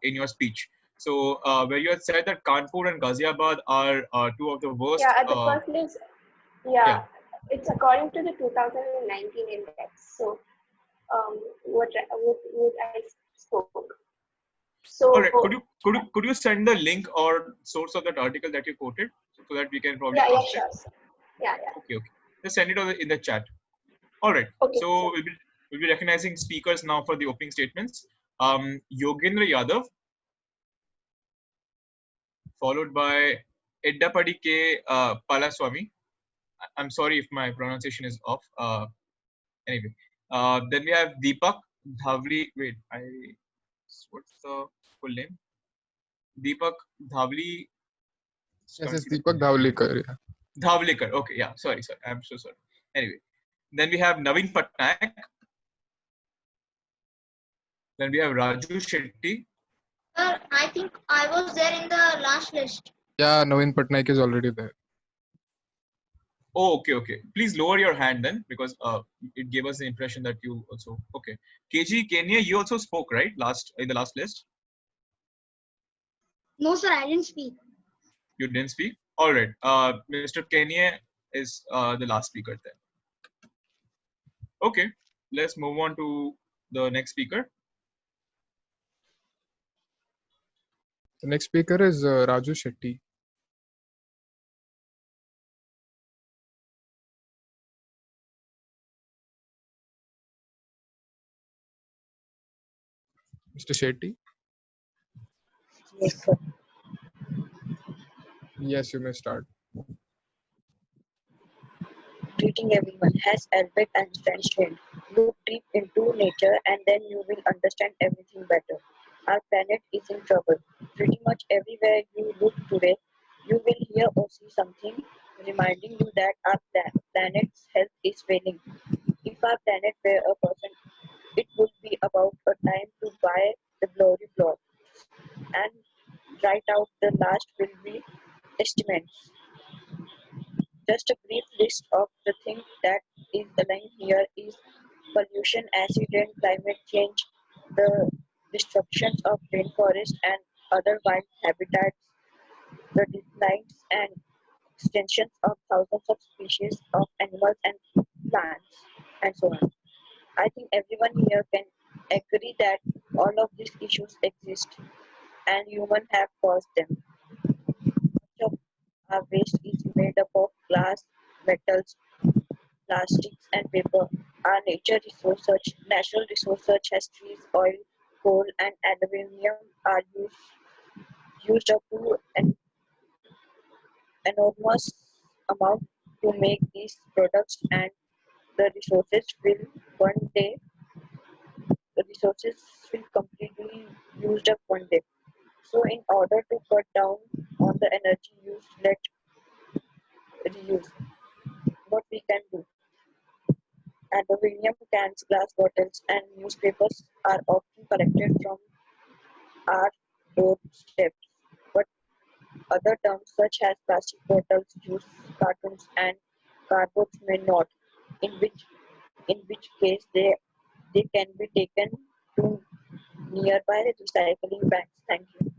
in your speech. So where you had said that Kanpur and Ghaziabad are two of the worst. Yeah, at the first list. Yeah. It's according to the 2019 index. So what I spoke. So all right, could you send the link or source of that article that you quoted so that we can probably yeah, cross check? sure. Yeah. Okay. Just send it in the chat. All right. Okay. So we'll be recognizing speakers now for the opening statements. Yogendra Yadav, followed by Eddapadi K. Palaswamy. I'm sorry if my pronunciation is off. Anyway, then we have Deepak Dhavli. Wait, what's the full name? Deepak Dhavli. Yes, it's Deepak Dhavlikar. Yeah. Dhavlikar. Okay, yeah. Sorry. I'm so sorry. Anyway, then we have Naveen Patnaik. Then we have Raju Shetty. Sir, I think I was there in the last list. Yeah, Naveen Patnaik is already there. Oh, okay. Please lower your hand then, because it gave us the impression that you also. Okay. KG Kenya, you also spoke, right? In the last list. No, sir, I didn't speak. You didn't speak. All right. Mr. Kenya is the last speaker then. Okay. Let's move on to the next speaker. The next speaker is Raju Shetty. Mr. Shetty? Yes, sir. Yes, you may start. Greeting everyone. Has Albert Einstein said, look deep into nature and then you will understand everything better. Our planet is in trouble. Pretty much everywhere you look today, you will hear or see something reminding you that our planet's health is failing. If our planet were a person, it would be about a time to buy the glory plot and write out the last will be estimates. Just a brief list of the things that is aligned here is pollution, accident, climate change, the destructions of rainforest and other wild habitats, the declines and extinctions of thousands of species of animals and plants, and so on. I think everyone here can agree that all of these issues exist and humans have caused them. Much of our waste is made up of glass, metals, plastics, and paper. Our natural resource such as trees, oil, coal, and aluminium are used up to an enormous amount to make these products, and the resources will completely used up one day. So, in order to cut down on the energy used, let's reuse. What we can do. Aluminium cans, glass bottles, and newspapers are often collected from our doorsteps, but other terms such as plastic bottles, juice cartons, and cardboard may not. In which case they can be taken to nearby recycling banks. Thank you.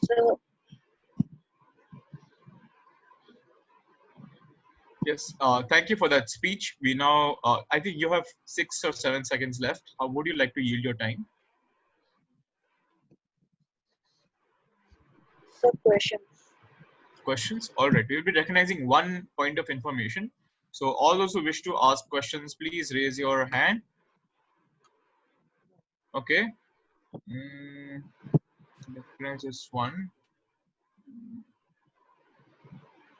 So Yes. Thank you for that speech. We now, I think you have 6 or 7 seconds left. How would you like to yield your time? Questions? All right. We'll be recognizing one point of information. So all those who wish to ask questions, please raise your hand. Okay. Recognize this one.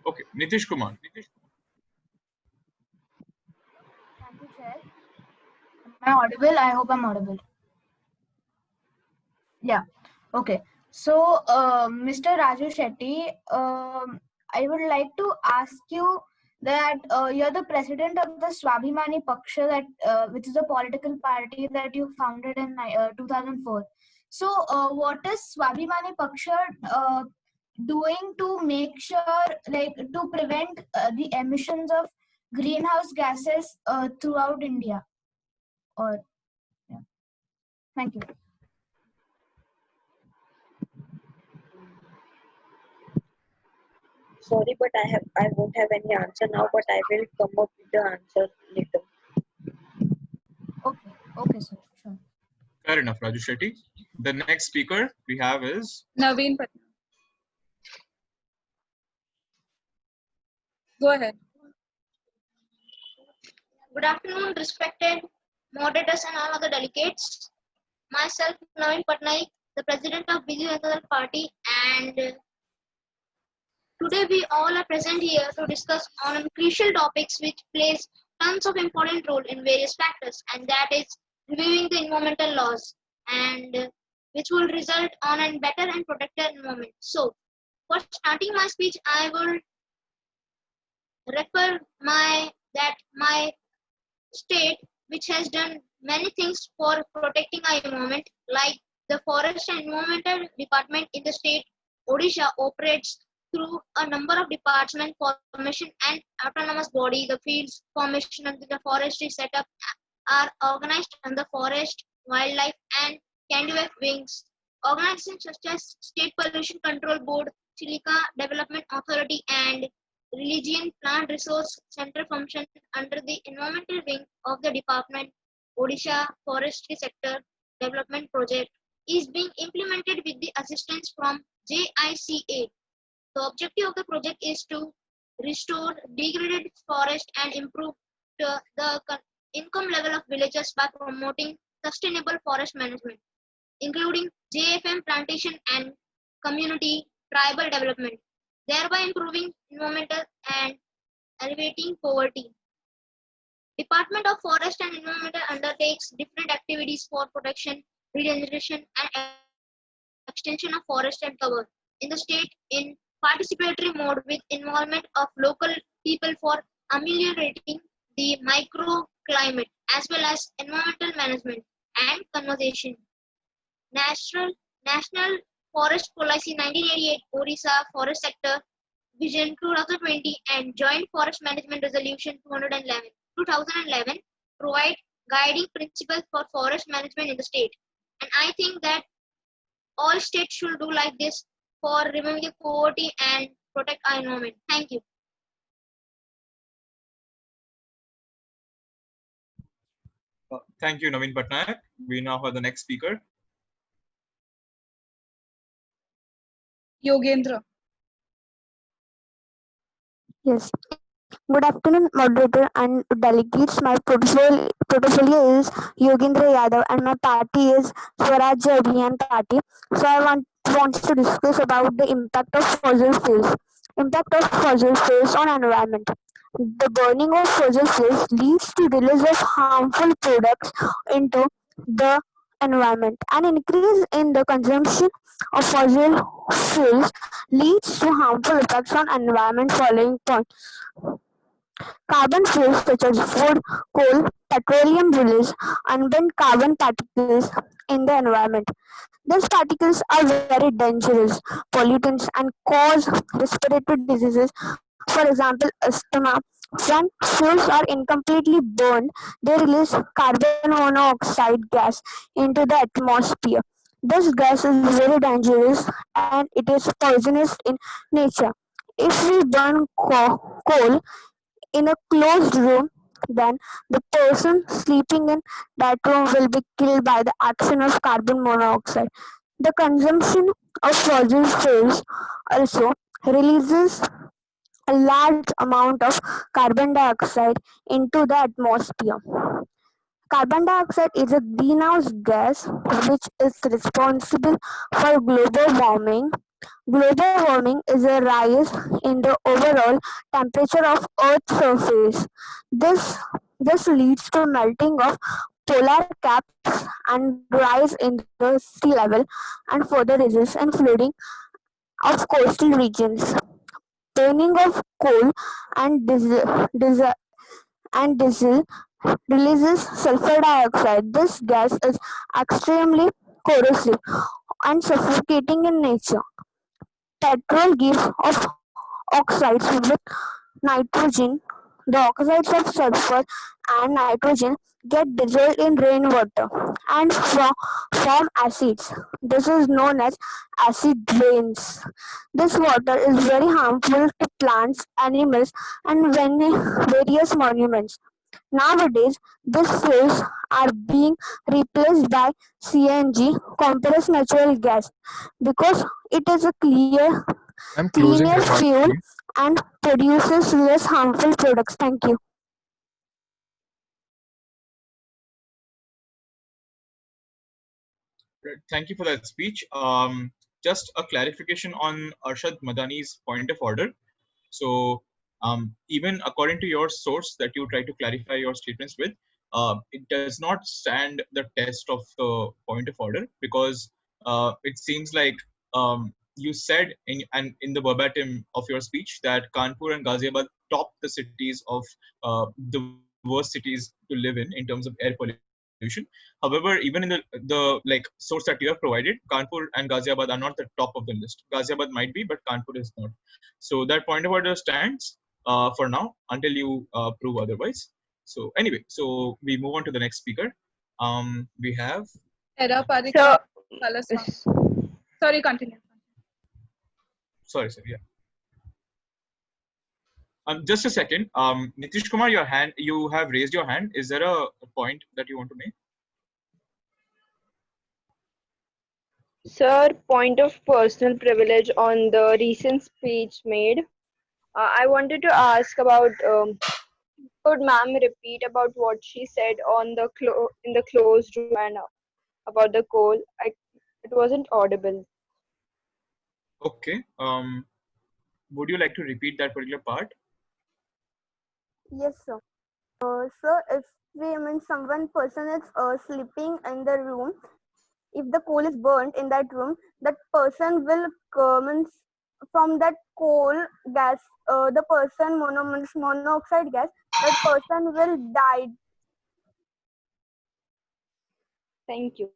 Okay. Nitish Kumar. Thank you, Chair. Am I audible? I hope I'm audible. Yeah. Okay. So, Mr. Raju Shetty, I would like to ask you that you're the president of the Swabhimani Paksha, that which is a political party that you founded in 2004. So, what is Swabhimani Paksha doing to make sure, like, to prevent the emissions of greenhouse gases throughout India? Or yeah. Thank you. Sorry, but I won't have any answer now, but I will come up with the answer later. Okay, sir. Sure. Fair enough, Raju Shetty. The next speaker we have is Naveen Patnaik. Go ahead. Good afternoon, respected moderators and all other delegates. Myself, Naveen Patnaik, the president of Biju Janata Dal Party, and today we all are present here to discuss on crucial topics which plays tons of important role in various factors, and that is reviewing the environmental laws, and which will result on a better and protected environment. So, for starting my speech, I will refer my state which has done many things for protecting our environment, like the forest and environmental department in the state Odisha operates through a number of department formation and autonomous body. The fields formation under the forestry setup are organized under forest, wildlife and CANDIWF wings. Organizations such as State Pollution Control Board, Silica Development Authority and Religion Plant Resource Center function under the environmental wing of the department. Odisha Forestry Sector Development Project is being implemented with the assistance from JICA. The objective of the project is to restore degraded forest and improve the income level of villagers by promoting sustainable forest management, including JFM plantation and community tribal development, thereby improving environmental and alleviating poverty. Department of Forest and Environmental undertakes different activities for protection, regeneration and extension of forest and cover in the state in participatory mode with involvement of local people for ameliorating the microclimate as well as environmental management and conservation. National Forest Policy 1988 Orissa Forest Sector Vision 2020 and Joint Forest Management Resolution 2011 provide guiding principles for forest management in the state. And I think that all states should do like this for removing the poverty and protect our environment. Thank you. thank you, Naveen Patnaik. We now have the next speaker. Yogendra. Yes. Good afternoon, moderator and delegates. My portfolio is Yogendra Yadav and my party is Swarajya Abhiyan Party. So I wants to discuss about the impact of fossil fuels. Impact of fossil fuels on environment. The burning of fossil fuels leads to release of harmful products into the environment. An increase in the consumption of fossil fuels leads to harmful effects on environment. Following point. Carbon fuels such as wood, coal, petroleum release unburned carbon particles in the environment. These particles are very dangerous pollutants and cause respiratory diseases, for example, asthma. When fuels are incompletely burned, they release carbon monoxide gas into the atmosphere. This gas is very dangerous and it is poisonous in nature. If we burn coal in a closed room, then the person sleeping in that room will be killed by the action of carbon monoxide. The consumption of fossil fuels also releases a large amount of carbon dioxide into the atmosphere. Carbon dioxide is a greenhouse gas which is responsible for global warming. Global warming is a rise in the overall temperature of Earth's surface. This leads to melting of polar caps and rise in the sea level and further results in flooding of coastal regions. Burning of coal and diesel releases sulfur dioxide. This gas is extremely corrosive and suffocating in nature. petrol gives off oxides with nitrogen. The oxides of sulfur and nitrogen get dissolved in rainwater and form acids. This is known as acid rains. This water is very harmful to plants, animals, and various monuments. Nowadays, these fuels are being replaced by CNG, compressed natural gas, because it is a I'm closing cleaner your mic, fuel please. and produces less harmful products. Thank you. Thank you for that speech. Just a clarification on Arshad Madani's point of order. So even according to your source that you try to clarify your statements with, it does not stand the test of the point of order, because it seems like you said in the verbatim of your speech that Kanpur and Ghaziabad top the cities of the worst cities to live in terms of air pollution. However, even in the source that you have provided, Kanpur and Ghaziabad are not the top of the list. Ghaziabad might be, but Kanpur is not. So that point of order stands for now until you prove otherwise. So anyway, so we move on to the next speaker. We have. So, sorry, continue. Sorry, sir. Yeah. Just a second. Nitish Kumar, you have raised your hand. Is there a point that you want to make? Sir, point of personal privilege on the recent speech made. I wanted to ask about, could ma'am repeat about what she said on the in the closed room and about the coal? It wasn't audible. Okay. Would you like to repeat that particular part? Yes, sir. Sir, if someone person is sleeping in the room, if the coal is burnt in that room, that person will from that coal gas, the person monoxide gas, that person will die. Thank you.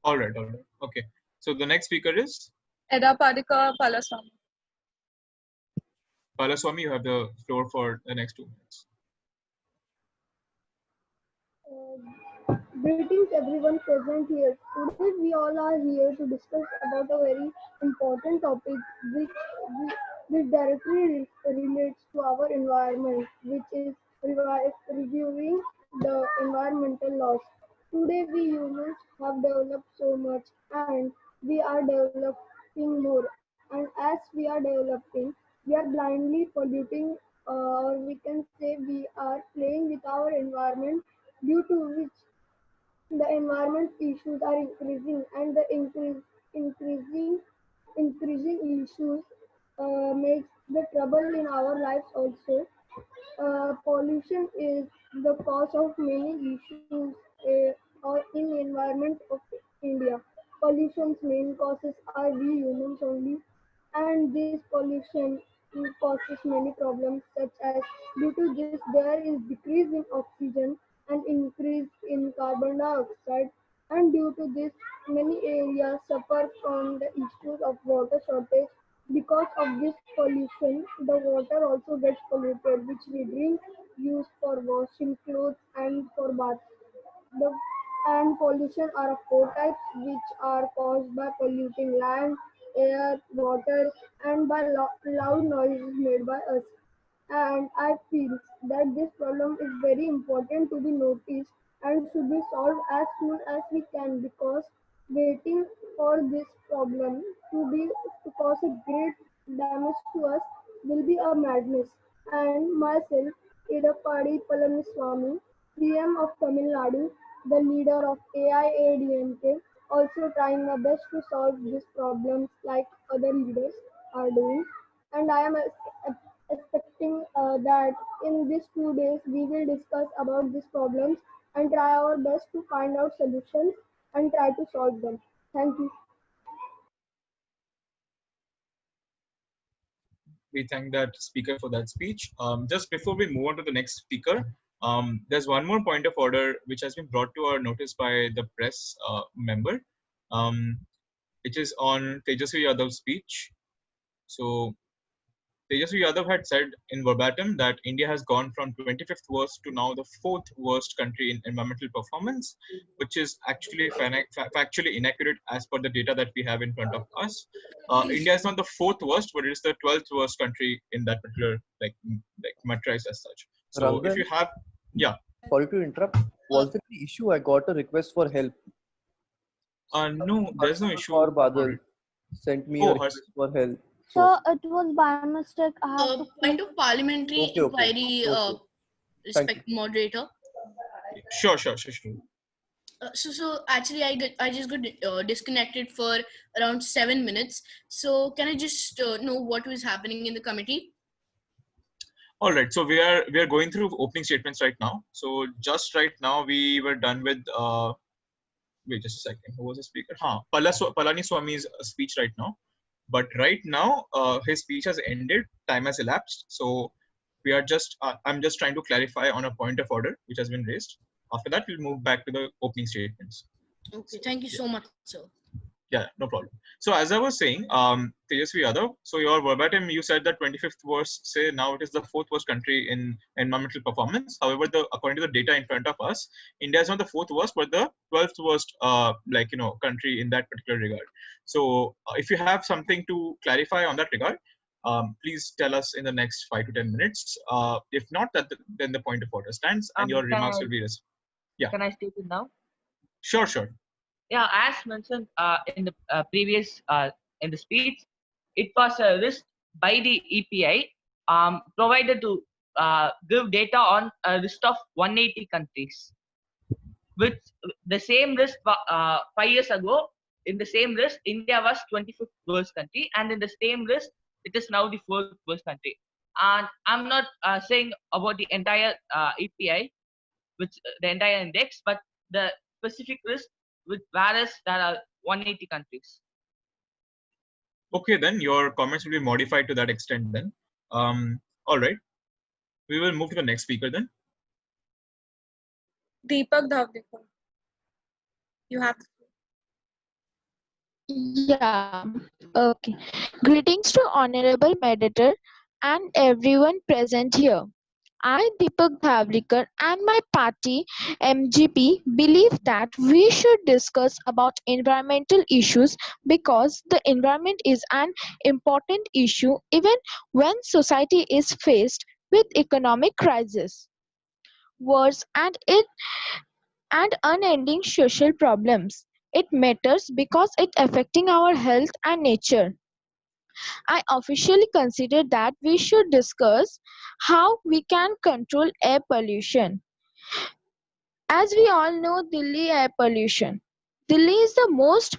All right. All right. Okay. So the next speaker is Edapadika Palaswamy. Palaswamy. You have the floor for the next 2 minutes. Greetings everyone present here. Today we all are here to discuss about a very important topic which directly relates to our environment, which is reviewing the environmental laws. Today we humans have developed so much and we are developing more. And as we are developing, we are blindly polluting, or we can say we are playing with our environment, due to which the environment issues are increasing, and the increasing issues makes the trouble in our lives also. Pollution is the cause of many issues in the environment of India. Pollution's main causes are we humans only, and this pollution causes many problems, such as due to this there is decrease in oxygen and increase in carbon dioxide, and due to this many areas suffer from the issues of water shortage. Because of this pollution, the water also gets polluted, which we drink, use for washing clothes and for baths. The and pollution are of four types, which are caused by polluting land, air, water, and by loud noises made by us. And I feel that this problem is very important to be noticed and should be solved as soon as we can, because waiting for this problem to cause a great damage to us will be a madness. And myself, Edapadi Palamiswamy, PM of Tamil Nadu, the leader of AIADMK, also trying my best to solve these problems like other leaders are doing. And I am expecting that in these 2 days we will discuss about these problems and try our best to find out solutions and try to solve them. Thank you. We thank that speaker for that speech. Just before we move on to the next speaker, there's one more point of order which has been brought to our notice by the press member, which is on Tejasvi Yadav's speech. So Tejasvi Yadav had said in verbatim that India has gone from 25th worst to now the 4th worst country in environmental performance, which is actually factually inaccurate as per the data that we have in front of us. India is not the 4th worst, but it is the 12th worst country in that particular like metrics as such. So if Rangan, you have, yeah. sorry to interrupt. Was there an issue? I got a request for help. No, there's no issue. Or Badal sent me a request for help. So it was by mistake. I have to Point of parliamentary Okay, okay. inquiry, Okay. respect moderator. Sure. So actually, I just got disconnected for around 7 minutes. So can I just know what was happening in the committee? All right, so we are going through opening statements right now. So just right now we were done with wait just a second. Who was the speaker? Palaniswamy's speech right now. But right now his speech has ended. Time has elapsed. So we are just I'm just trying to clarify on a point of order which has been raised. After that, we'll move back to the opening statements. Okay, thank you so much, sir. Yeah, no problem. So as I was saying, Tejasvi Yadav, so your verbatim, you said that 25th worst, say now it is the 4th worst country in environmental performance. However, according to the data in front of us, India is not the 4th worst, but the 12th worst, country in that particular regard. So if you have something to clarify on that regard, please tell us in the next 5 to 10 minutes. If not, then the point of order stands and your remarks will be raised. Yeah. Can I state it now? Sure. Yeah, as mentioned in the previous in the speech, it was a list by the EPI provided to give data on a list of 180 countries. Which the same list 5 years ago, in the same list, India was 25th worst country, and in the same list, it is now the 4th worst country. And I'm not saying about the entire EPI, which the entire index, but the specific list with whereas there are 180 countries. Okay, then your comments will be modified to that extent then. All right. We will move to the next speaker then. Deepak Dhavdekar. You have. Yeah, okay. Greetings to Honorable Moderator and everyone present here. I, Deepak Dhavdekar, and my party MGP believe that we should discuss about environmental issues because the environment is an important issue even when society is faced with economic crisis, wars, and unending social problems. It matters because it affecting our health and nature. I officially consider that we should discuss how we can control air pollution. As we all know, Delhi air pollution. Delhi is the most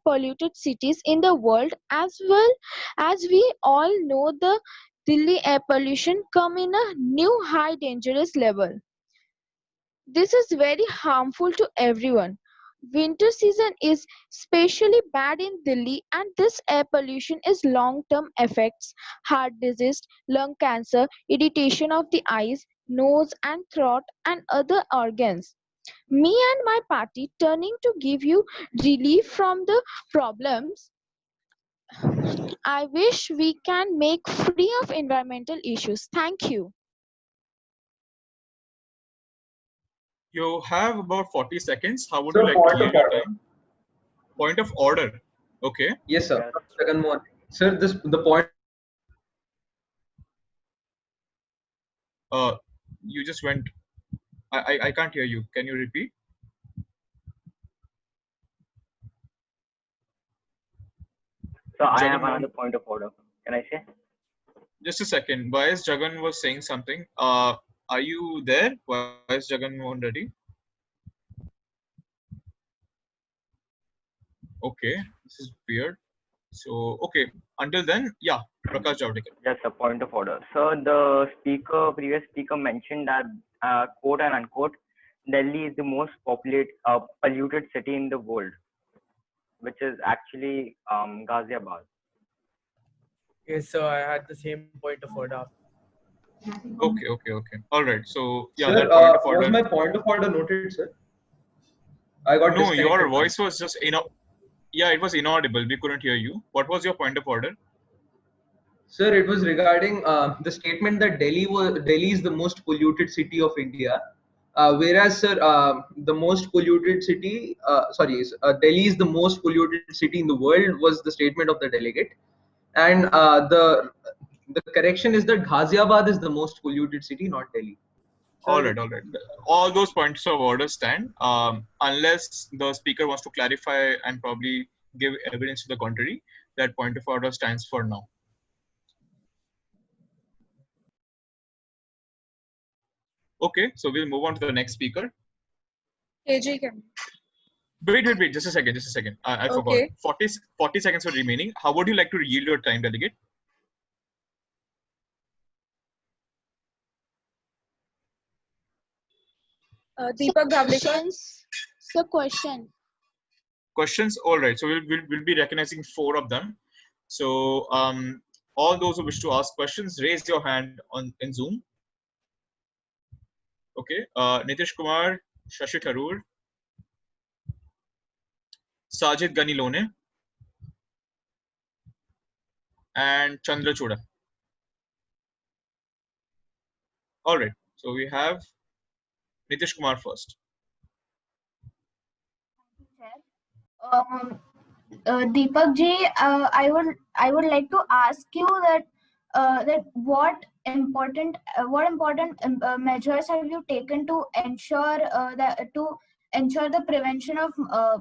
polluted cities in the world. As well as we all know, the Delhi air pollution come in a new high dangerous level. This is very harmful to everyone. Winter season is especially bad in Delhi, and this air pollution is long-term effects, heart disease, lung cancer, irritation of the eyes, nose and throat and other organs. Me and my party turning to give you relief from the problems. I wish we can make free of environmental issues. Thank you. You have about 40 seconds. How would you like to use your time? Point of order. Okay. Yes, sir. Second one. Sir, the point. You just went. I can't hear you. Can you repeat? So I have another point of order. Can I say? Just a second. Vice Jagan was saying something. Are you there? Vice Jagan Mohan Reddy? Okay, this is weird. So, okay, until then, yeah, Prakash Javadekar. Just a point of order. So the previous speaker mentioned that, quote and unquote, Delhi is the most polluted city in the world, which is actually Ghaziabad. Yes, so I had the same point of order. Okay. All right. So, yeah, sir, that point of order. Was my point of order noted, sir? I got no, your voice was just, yeah, it was inaudible. We couldn't hear you. What was your point of order? Sir, it was regarding the statement that Delhi is the most polluted city of India, whereas sir, the most polluted city, Delhi is the most polluted city in the world was the statement of the delegate, and the correction is that Ghaziabad is the most polluted city, not Delhi. All Sir, right, all right. All those points of order stand, unless the speaker wants to clarify and probably give evidence to the contrary. That point of order stands for now. Okay, so we'll move on to the next speaker. KJ can. Wait, just a second. I forgot. Okay. 40 seconds were remaining. How would you like to yield your time, delegate? Deepak Ghavlikar. Questions. So question. Questions. All right. So we'll be recognizing 4 of them. So all those who wish to ask questions, raise your hand in Zoom. Okay. Nitish Kumar, Shashi Tharoor, Sajid Ganilone, and Chandra Choda. All right. So we have Nitish Kumar first. Deepak ji, I would like to ask you that what important measures have you taken to ensure the prevention of the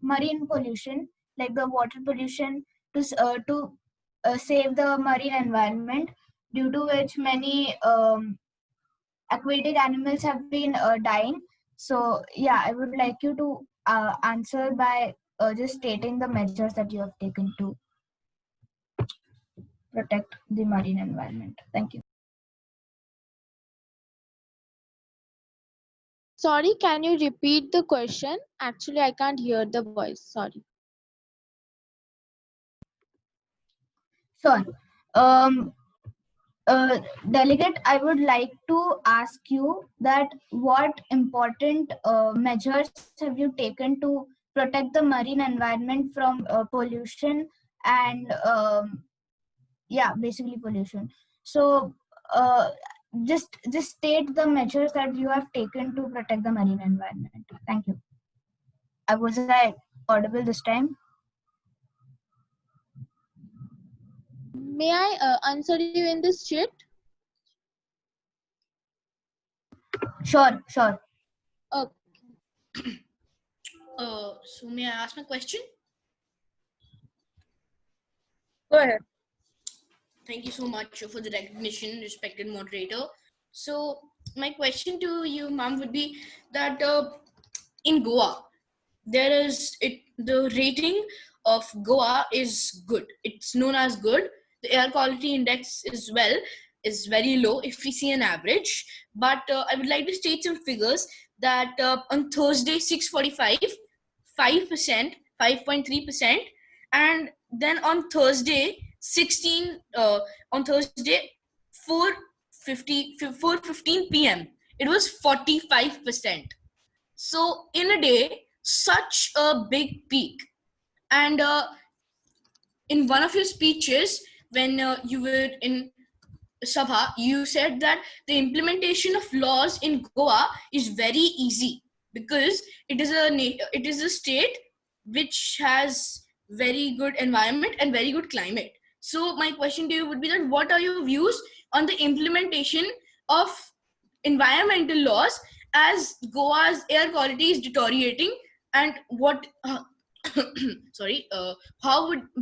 marine pollution, like the water pollution, to save the marine environment, due to which many aquatic animals have been dying. So yeah, I would like you to answer by just stating the measures that you have taken to protect the marine environment. Thank you. Sorry, can you repeat the question? Actually, I can't hear the voice. Sorry. Sure. Delegate, I would like to ask you that what important measures have you taken to protect the marine environment from pollution and basically pollution. So just state the measures that you have taken to protect the marine environment. Thank you. Was I audible this time? May I answer you in this chat? Sure. Okay. So may I ask my question? Go ahead. Thank you so much for the recognition, respected moderator. So my question to you, ma'am, would be that in Goa, the rating of Goa is good. It's known as good. The air quality index is very low if we see an average. But I would like to state some figures that on Thursday 6:45, 5%, 5.3%, and then on Thursday 4:15 p.m. it was 45%. So in a day, such a big peak. And in one of your speeches, when you were in Sabha, you said that the implementation of laws in Goa is very easy because it is a state which has very good environment and very good climate. So my question to you would be that what are your views on the implementation of environmental laws as Goa's air quality is deteriorating, and what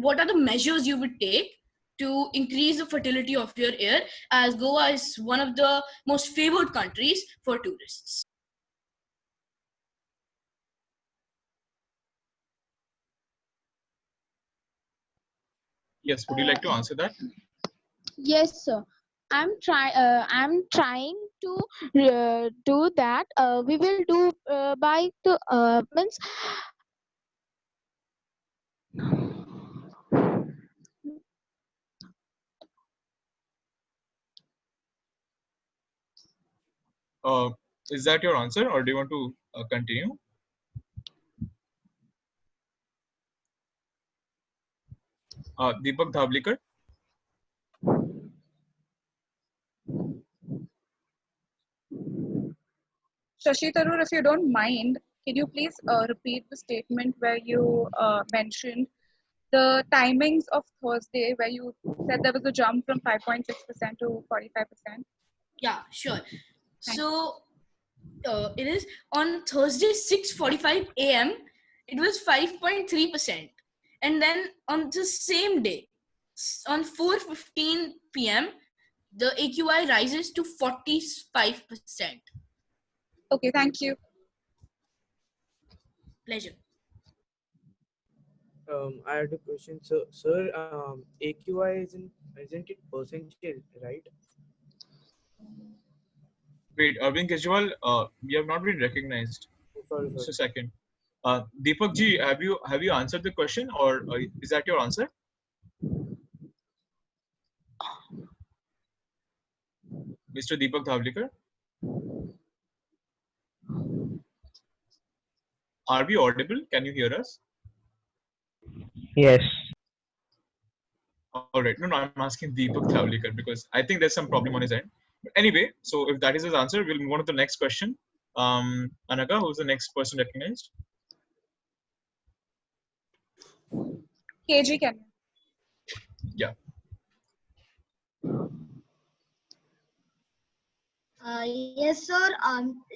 what are the measures you would take to increase the fertility of your air, as Goa is one of the most favored countries for tourists? Yes, would you like to answer that? Yes, sir. I'm trying to do that. We will do by the means. Is that your answer, or do you want to continue? Deepak Dhavlikar. Shashi Tharoor, if you don't mind, can you please repeat the statement where you mentioned the timings of Thursday, where you said there was a jump from 5.6% to 45%? Yeah, sure. So it is on Thursday 6:45 a.m. It was 5.3%, and then on the same day, on 4:15 p.m., the AQI rises to 45%. Okay, thank you. Pleasure. I had a question. So, sir, AQI isn't it percentile, right? Wait, Arvind Kejriwal, we have not been recognized. Sorry. Just a second. Deepak ji, have you answered the question, or is that your answer? Mr. Deepak Dhavlikar? Are we audible? Can you hear us? Yes. All right. No, I'm asking Deepak Dhavlikar because I think there's some problem on his end. But anyway, so if that is his answer, we'll move on to the next question. Anagha, who's the next person recognized? KG Kenya. Yeah. Yes, sir.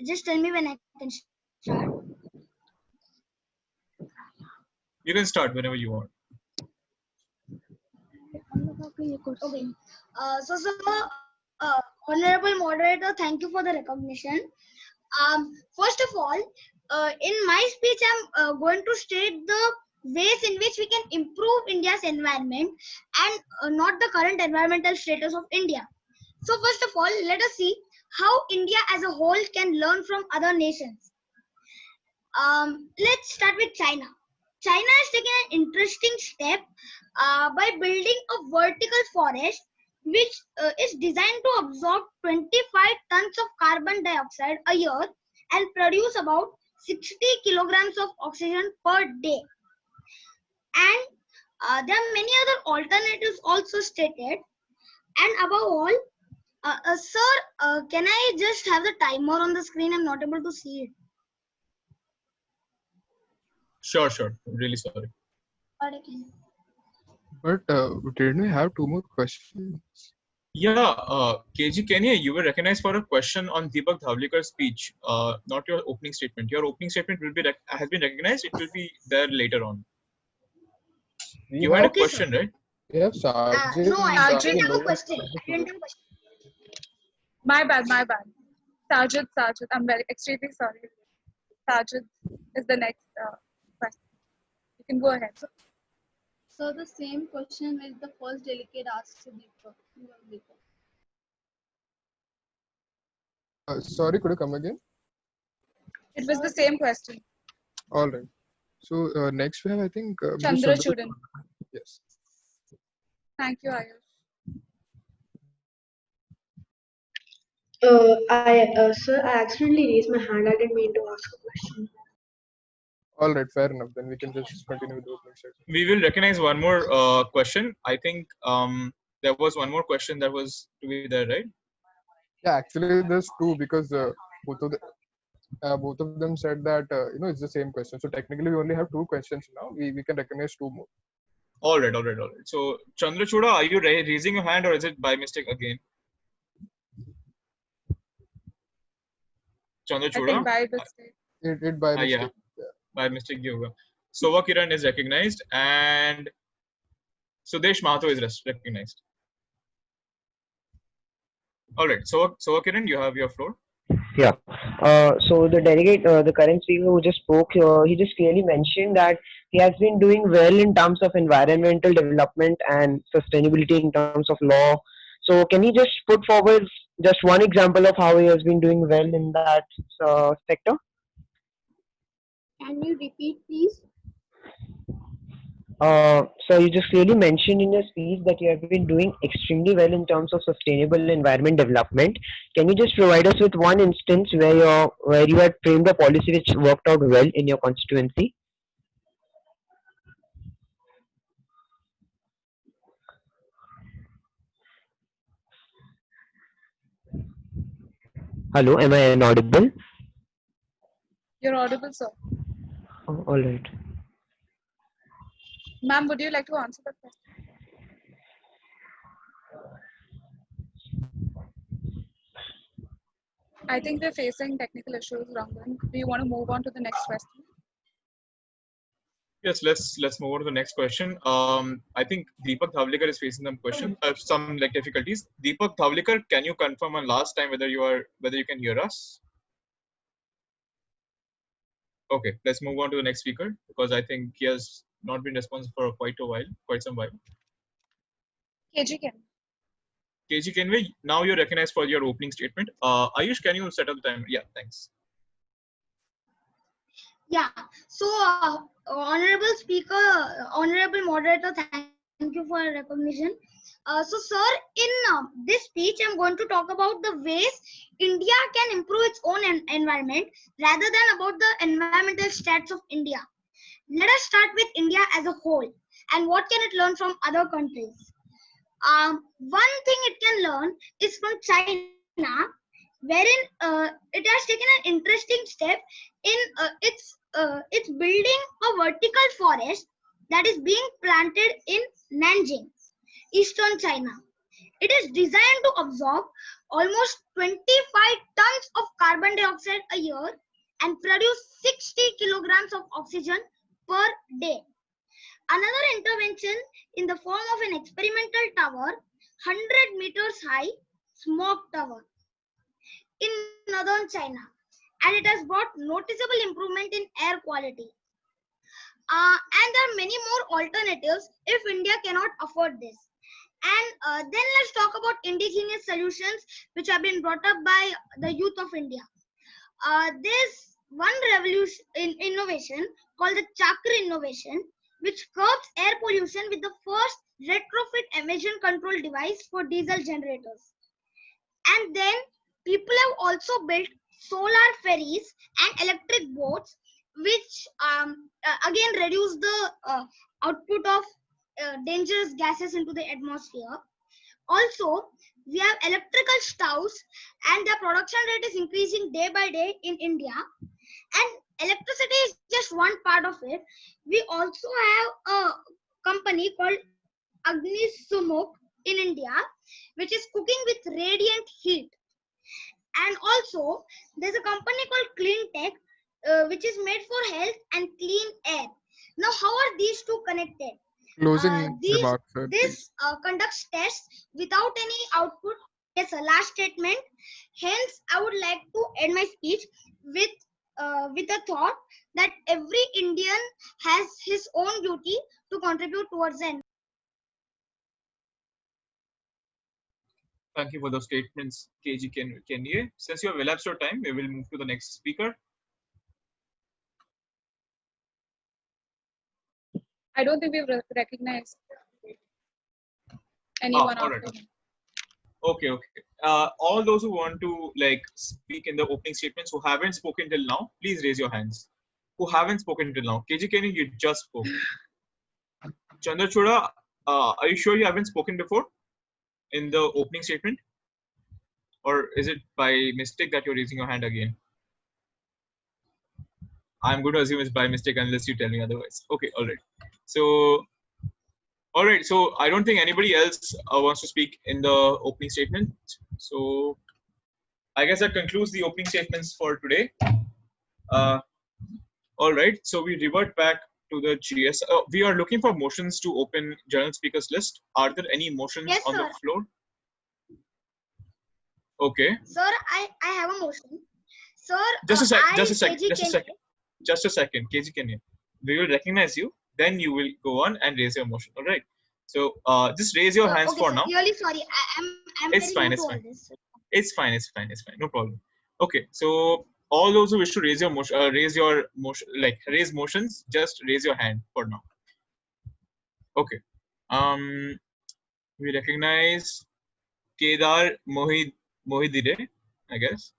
Just tell me when I can start. You can start whenever you want. Okay. Honorable moderator, thank you for the recognition. First of all, in my speech, I'm going to state the ways in which we can improve India's environment and not the current environmental status of India. So first of all, let us see how India as a whole can learn from other nations. Let's start with China. China has taken an interesting step by building a vertical forest which is designed to absorb 25 tons of carbon dioxide a year and produce about 60 kilograms of oxygen per day. And there are many other alternatives also stated. And above all, sir, can I just have the timer on the screen? I'm not able to see it. Sure. Really sorry. But didn't we have two more questions? Yeah, KG Kenya, you were recognized for a question on Deepak Dhavlikar's speech, not your opening statement. Your opening statement will be has been recognized. It will be there later on. You had a question, right? Yeah, Sajid. No, I didn't have a question. My bad. Sajid, I'm very extremely sorry. Sajid is the next question. You can go ahead. So the same question which the first delegate asked to Deepak. Sorry, could you come again? It was the same question. All right. So next we have, I think, Chandra Chudan. Yes. Thank you, Ayush. Sir, I accidentally raised my hand. I didn't mean to ask a question. All right, fair enough. Then we can just continue with the opening statement. We will recognize one more question. I think there was one more question that was to be there, right? Yeah, actually, there's two because both of them said that it's the same question. So technically, we only have two questions now. We can recognize two more. All right. So Chandra Chuda, are you raising your hand or is it by mistake again? Chandra Chuda? I think by mistake. It by mistake. Yeah. By mistake, Yoga. Sova Kiran is recognized and Sudesh Mahato is recognized. All right. Sova Kiran, you have your floor. Yeah. So the delegate, the current speaker who just spoke, he just clearly mentioned that he has been doing well in terms of environmental development and sustainability in terms of law. So can you just put forward just one example of how he has been doing well in that sector? Can you repeat, please? So you just clearly mentioned in your speech that you have been doing extremely well in terms of sustainable environment development. Can you just provide us with one instance where you had framed a policy which worked out well in your constituency? Hello, am I inaudible? You're audible, sir. Oh, all right. Ma'am, would you like to answer that question? I think we're facing technical issues, Rangan. Do you want to move on to the next question? Yes, let's move on to the next question. I think Deepak Dhavlikar is facing some like difficulties. Deepak Dhavlikar, can you confirm on last time whether you can hear us? Okay, let's move on to the next speaker because I think he has not been responsive for quite some while. KG Ken. KG Kenway, now you're recognized for your opening statement. Ayush, can you set up the timer? Yeah, thanks. Yeah. So, honorable speaker, honorable moderator, thank you for your recognition. So, sir, in this speech, I'm going to talk about the ways India can improve its own environment rather than about the environmental stats of India. Let us start with India as a whole and what can it learn from other countries. One thing it can learn is from China, wherein it has taken an interesting step in it's building a vertical forest that is being planted in Nanjing, eastern China. It is designed to absorb almost 25 tons of carbon dioxide a year and produce 60 kilograms of oxygen per day. Another intervention in the form of an experimental tower, 100 meters high, smoke tower in northern China, and it has brought noticeable improvement in air quality. And there are many more alternatives if India cannot afford this. And then let's talk about indigenous solutions which have been brought up by the youth of India. There's one revolution in innovation called the Chakra innovation, which curbs air pollution with the first retrofit emission control device for diesel generators. And then people have also built solar ferries and electric boats, which again reduce the output of dangerous gases into the atmosphere. Also, we have electrical stoves and their production rate is increasing day by day in India. And electricity is just one part of it. We also have a company called Agni Sumuk in India, which is cooking with radiant heat. And also, there's a company called Clean Tech, which is made for health and clean air. Now, how are these two connected? Closing remarks, sir, please. This conducts tests without any output. Yes, a last statement. Hence, I would like to end my speech with a thought that every Indian has his own duty to contribute towards the environment. Thank you for those statements, KG Kenye. Since you have elapsed your time, we will move to the next speaker. I don't think we've recognized anyone All after right. him. Okay. All those who want to like speak in the opening statements who haven't spoken till now, please raise your hands. Who haven't spoken till now? KG Kenny, you just spoke. Chandrachura, are you sure you haven't spoken before in the opening statement? Or is it by mistake that you're raising your hand again? I'm going to assume it's by mistake unless you tell me otherwise. Okay, all right. So I don't think anybody else wants to speak in the opening statement. So I guess that concludes the opening statements for today. All right. So we revert back to the GS. We are looking for motions to open general speakers list. Are there any motions Yes, on sir. the floor? Okay. Sir, I have a motion. Sir, Just a second. KG KG Kenya. We will recognize you. Then you will go on and raise your motion. All right. So just raise your hands okay, for sir. now. Really sorry. I'm It's very fine. new It's to all fine. this. It's fine. No problem. Okay. So all those who wish to raise your motion, raise motions, just raise your hand for now. Okay. We recognize Kedar Mohidire, I guess.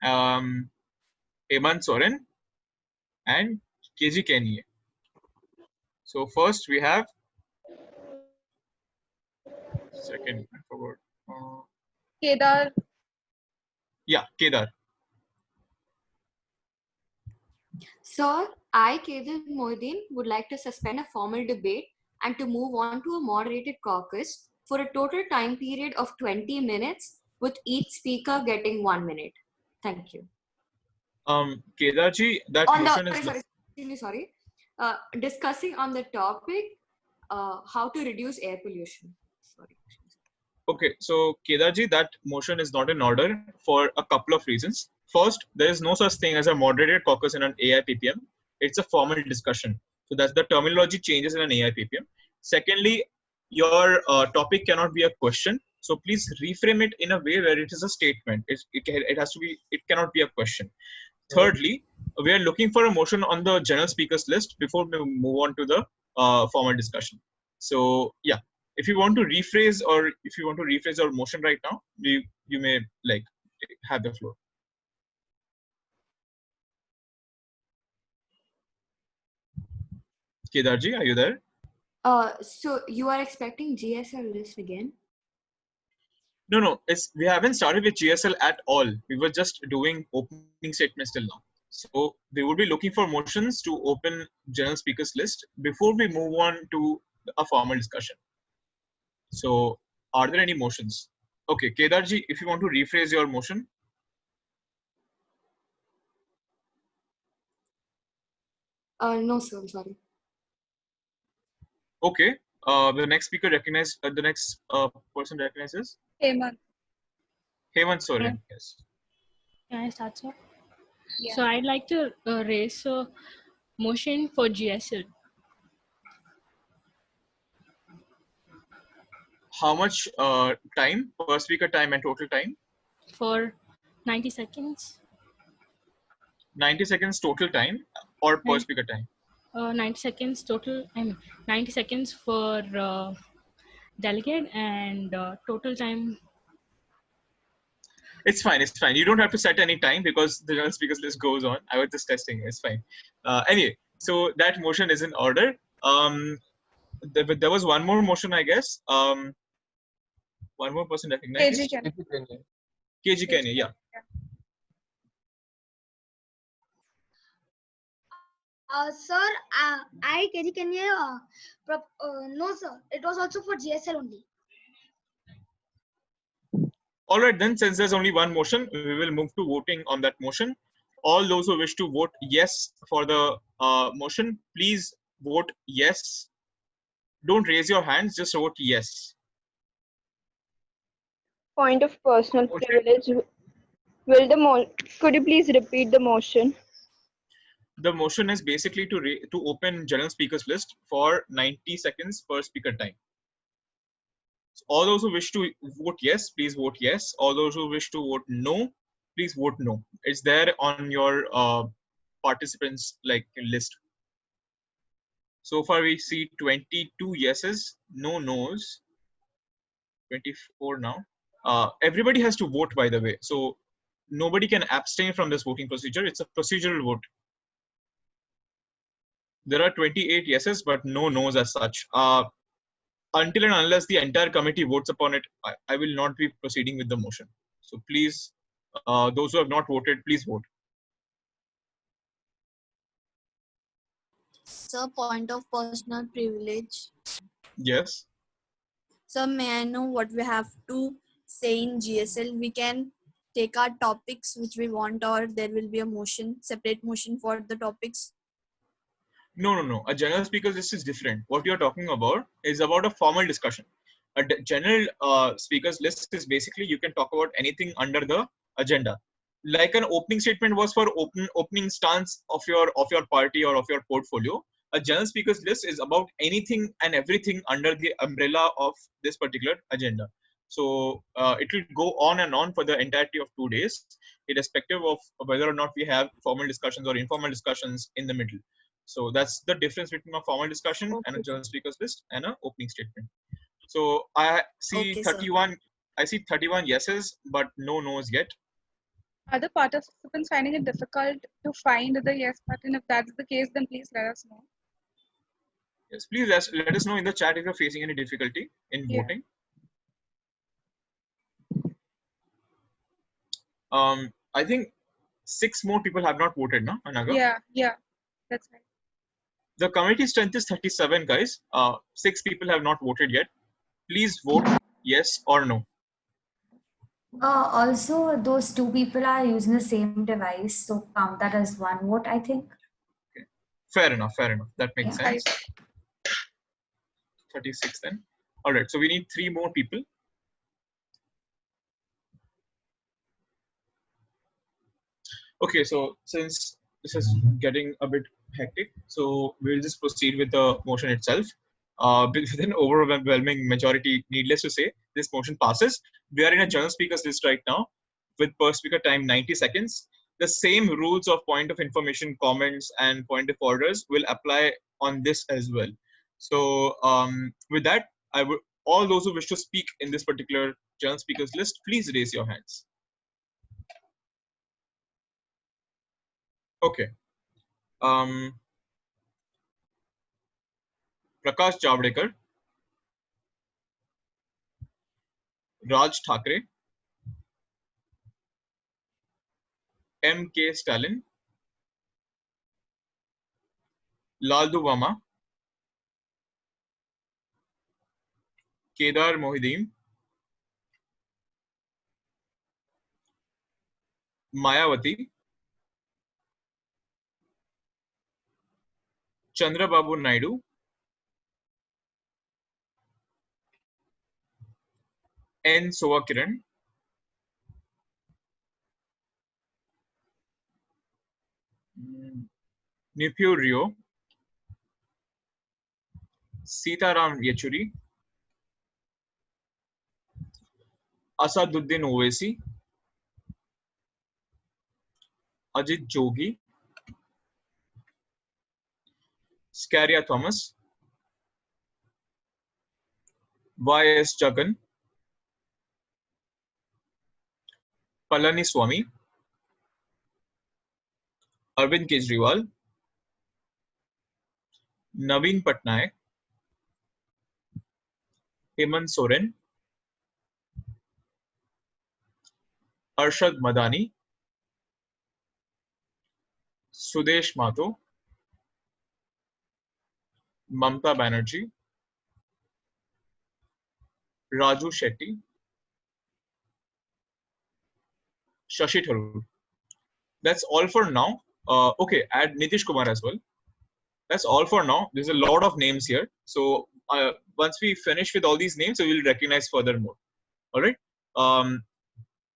Hemant Soren and KG Kenye. So first we have second. I forgot. Kedar. Yeah, Kedar. Sir, I, Kedar Mohiddin, would like to suspend a formal debate and to move on to a moderated caucus for a total time period of 20 minutes, with each speaker getting 1 minute. Thank you. Kedarji, that On motion the is sorry, discussing on the topic how to reduce air pollution. Sorry. okay. So Kedarji, that motion is not in order for a couple of reasons. First, there is no such thing as a moderated caucus in an AIPPM. It's a formal discussion. So that's the terminology changes in an AIPPM. Secondly, your topic cannot be a question. So please reframe it in a way where it is a statement. It has to be. It cannot be a question. Thirdly, we are looking for a motion on the general speakers list before we move on to the formal discussion. So yeah, if you want to rephrase your motion right now, you may like have the floor. Kedarji, are you there? So you are expecting GSL list again? No, we haven't started with GSL at all. We were just doing opening statements till now. So we would be looking for motions to open general speakers list before we move on to a formal discussion. So are there any motions? Okay, Kedarji, if you want to rephrase your motion. No, sir, I'm sorry. Okay, the next speaker recognized, the next person recognizes? Hemant. Hemant Soren, yes. Can I start, sir? Yeah. So I'd like to raise a motion for GSL. How much time, per speaker time and total time? For 90 seconds. 90 seconds total time or per speaker time? 90 seconds total. 90 seconds for delegate and total time. It's fine. It's fine. You don't have to set any time because the general speakers list goes on. I was just testing. It's fine. Anyway, so that motion is in order. There was one more motion, I guess. One more person recognized. KG Kenya, yeah. Sir, I KG Kenya. No, sir. It was also for GSL only. All right, then, since there's only one motion, we will move to voting on that motion. All those who wish to vote yes for the motion, please vote yes. Don't raise your hands, just vote yes. Point of personal privilege. Could you please repeat the motion? The motion is basically to open general speakers list for 90 seconds per speaker time. So all those who wish to vote yes, please vote yes. All those who wish to vote no, please vote no. It's there on your participants list. So far we see 22 yeses, no nos, 24 now. Everybody has to vote, by the way. So nobody can abstain from this voting procedure. It's a procedural vote. There are 28 yeses, but no nos as such. Until and unless the entire committee votes upon it, I will not be proceeding with the motion. So please, those who have not voted, please vote. Sir, point of personal privilege. Yes. Sir, may I know what we have to say in GSL? We can take our topics which we want, or there will be a motion, separate motion for the topics. No. A general speakers list is different. What you're talking about is about a formal discussion. A general speakers list is basically you can talk about anything under the agenda. Like an opening statement was for opening stance of your party or of your portfolio. A general speakers list is about anything and everything under the umbrella of this particular agenda. So it will go on and on for the entirety of 2 days, irrespective of whether or not we have formal discussions or informal discussions in the middle. So that's the difference between a formal discussion and a general speakers list and an opening statement. So I see 31. I see 31 yeses, but no nos yet. Are the participants finding it difficult to find the yes button? If that's the case, then please let us know. Yes, please let us know in the chat if you're facing any difficulty in voting. I think 6 more people have not voted, no, Anagha? Yeah, that's right. The committee strength is 37, guys. 6 people have not voted yet. Please vote yes or no. Also, those 2 people are using the same device, so count that as 1 vote, I think. Okay. Fair enough. That makes Yeah. sense. 36 then. All right, so we need 3 more people. Okay, so since this is getting a bit hectic, so we'll just proceed with the motion itself. With an overwhelming majority, needless to say, this motion passes. We are in a general speakers list right now with per speaker time 90 seconds. The same rules of point of information, comments, and point of orders will apply on this as well. So with that, I would all those who wish to speak in this particular general speakers list, please raise your hands. Okay. Prakash Javadekar, Raj Thakre, M.K. Stalin, Laldu Vama, Kedar Mohideen, Mayawati, Chandrababu Naidu, N. Sovakiran, Nipur Rio, Sitaram Yechuri, Asaduddin Owaisi, Ajit Jogi, Scaria Thomas, Y.S. Jagan, Palani Swami, Arvind Kejriwal, Naveen Patnaik, Hemant Soren, Arshad Madani, Sudesh Mato, Mamta Banerjee, Raju Shetty, Shashi Tharoor. That's all for now. Okay, add Nitish Kumar as well. That's all for now. There's a lot of names here. So once we finish with all these names, we will recognize furthermore. All right.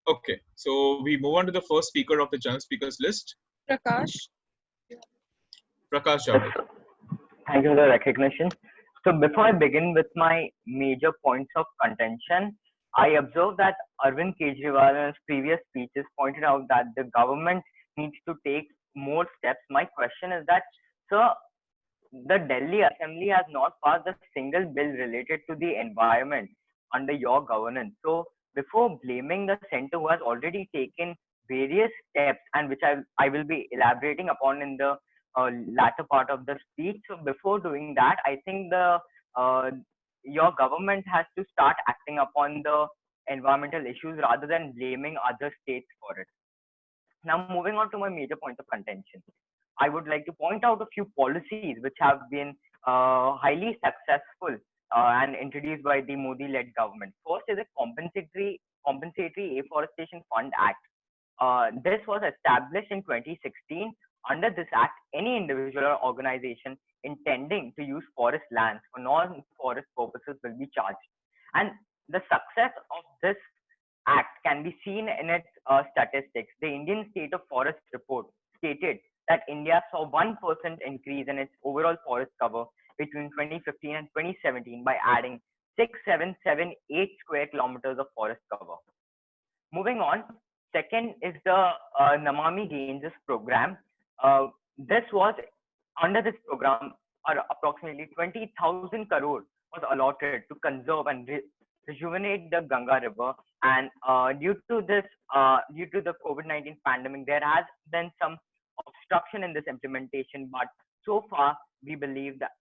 Okay. So we move on to the first speaker of the general speakers list. Prakash. Prakash Javadekar. Thank you for the recognition. So before I begin with my major points of contention, I observed that Arvind Kejriwal in his previous speeches pointed out that the government needs to take more steps. My question is that, sir, the Delhi Assembly has not passed a single bill related to the environment under your governance. So before blaming the center who has already taken various steps and which I will be elaborating upon in the latter part of the speech. So before doing that, I think your government has to start acting upon the environmental issues rather than blaming other states for it. Now, moving on to my major point of contention, I would like to point out a few policies which have been highly successful and introduced by the Modi-led government. First is a compensatory afforestation fund act. This was established in 2016. Under this act, any individual or organization intending to use forest lands for non-forest purposes will be charged. And the success of this act can be seen in its statistics. The Indian State of Forest report stated that India saw 1% increase in its overall forest cover between 2015 and 2017 by adding 6,778 square kilometers of forest cover. Moving on, second is the Namami Ganges program. This was under this program, approximately 20,000 crore was allotted to conserve and rejuvenate the Ganga River. And due to the COVID-19 pandemic, there has been some obstruction in this implementation. But so far, we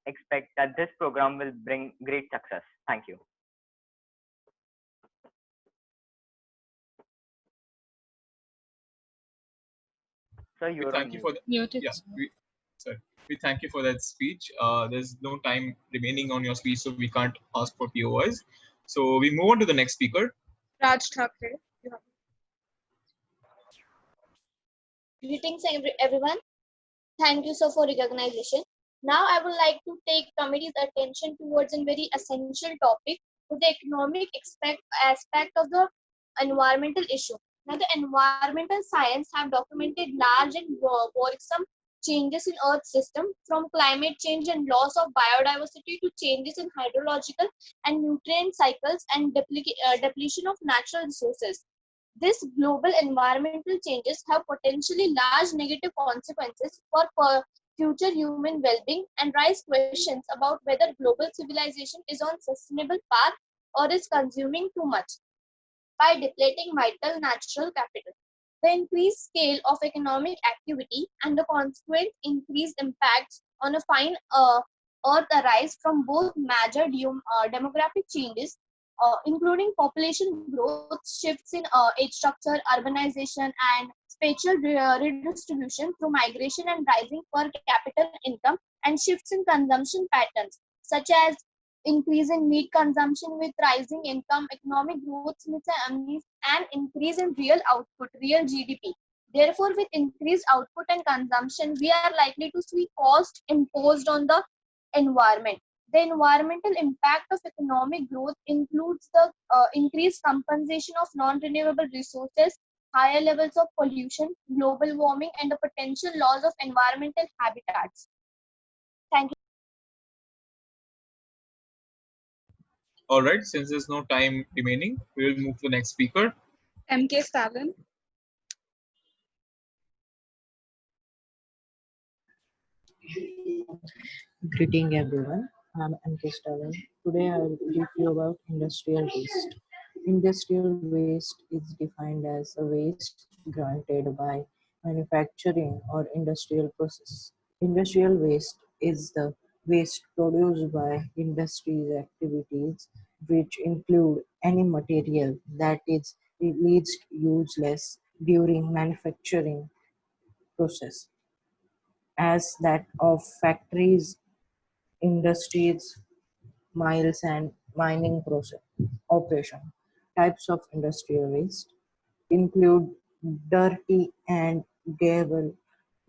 expect that this program will bring great success. Thank you. Sir, We you're thank on you mute. for the Muted. we thank you for that speech. There's no time remaining on your speech, so we can't ask for POIs. So we move on to the next speaker. Raj Thakre. You have Greetings, everyone. Thank you, sir, for recognition. Now, I would like to take committee's attention towards a very essential topic to the economic aspect of the environmental issue. Now, the environmental science have documented large and worrisome changes in Earth's system, from climate change and loss of biodiversity to changes in hydrological and nutrient cycles and depletion of natural resources. These global environmental changes have potentially large negative consequences for future human well-being and raise questions about whether global civilization is on sustainable path or is consuming too much by depleting vital natural capital. The increased scale of economic activity and the consequent increased impacts on a fine Earth arise from both major demographic changes, including population growth, shifts in age structure, urbanization, and spatial redistribution through migration and rising per capita income, and shifts in consumption patterns, such as increase in meat consumption with rising income, economic growth with an increase in real output, real GDP. Therefore, with increased output and consumption, we are likely to see cost imposed on the environment. The environmental impact of economic growth includes the increased compensation of non-renewable resources, higher levels of pollution, global warming, and the potential loss of environmental habitats. Thank you. All right, since there's no time remaining, we will move to the next speaker. MK Stalin. Greeting everyone, I'm MK Stalin. Today I will brief you about industrial waste. Industrial waste is defined as a waste granted by manufacturing or industrial process. Industrial waste is the waste produced by industry's activities, which include any material that is released useless during manufacturing process, as that of factories, industries, mines, and mining process operation. Types of industrial waste include dirty and durable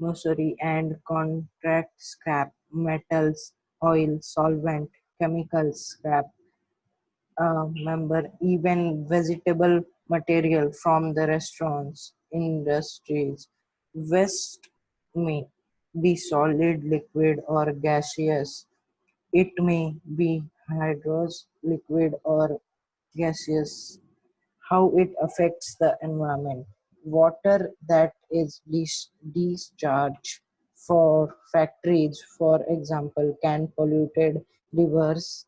machinery and contract scrap, metals, oil, solvent, chemicals scrap, even vegetable material from the restaurants, industries. Waste may be solid, liquid, or gaseous. It may be hydrous, liquid, or gaseous. How it affects the environment. Water that is discharged for factories, for example, can pollute rivers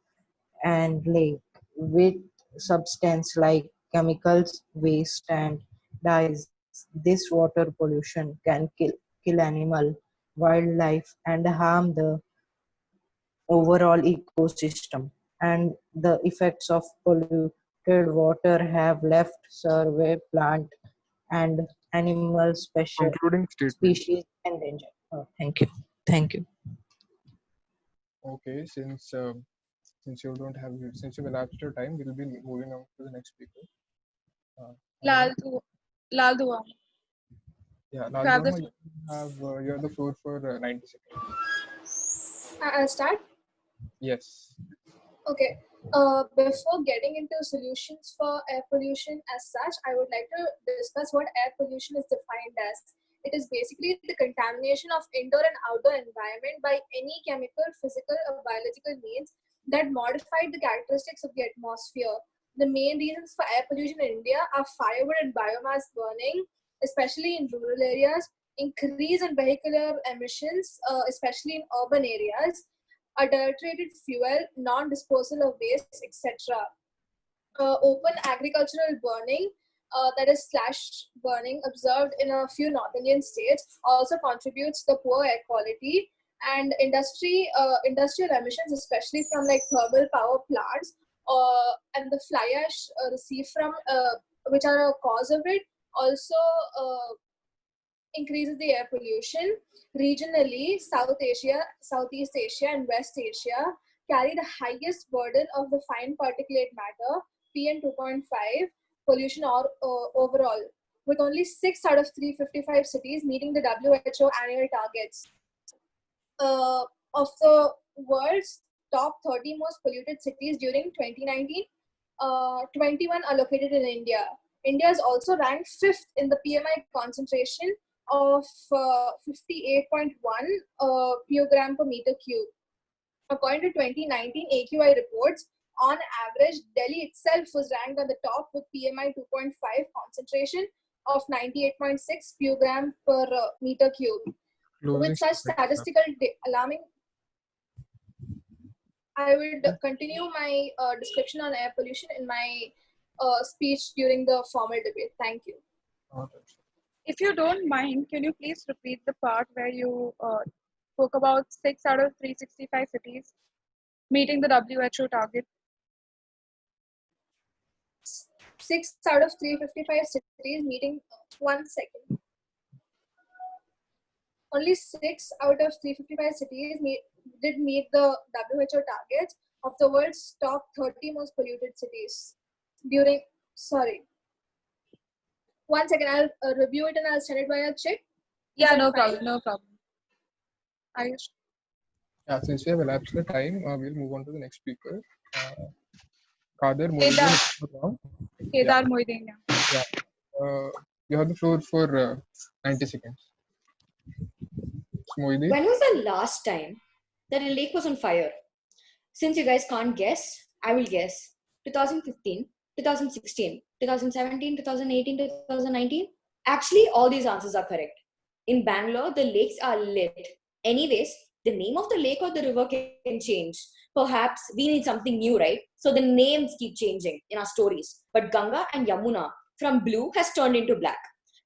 and lake with substance like chemicals, waste, and dyes. This water pollution can kill animal, wildlife, and harm the overall ecosystem. And the effects of polluted water have left survey plant and animal Concluding statement. species endangered. Oh, thank you. Thank you. Okay, since you don't have since you've elapsed your time, we'll be moving on to the next speaker. Lal Dua. Yeah, You have the Lal, you have the floor for 90 seconds. I'll start. Yes. Okay. Before getting into solutions for air pollution as such, I would like to discuss what air pollution is defined as. It is basically the contamination of indoor and outdoor environment by any chemical, physical, or biological means that modify the characteristics of the atmosphere. The main reasons for air pollution in India are firewood and biomass burning, especially in rural areas, increase in vehicular emissions, especially in urban areas, adulterated fuel, non-disposal of waste, etc. Open agricultural burning, that is slash burning, observed in a few North Indian states, also contributes to the poor air quality. And industrial emissions, especially from like thermal power plants, and the fly ash received from, which are a cause of it, also increases the air pollution. Regionally, South Asia, Southeast Asia, and West Asia carry the highest burden of the fine particulate matter, PM 2.5, pollution overall, with only 6 out of 355 cities meeting the WHO annual targets. Of the world's top 30 most polluted cities during 2019, 21 are located in India. India is also ranked 5th in the PMI concentration of 58.1 pg per meter cube. According to 2019 AQI reports, on average, Delhi itself was ranked on the top with PMI 2.5 concentration of 98.6 pg per meter cube. With such statistical alarming, I would continue my description on air pollution in my speech during the formal debate. Thank you. If you don't mind, can you please repeat the part where you spoke about 6 out of 365 cities meeting the WHO target? 6 out of 355 cities meeting, 1 second. Only 6 out of 355 cities did meet the WHO targets of the world's top 30 most polluted cities during, sorry. 1 second, I'll review it and I'll send it via check. Yeah, no problem, no problem. Ayush. Yeah, since we have elapsed the time, we'll move on to the next speaker. Kader Mohiddin. Kedar Mohiddin. Yeah. You have the floor for 90 seconds. Mohiddin. When was the last time that a lake was on fire? Since you guys can't guess, I will guess. 2015, 2016, 2017, 2018, 2019. Actually, all these answers are correct. In Bangalore, the lakes are lit. Anyways, the name of the lake or the river can change. Perhaps we need something new, right? So the names keep changing in our stories. But Ganga and Yamuna from blue has turned into black.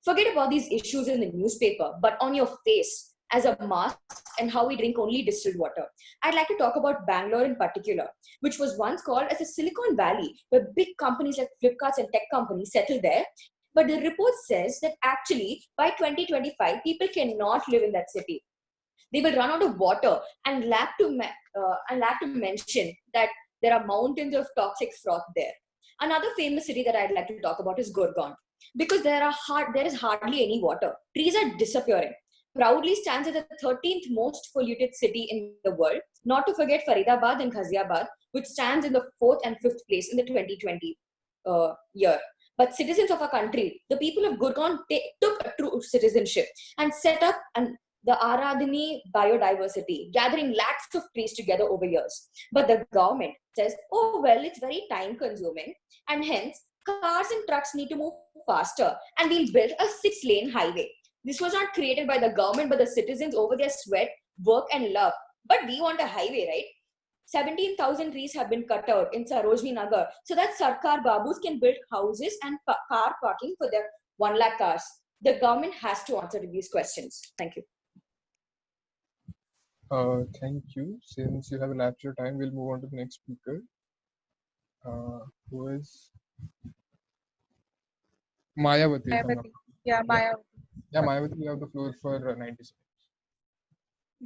Forget about these issues in the newspaper, but on your face as a mask and how we drink only distilled water. I'd like to talk about Bangalore in particular, which was once called as the Silicon Valley, where big companies like Flipkarts and tech companies settled there. But the report says that actually by 2025, people cannot live in that city. They will run out of water and lack to mention that there are mountains of toxic froth there. Another famous city that I'd like to talk about is Gurgaon, because there is hardly any water. Trees are disappearing. Proudly stands as the 13th most polluted city in the world, not to forget Faridabad and Ghaziabad, which stands in the 4th and 5th place in the 2020 year. But citizens of our country, the people of Gurgaon took a true citizenship and set up the Aradhani biodiversity, gathering lakhs of trees together over years. But the government says, oh, well, it's very time consuming, and hence cars and trucks need to move faster, and we'll build a 6-lane highway. This was not created by the government, but the citizens over their sweat, work, and love. But we want a highway, right? 17,000 trees have been cut out in Sarojini Nagar so that Sarkar Babus can build houses and car parking for their 1 lakh cars. The government has to answer to these questions. Thank you. Thank you. Since you have elapsed your time, we'll move on to the next speaker. Who is Mayawati? Yeah, Mayawati. Yeah, Mayawati, you have the floor for 90 seconds.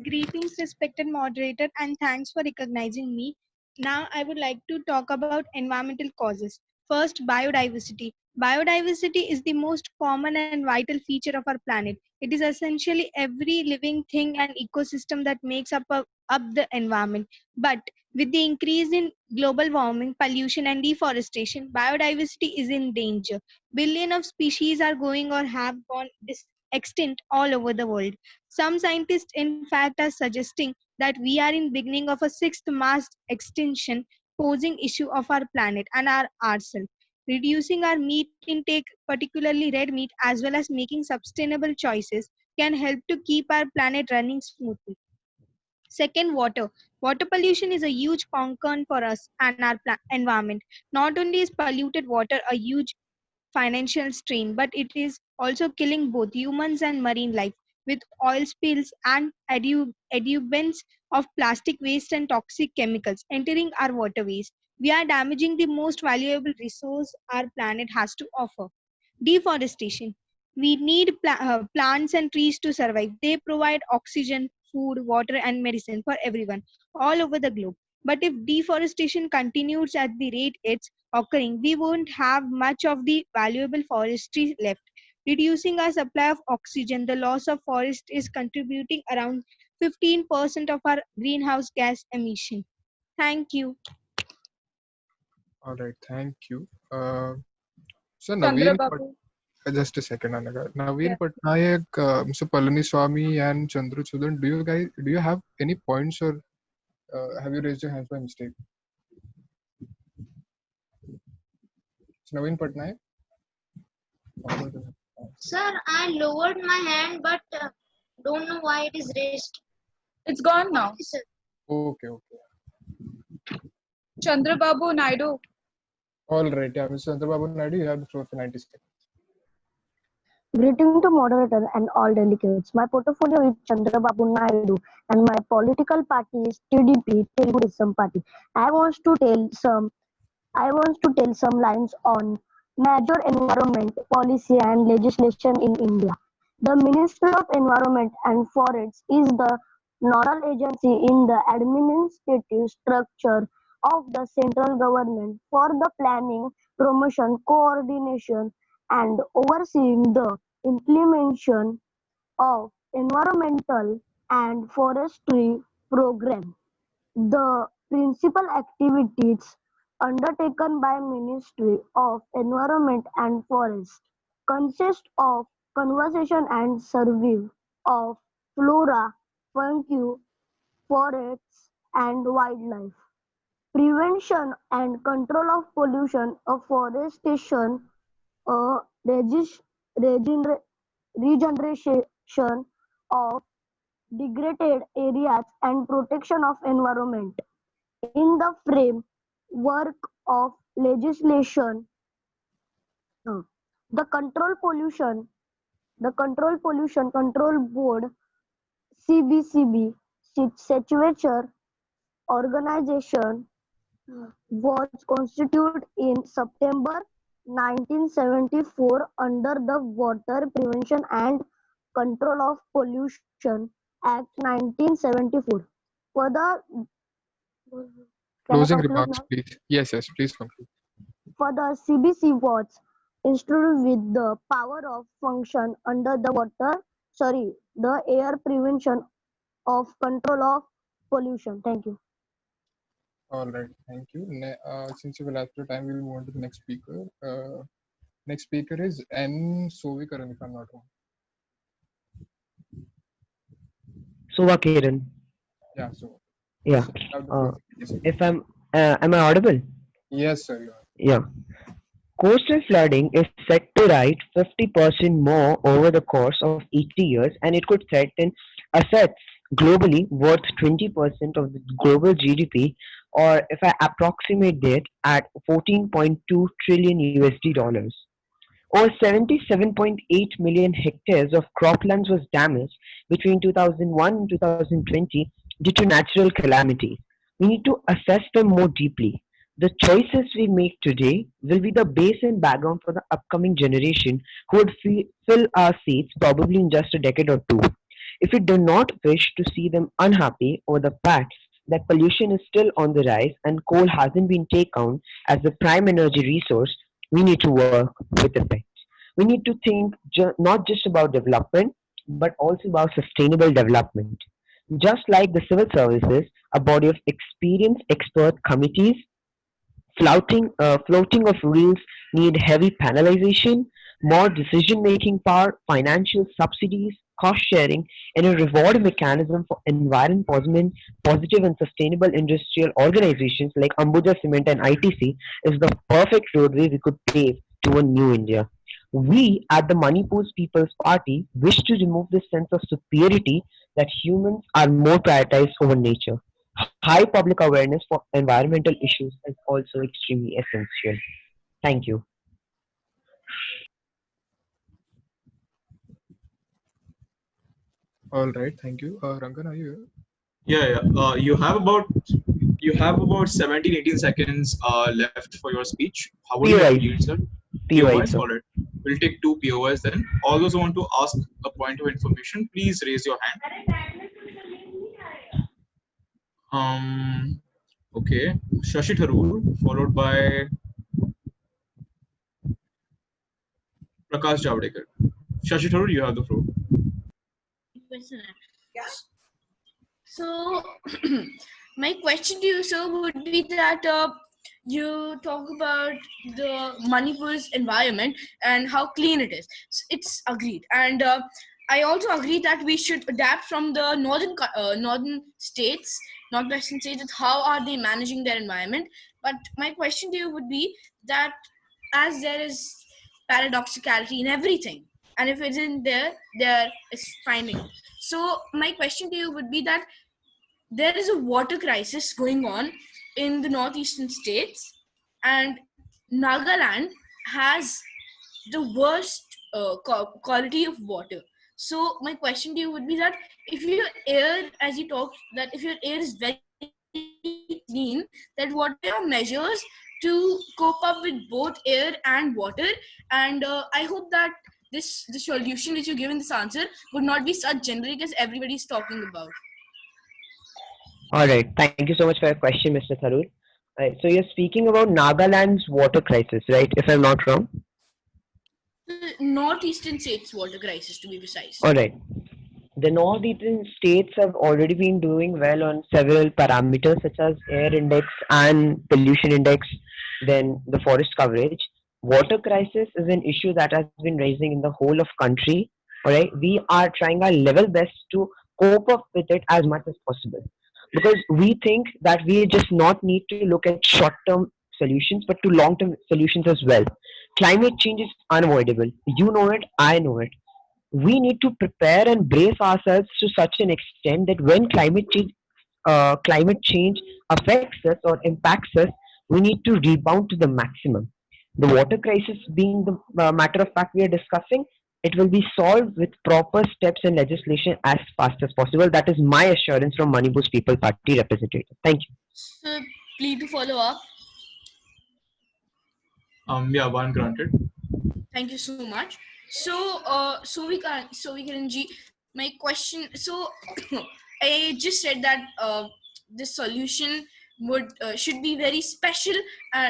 Greetings, respected moderator, and thanks for recognizing me. Now, I would like to talk about environmental causes. First, biodiversity. Biodiversity is the most common and vital feature of our planet. It is essentially every living thing and ecosystem that makes up the environment. But with the increase in global warming, pollution, and deforestation, biodiversity is in danger. Billions of species are going or have gone extinct all over the world. Some scientists, in fact, are suggesting that we are in beginning of a 6th mass extinction, posing issue of our planet and ourselves. Reducing our meat intake, particularly red meat, as well as making sustainable choices can help to keep our planet running smoothly. Second, water. Water pollution is a huge concern for us and our environment. Not only is polluted water a huge financial strain, but it is also killing both humans and marine life with oil spills and adubants of plastic waste and toxic chemicals entering our waterways. We are damaging the most valuable resource our planet has to offer. Deforestation. We need plants and trees to survive. They provide oxygen, food, water, and medicine for everyone all over the globe. But if deforestation continues at the rate it's occurring, we won't have much of the valuable forestry left. Reducing our supply of oxygen, the loss of forest is contributing around 15% of our greenhouse gas emission. Thank you. All right, thank you. So Chandra Naveen, Babu. just a second, Anagha. Naveen Yeah. Patnaik, Mr. Palaniswamy, and Chandruchudan, do you have any points, or have you raised your hands by mistake? So Naveen Patnaik. Sir, I lowered my hand, but don't know why it is raised. It's gone now. Okay, sir. Okay. Chandra Babu Naidu. All right, yeah, Mr. Chandrababu Naidu, you have the floor for 90 seconds. Greeting to moderator and all delegates. My portfolio is Chandrababu Naidu and my political party is TDP, Telugu Desam Party. I want to tell some lines on major environment policy and legislation in India. The Ministry of Environment and Forests is the nodal agency in the administrative structure of the central government for the planning, promotion, coordination, and overseeing the implementation of environmental and forestry program. The principal activities undertaken by Ministry of Environment and Forest consist of conservation and survey of flora, fauna, forests and wildlife, prevention and control of pollution, afforestation, regeneration of degraded areas and protection of environment. In the framework of legislation, the Control Pollution Control Board (CBCB) statutory organization was constituted in September 1974 under the Water Prevention and Control of Pollution Act 1974. For the Closing remarks, please. Yes, please conclude. For the CBC was instructed with the power of function under the air prevention of control of pollution. Thank you. All right, thank you. Since you will have the time, we will move on to the next speaker. Next speaker is N. Sovikaran, if I'm not wrong. Sovakaran. Yeah, so. Yeah. If am I audible? Yes, sir. You are. Yeah. Coastal flooding is set to rise 50% more over the course of 80 years, and it could threaten assets globally worth 20% of the global GDP, or if I approximate it at 14.2 trillion USD dollars. Over 77.8 million hectares of croplands was damaged between 2001 and 2020 due to natural calamities. We need to assess them more deeply. The choices we make today will be the base and background for the upcoming generation who would fill our seats probably in just a decade or two. If we do not wish to see them unhappy over the fact that pollution is still on the rise and coal hasn't been taken as the prime energy resource, we need to work with effect. We need to think not just about development, but also about sustainable development. Just like the civil services, a body of experienced expert committees floating of rules need heavy penalization, more decision-making power, financial subsidies, cost-sharing, and a reward mechanism for environment positive and sustainable industrial organizations like Ambuja Cement and ITC is the perfect roadway we could pave to a new India. We at the Manipur's People's Party wish to remove this sense of superiority that humans are more prioritized over nature. High public awareness for environmental issues is also extremely essential. Thank you. All right, thank you. Rangan, are you here? Yeah. You have about 17-18 seconds left for your speech. How would you like to lead, sir? PY, sir. All right. We'll take 2 POIs then. All those who want to ask a point of information, please raise your hand. Okay, Shashi Tharoor, followed by Prakash Javadekar. Shashi Tharoor, you have the floor. So, my question to you, sir, would be that you talk about the Manipur's environment and how clean it is. It's agreed, and I also agree that we should adapt from the northern states, northwestern states. How are they managing their environment? But my question to you would be that as there is paradoxicality in everything, and if it isn't there, there is finding it. So my question to you would be that there is a water crisis going on in the northeastern states, and Nagaland has the worst quality of water. So my question to you would be that if your air, as you talked, that if your air is very clean, that what are your measures to cope up with both air and water? And I hope that the solution which you give in this answer would not be such generic as everybody is talking about. All right. Thank you so much for your question, Mr. Tharoor. Right. So you're speaking about Nagaland's water crisis, right? If I'm not wrong. The northeastern states water crisis, to be precise. All right. The northeastern states have already been doing well on several parameters such as air index and pollution index, then the forest coverage. Water crisis is an issue that has been rising in the whole of country. All right. We are trying our level best to cope up with it as much as possible, because we think that we just not need to look at short-term solutions but to long-term solutions as well. Climate change is unavoidable. You know it, I know it. We need to prepare and brace ourselves to such an extent that when climate change affects us or impacts us, we need to rebound to the maximum. The water crisis being the matter of fact we are discussing, it will be solved with proper steps and legislation as fast as possible. That is my assurance from Manipur's People Party representative. Thank you. So, please to follow up. Yeah, one granted. Thank you so much. So, Sovikanji, my question. So, I just said that the solution should be very special,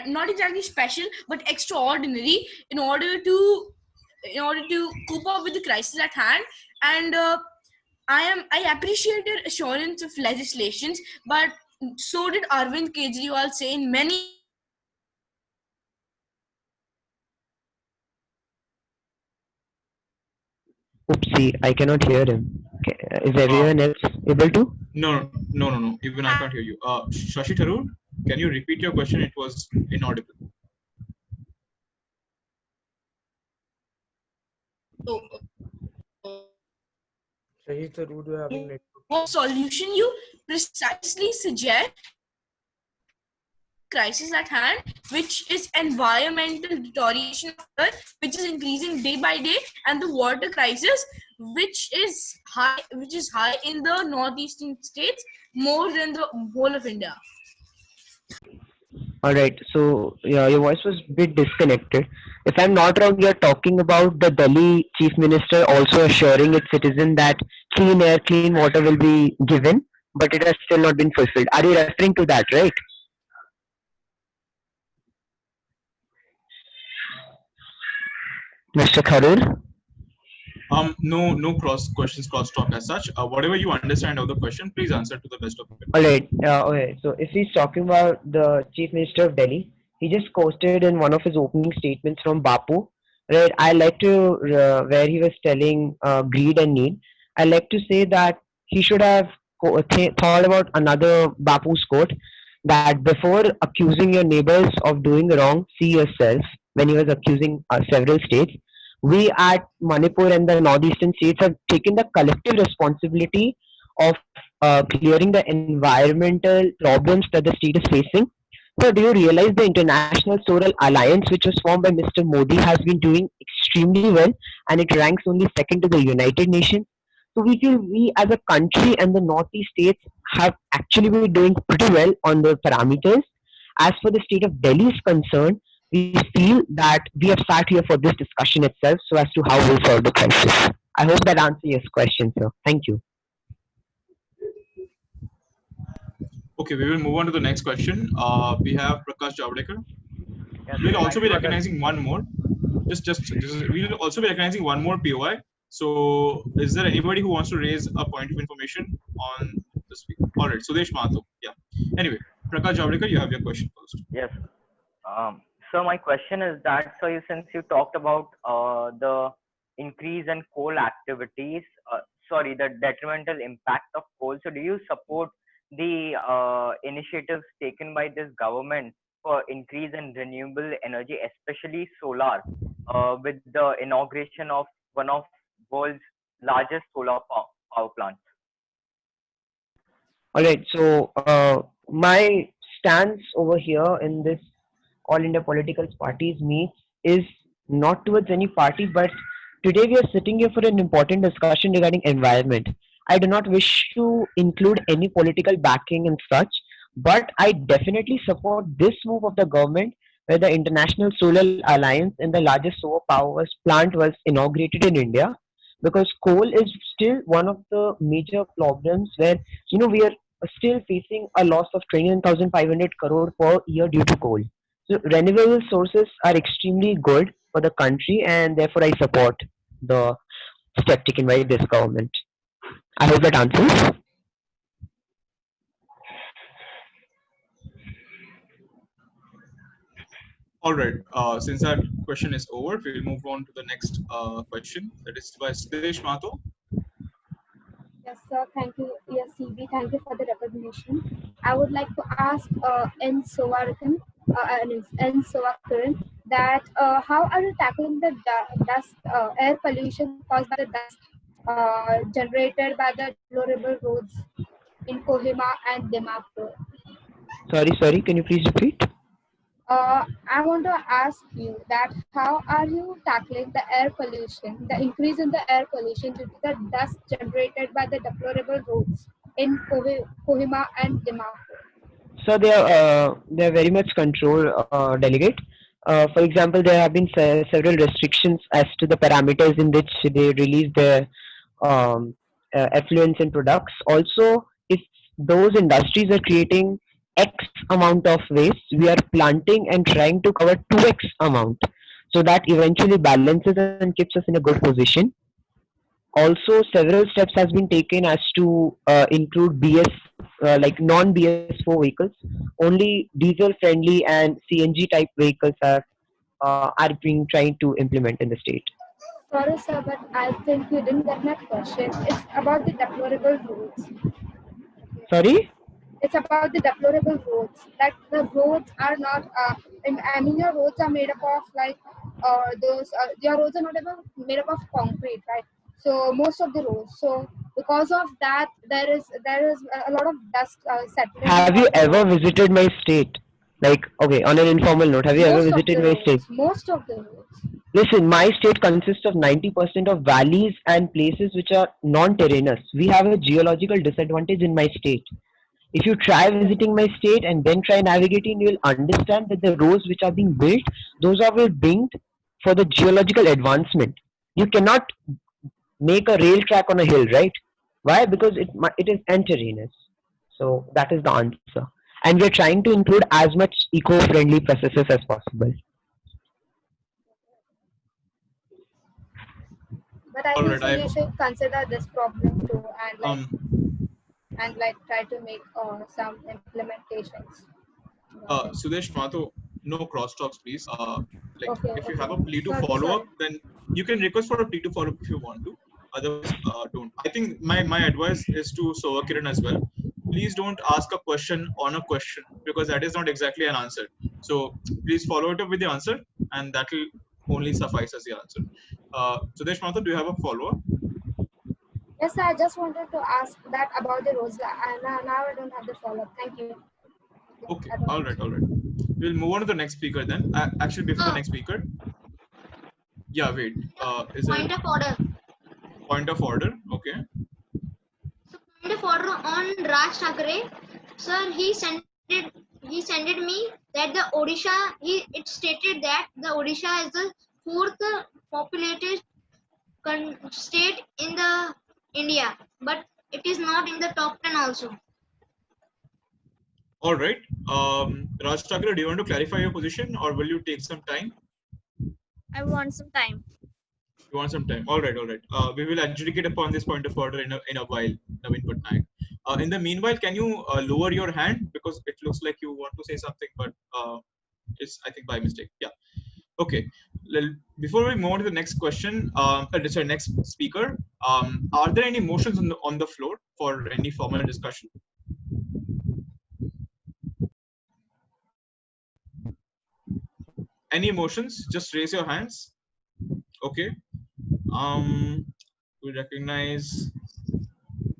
not exactly special, but extraordinary in order to cope up with the crisis at hand. And I appreciate your assurance of legislations, but so did Arvind Kejriwal say in many. Oopsie, I cannot hear him. Okay. Is everyone else able to? No. Even I can't hear you. Shashi Tharoor, can you repeat your question? It was inaudible. Shashi Tharoor, you're having network. What solution you precisely suggest crisis at hand, which is environmental deterioration of earth, which is increasing day by day, and the water crisis, which is high in the northeastern states more than the whole of India. All right. So yeah, your voice was a bit disconnected. If I'm not wrong, you're talking about the Delhi chief minister also assuring its citizen that clean air, clean water will be given, but it has still not been fulfilled. Are you referring to that, right? Mr. Tharoor? No questions cross talk as such. Whatever you understand of the question, please answer to the best of it. All right. Okay. So if he's talking about the chief minister of Delhi, he just quoted in one of his opening statements from Bapu, right? I like to where he was telling greed and need. I like to say that he should have thought about another Bapu's quote, that before accusing your neighbors of doing wrong, see yourself. When he was accusing several states, we at Manipur and the northeastern states have taken the collective responsibility of clearing the environmental problems that the state is facing. So, do you realize the International Solar Alliance, which was formed by Mr. Modi, has been doing extremely well, and it ranks only second to the United Nations? So, we feel we as a country and the northeast states have actually been doing pretty well on the parameters. As for the state of Delhi is concerned, we feel that we have sat here for this discussion itself so as to how we'll solve the crisis. I hope that answers your question, sir. Thank you. Okay, we will move on to the next question. We have Prakash Javadekar. We'll also be recognizing one more. We'll also be recognizing one more POI. So, is there anybody who wants to raise a point of information on this week? All right, Sudesh Mahato. Yeah. Anyway, Prakash Javadekar, you have your question first. Yes. So my question is that, so since you talked about the increase in coal activities, the detrimental impact of coal. So do you support the initiatives taken by this government for increase in renewable energy, especially solar, with the inauguration of one of world's largest solar power plants? All right. So my stance over here in this All India Political Parties meets is not towards any party, but today we are sitting here for an important discussion regarding environment. I do not wish to include any political backing and such, but I definitely support this move of the government where the International Solar Alliance and the largest solar power plant was inaugurated in India, because coal is still one of the major problems where we are still facing a loss of 29,500 crore per year due to coal. So renewable sources are extremely good for the country, and therefore I support the step taken by this government. I hope that answers. All right. Since that question is over, we'll move on to the next question. That is by Sudesh Mahato. Yes, sir. Thank you. Yes, CB. Thank you for the recognition. I would like to ask N. Sowarakan, that how are you tackling the dust, air pollution caused by the dust generated by the deplorable roads in Kohima and Dimapur? Sorry. Can you please repeat? I want to ask you that how are you tackling the air pollution, the increase in the air pollution due to the dust generated by the deplorable roads in Kohima and Dimapur? So they are very much controlled, delegate. For example, there have been several restrictions as to the parameters in which they release their effluents and products. Also, if those industries are creating X amount of waste, we are planting and trying to cover 2X amount, so that eventually balances and keeps us in a good position. Also, several steps has been taken as to include BS, like non-BS4 vehicles. Only diesel-friendly and CNG type vehicles are being trying to implement in the state. Sorry, sir, but I think you didn't get my question. It's about the deplorable roads. Sorry? It's about the deplorable roads. That the roads are not. I mean, your roads are made up of like those. Your roads are not even made up of concrete, right? So most of the roads. So because of that, there is a lot of dust settling. Have you ever visited my state? Like, okay, on an informal note, have you ever visited my state? Most of the roads. Listen, my state consists of 90% of valleys and places which are non-terraneous. We have a geological disadvantage in my state. If you try visiting my state and then try navigating, you will understand that the roads which are being built, those are built for the geological advancement. You cannot make a rail track on a hill, right? Why? Because it is terraneous. So that is the answer. And we are trying to include as much eco-friendly processes as possible. But I think you should consider this problem too, and try to make some implementations. Sudesh Mahato, no crosstalks, please. If you have a plea to Sorry, follow up, then you can request for a plea to follow up if you want to. Otherwise, don't. I think my advice is to Sovakiran as well. Please don't ask a question on a question, because that is not exactly an answer. So please follow it up with the answer, and that will only suffice as the answer. Sudesh Mahato, do you have a follow up? Yes, I just wanted to ask that about the roads, and now I don't have the follow up. Thank you. Okay, all right. We'll move on to the next speaker then. Actually, before the next speaker. Yeah, wait. Is Point of order. Point of order, okay. So point of order on Raj Thackeray. Sir, he he sent me that the Odisha, it stated that the Odisha is the fourth populated state in the India, but it is not in the top 10 also. All right. Raj Thakur, do you want to clarify your position or will you take some time? I want some time. You want some time? All right, all right. We will adjudicate upon this point of order in a while, Naveen Patnaik. In the meanwhile, can you lower your hand because it looks like you want to say something, but it's I think by mistake. Yeah. Okay. Before we move on to the next question, sorry, next speaker, are there any motions on the floor for any formal discussion? Any motions? Just raise your hands. Okay. We recognize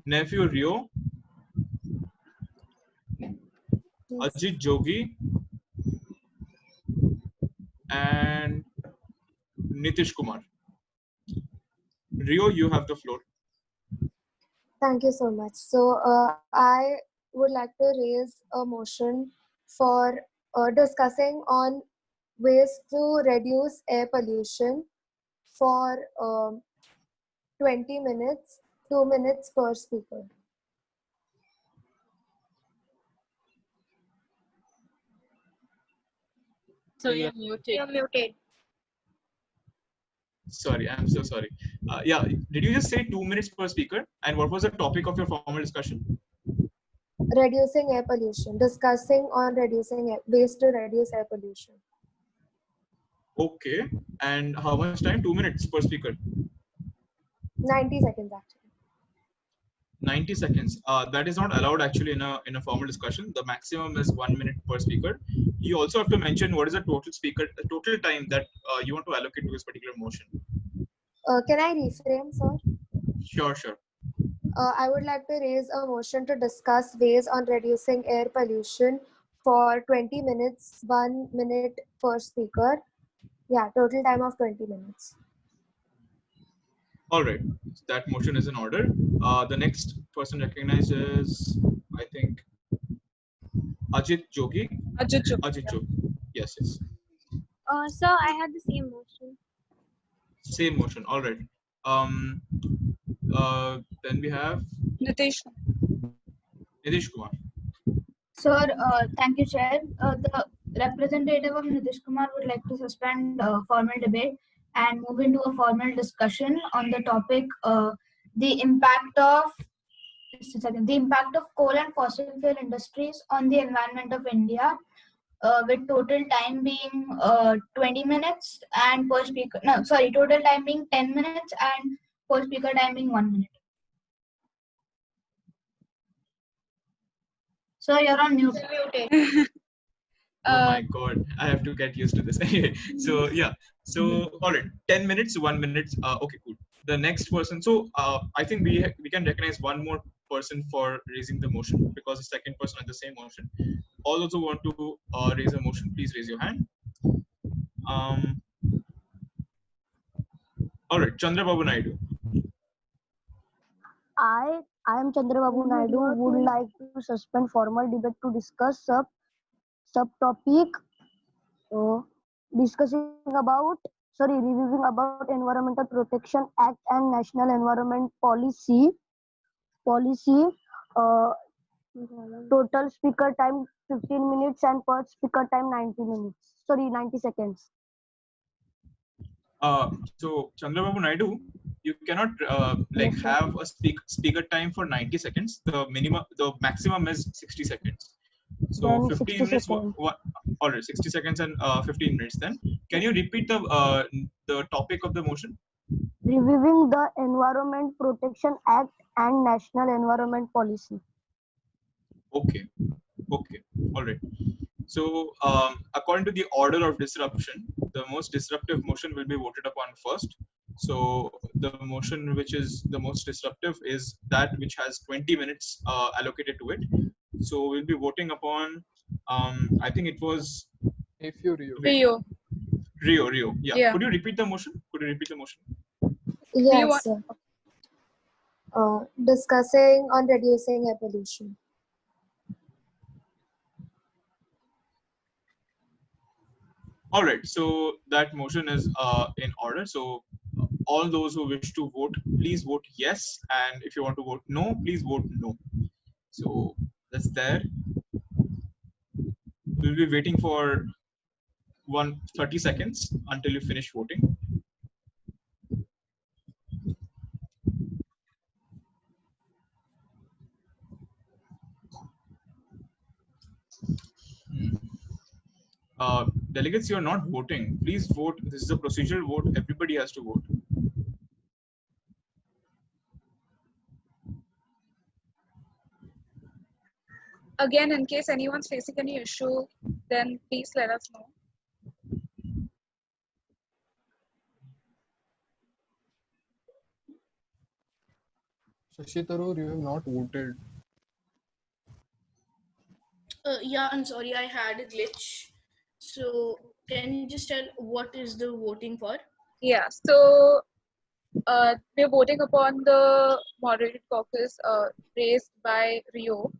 nephew Rio, Ajit Jogi, and Nitish Kumar. Rio, you have the floor. Thank you so much. So I would like to raise a motion for discussing on ways to reduce air pollution for 20 minutes, 2 minutes per speaker. So you're muted. You're muted. Sorry, I'm so sorry. Yeah, did you just say 2 minutes per speaker? And what was the topic of your formal discussion? Reducing air pollution, discussing on reducing ways to reduce air pollution. Okay. And how much time? 2 minutes per speaker. 90 seconds actually. 90 seconds. That is not allowed actually in a formal discussion. The maximum is 1 minute per speaker. You also have to mention what is the total time that you want to allocate to this particular motion. Can I reframe, sir? Sure, sure. I would like to raise a motion to discuss ways on reducing air pollution for 20 minutes, 1 minute per speaker. Yeah, total time of 20 minutes. All right, that motion is in order. The next person recognized is, I think, Ajit Jogi. Ajit Jogi. Ajit Jogi. Yes, yes. So I had the same motion. Same motion. All right. Then we have Nitish. Nitish Kumar. Sir, thank you, Chair. The representative of Nitish Kumar would like to suspend formal debate and move into a formal discussion on the topic the impact of coal and fossil fuel industries on the environment of India, with total time being 20 minutes and per speaker. No, sorry, total time being 10 minutes and per speaker time being 1 minute. So you're on mute. Oh my God, I have to get used to this. So yeah, so all right, 10 minutes, 1 minute. Okay, cool. The next person. So I think we can recognize one more person for raising the motion because the second person had the same motion. All those who want to raise a motion, please raise your hand. All right, Chandrababu Naidu. I am Chandrababu Naidu, would like to suspend formal debate to discuss subtopic reviewing about Environmental Protection Act and National Environment Policy. Total speaker time 15 minutes and per speaker time 90 seconds. So Chandrababu Naidu, you cannot Yes, sir. have a speaker time for 90 seconds. The maximum is 60 seconds. So Then 15 60 minutes. seconds. All right, 60 seconds and 15 minutes. Then can you repeat the topic of the motion? Reviewing the Environment Protection Act and National Environment Policy. Okay. Okay. All right. So according to the order of disruption, the most disruptive motion will be voted upon first. So the motion which is the most disruptive is that which has 20 minutes allocated to it. So we'll be voting upon, I think it was Rio. Rio. Yeah. Yeah. Could you repeat the motion? Yes, sir. Discussing on reducing air pollution. All right, so that motion is in order. So all those who wish to vote, please vote yes, and if you want to vote no, please vote no. So that's there. We'll be waiting for 30 seconds until you finish voting. Delegates, you are not voting. Please vote. This is a procedural vote. Everybody has to vote. Again, in case anyone's facing any issue, then please let us know. Shashi Tharoor, you have not voted. Yeah, I'm sorry, I had a glitch. So can you just tell what is the voting for? Yeah, so we're voting upon the moderated caucus raised by Rio,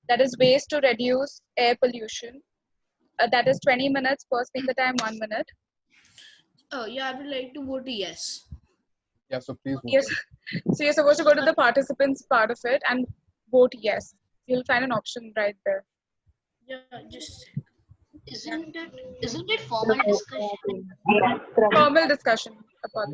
that is ways to reduce air pollution. That is 20 minutes per speaker time, 1 minute. Oh, yeah, I would like to vote yes. Yeah, so please vote Yes. So you're supposed to go to the participants part of it and vote yes. You'll find an option right there. Yeah, just Isn't it formal discussion? Formal discussion about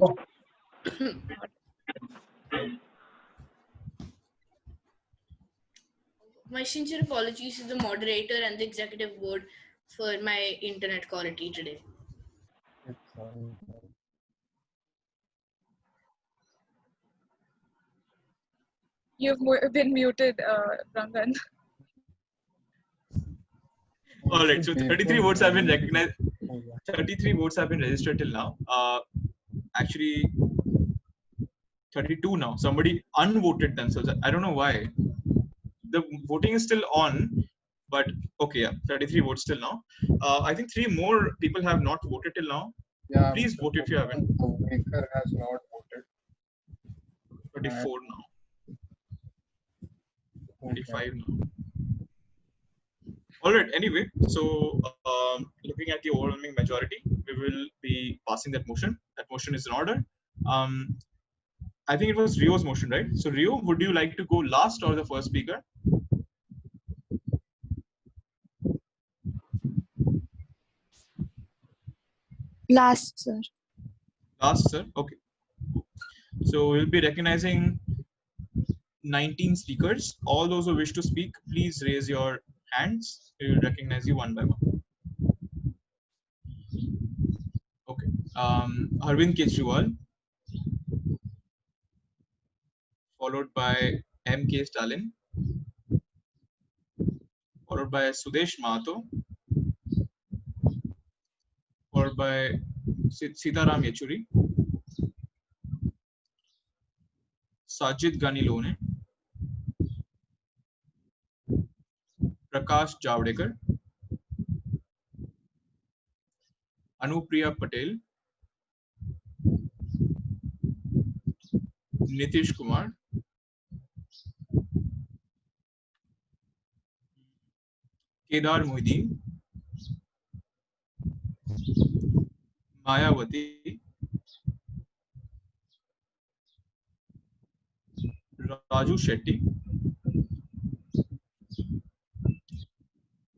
My sincere apologies to the moderator and the executive board for my internet quality today. You've been muted, Rangan. All right, so 33 votes have been recognized. 33 votes have been registered till now. Actually, 32 now. Somebody unvoted themselves. I don't know why. The voting is still on, but okay, yeah, 33 votes till now. I think 3 more people have not voted till now. Yeah, please vote if you haven't. Baker has not voted. 34 now. 25 now. All right. Anyway, so looking at the overwhelming majority, we will be passing that motion. That motion is in order. I think it was Rio's motion, right? So Rio, would you like to go last or the first speaker? Last, sir. Last, sir. Okay. So we'll be recognizing 19 speakers. All those who wish to speak, please raise your hands. We will recognize you one by one. Okay. Arvind Kejriwal, followed by M.K. Stalin, followed by Sudesh Mahato, followed by Sitaram Yechuri, Sajid Ganilone, Prakash Javadekar, Anupriya Patel, Nitish Kumar, Kedar Mohiddin, Mayawati, Raju Shetty,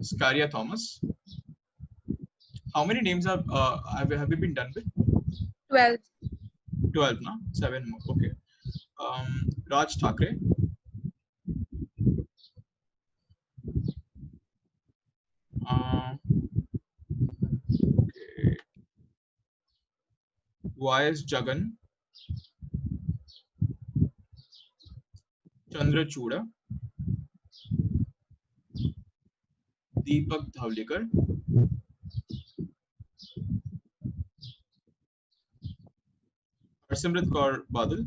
Scaria Thomas. How many names have you been done with? 12. 12 now. 7 more. Okay. Raj Thakre, okay. Y.S. Jagan, Chandra Chuda, Deepak Dhavlikar, Harsimrat Kaur Badal,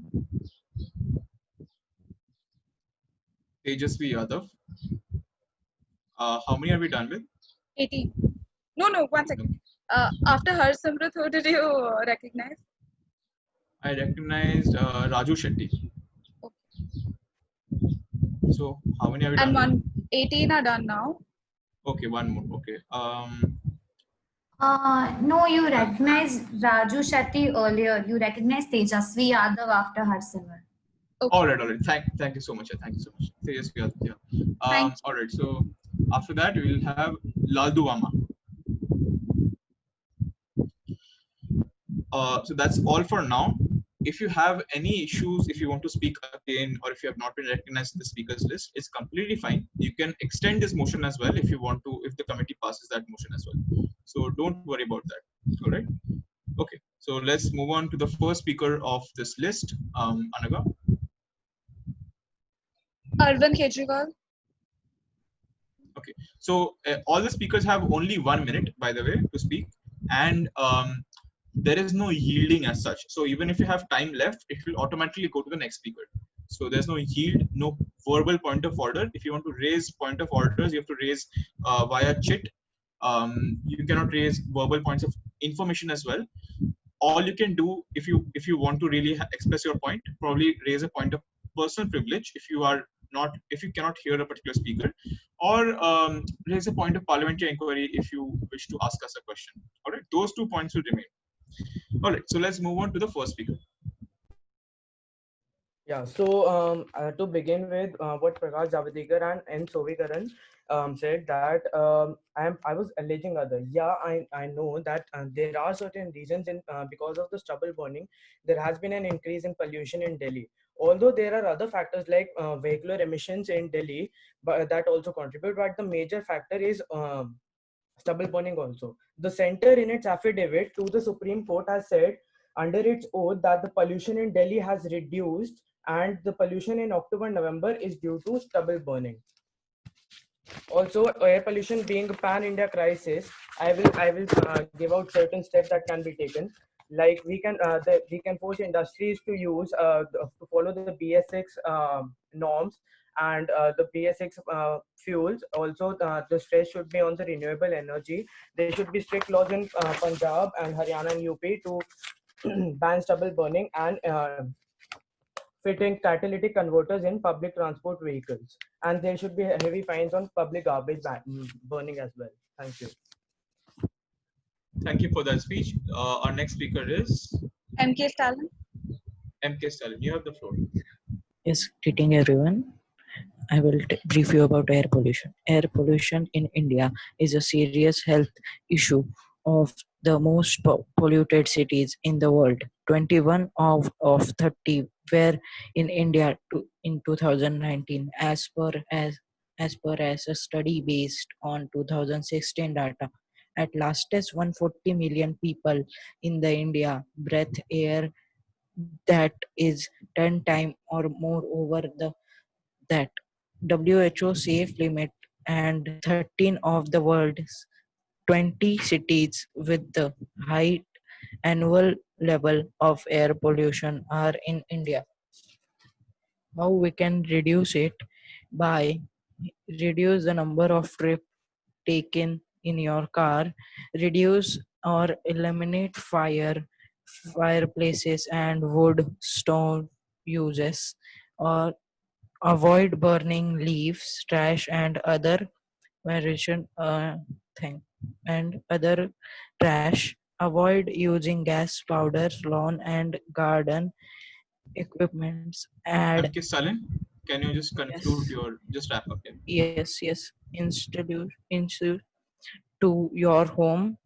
Tejasvi Yadav. How many are we done with? 18. No, 1 second. After Harsimrat, who did you recognize? I recognized Raju Shetty. Okay. So how many are we and done with? 18 are done now. Okay, one more. Okay. No, you recognized Raju Shetty earlier. You recognized Tejasvi Yadav after Harsimran. All right. Thank you so much. Thank you so much. Yes, we are here. All right. So after that, we will have Laldu Wama. So that's all for now. If you have any issues, if you want to speak again, or if you have not been recognized in the speakers list, it's completely fine. You can extend this motion as well if you want to, if the committee passes that motion as well. So don't worry about that. All right. Okay. So let's move on to the first speaker of this list, Anagha. Arvind Kejriwal. Okay. So all the speakers have only 1 minute, by the way, to speak, and there is no yielding as such. So even if you have time left, it will automatically go to the next speaker. So there's no yield, no verbal point of order. If you want to raise point of orders, you have to raise via chat. You cannot raise verbal points of information as well. All you can do, if you want to really express your point, probably raise a point of personal privilege if you cannot hear a particular speaker, or raise a point of parliamentary inquiry if you wish to ask us a question. All right, those 2 points will remain. All right, so let's move on to the first speaker. Yeah, so to begin with, what Prakash Javadekar and N. Sovikaran said that I was alleging other. Yeah, I know that there are certain reasons because of the stubble burning, there has been an increase in pollution in Delhi. Although there are other factors like vehicular emissions in Delhi, but that also contribute. But the major factor is stubble burning also. The center in its affidavit to the Supreme Court has said under its oath that the pollution in Delhi has reduced and the pollution in October-November is due to stubble burning. Also, air pollution being a pan-India crisis, I will give out certain steps that can be taken. Like we can force industries to use to follow the BS6 norms and the BS6 fuels. Also, the stress should be on the renewable energy. There should be strict laws in Punjab and Haryana and UP to ban stubble burning and fitting catalytic converters in public transport vehicles, and there should be heavy fines on public garbage burning as well. Thank you. Thank you for that speech. Our next speaker is MK Stalin. MK Stalin. You have the floor. Yes, greeting everyone. I will brief you about air pollution. Air pollution in India is a serious health issue of the most polluted cities in the world. 21 of 30 were in India in 2019 as per a study based on 2016 data. At last test, 140 million people in the India breathe air that is 10 times or more over that WHO safe limit, and 13 of the world's 20 cities with the high annual level of air pollution are in India. How we can reduce it? By reduce the number of trips taken in your car, reduce or eliminate fireplaces and wood stove uses, or avoid burning leaves, trash, and other variation thing and other trash. Avoid using gas, powders, lawn and garden equipments. Add MK Stalin, can you just conclude just wrap up here? yes. Introduce to your home.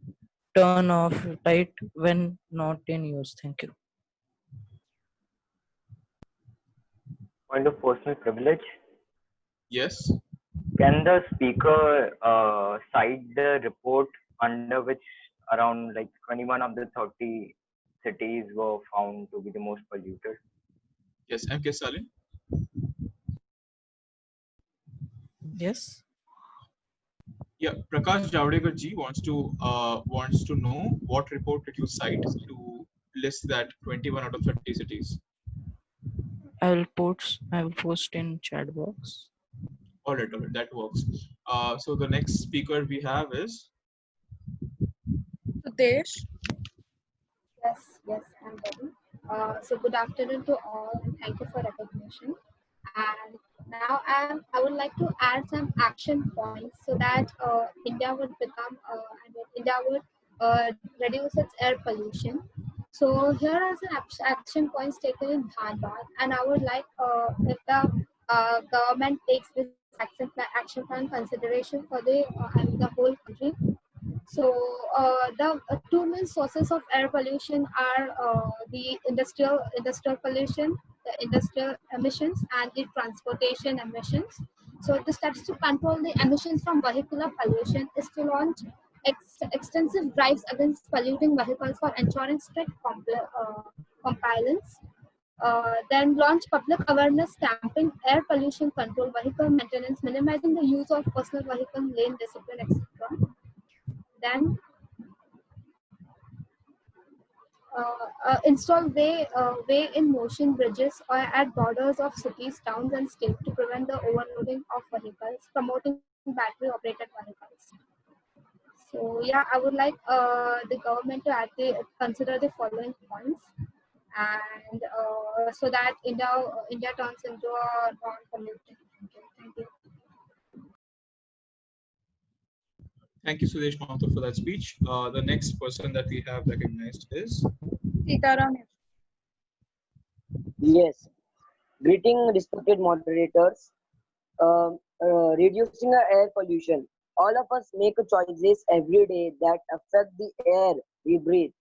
Turn off light when not in use. Thank you. Point of personal privilege. Yes. Can the speaker cite the report under which around like 21 of the 30 cities were found to be the most polluted? Yes, MK Stalin. Yes. Yeah, Prakash Javadekar ji wants to know what report did you cite to list that 21 out of 30 cities. I will post in chat box. All right, that works. So the next speaker we have is Sudesh. Yes, I'm ready. So good afternoon to all, and thank you for recognition. And now I would like to add some action points so that India would reduce its air pollution. So here are some action points taken in Dhanbad, and I would like if the government takes this action plan consideration for the whole country. So the two main sources of air pollution are the industrial pollution, the industrial emissions, and the transportation emissions. So the steps to control the emissions from vehicular pollution is to launch extensive drives against polluting vehicles for ensuring strict compliance. Then launch public awareness campaign, air pollution control, vehicle maintenance, minimizing the use of personal vehicle, lane discipline, etc. Then install way in motion bridges or at borders of cities, towns, and states to prevent the overloading of vehicles, promoting battery operated vehicles. So yeah, I would like the government to consider the following points, and so that India turns into a non-polluting country. Thank you. Thank you, Sudesh Mathur, for that speech. The next person that we have recognized is Sitaram. Yes. Greeting respected moderators. Reducing air pollution. All of us make choices every day that affect the air we breathe.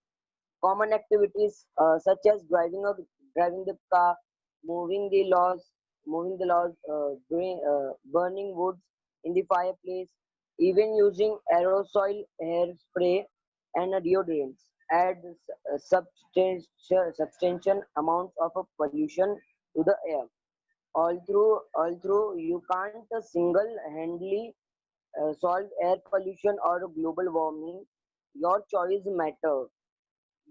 Common activities such as driving the car, moving the laws, burning woods in the fireplace, even using aerosol hairspray and deodorants add substantial amounts of pollution to the air. Although you can't single-handedly solve air pollution or global warming, your choice matter.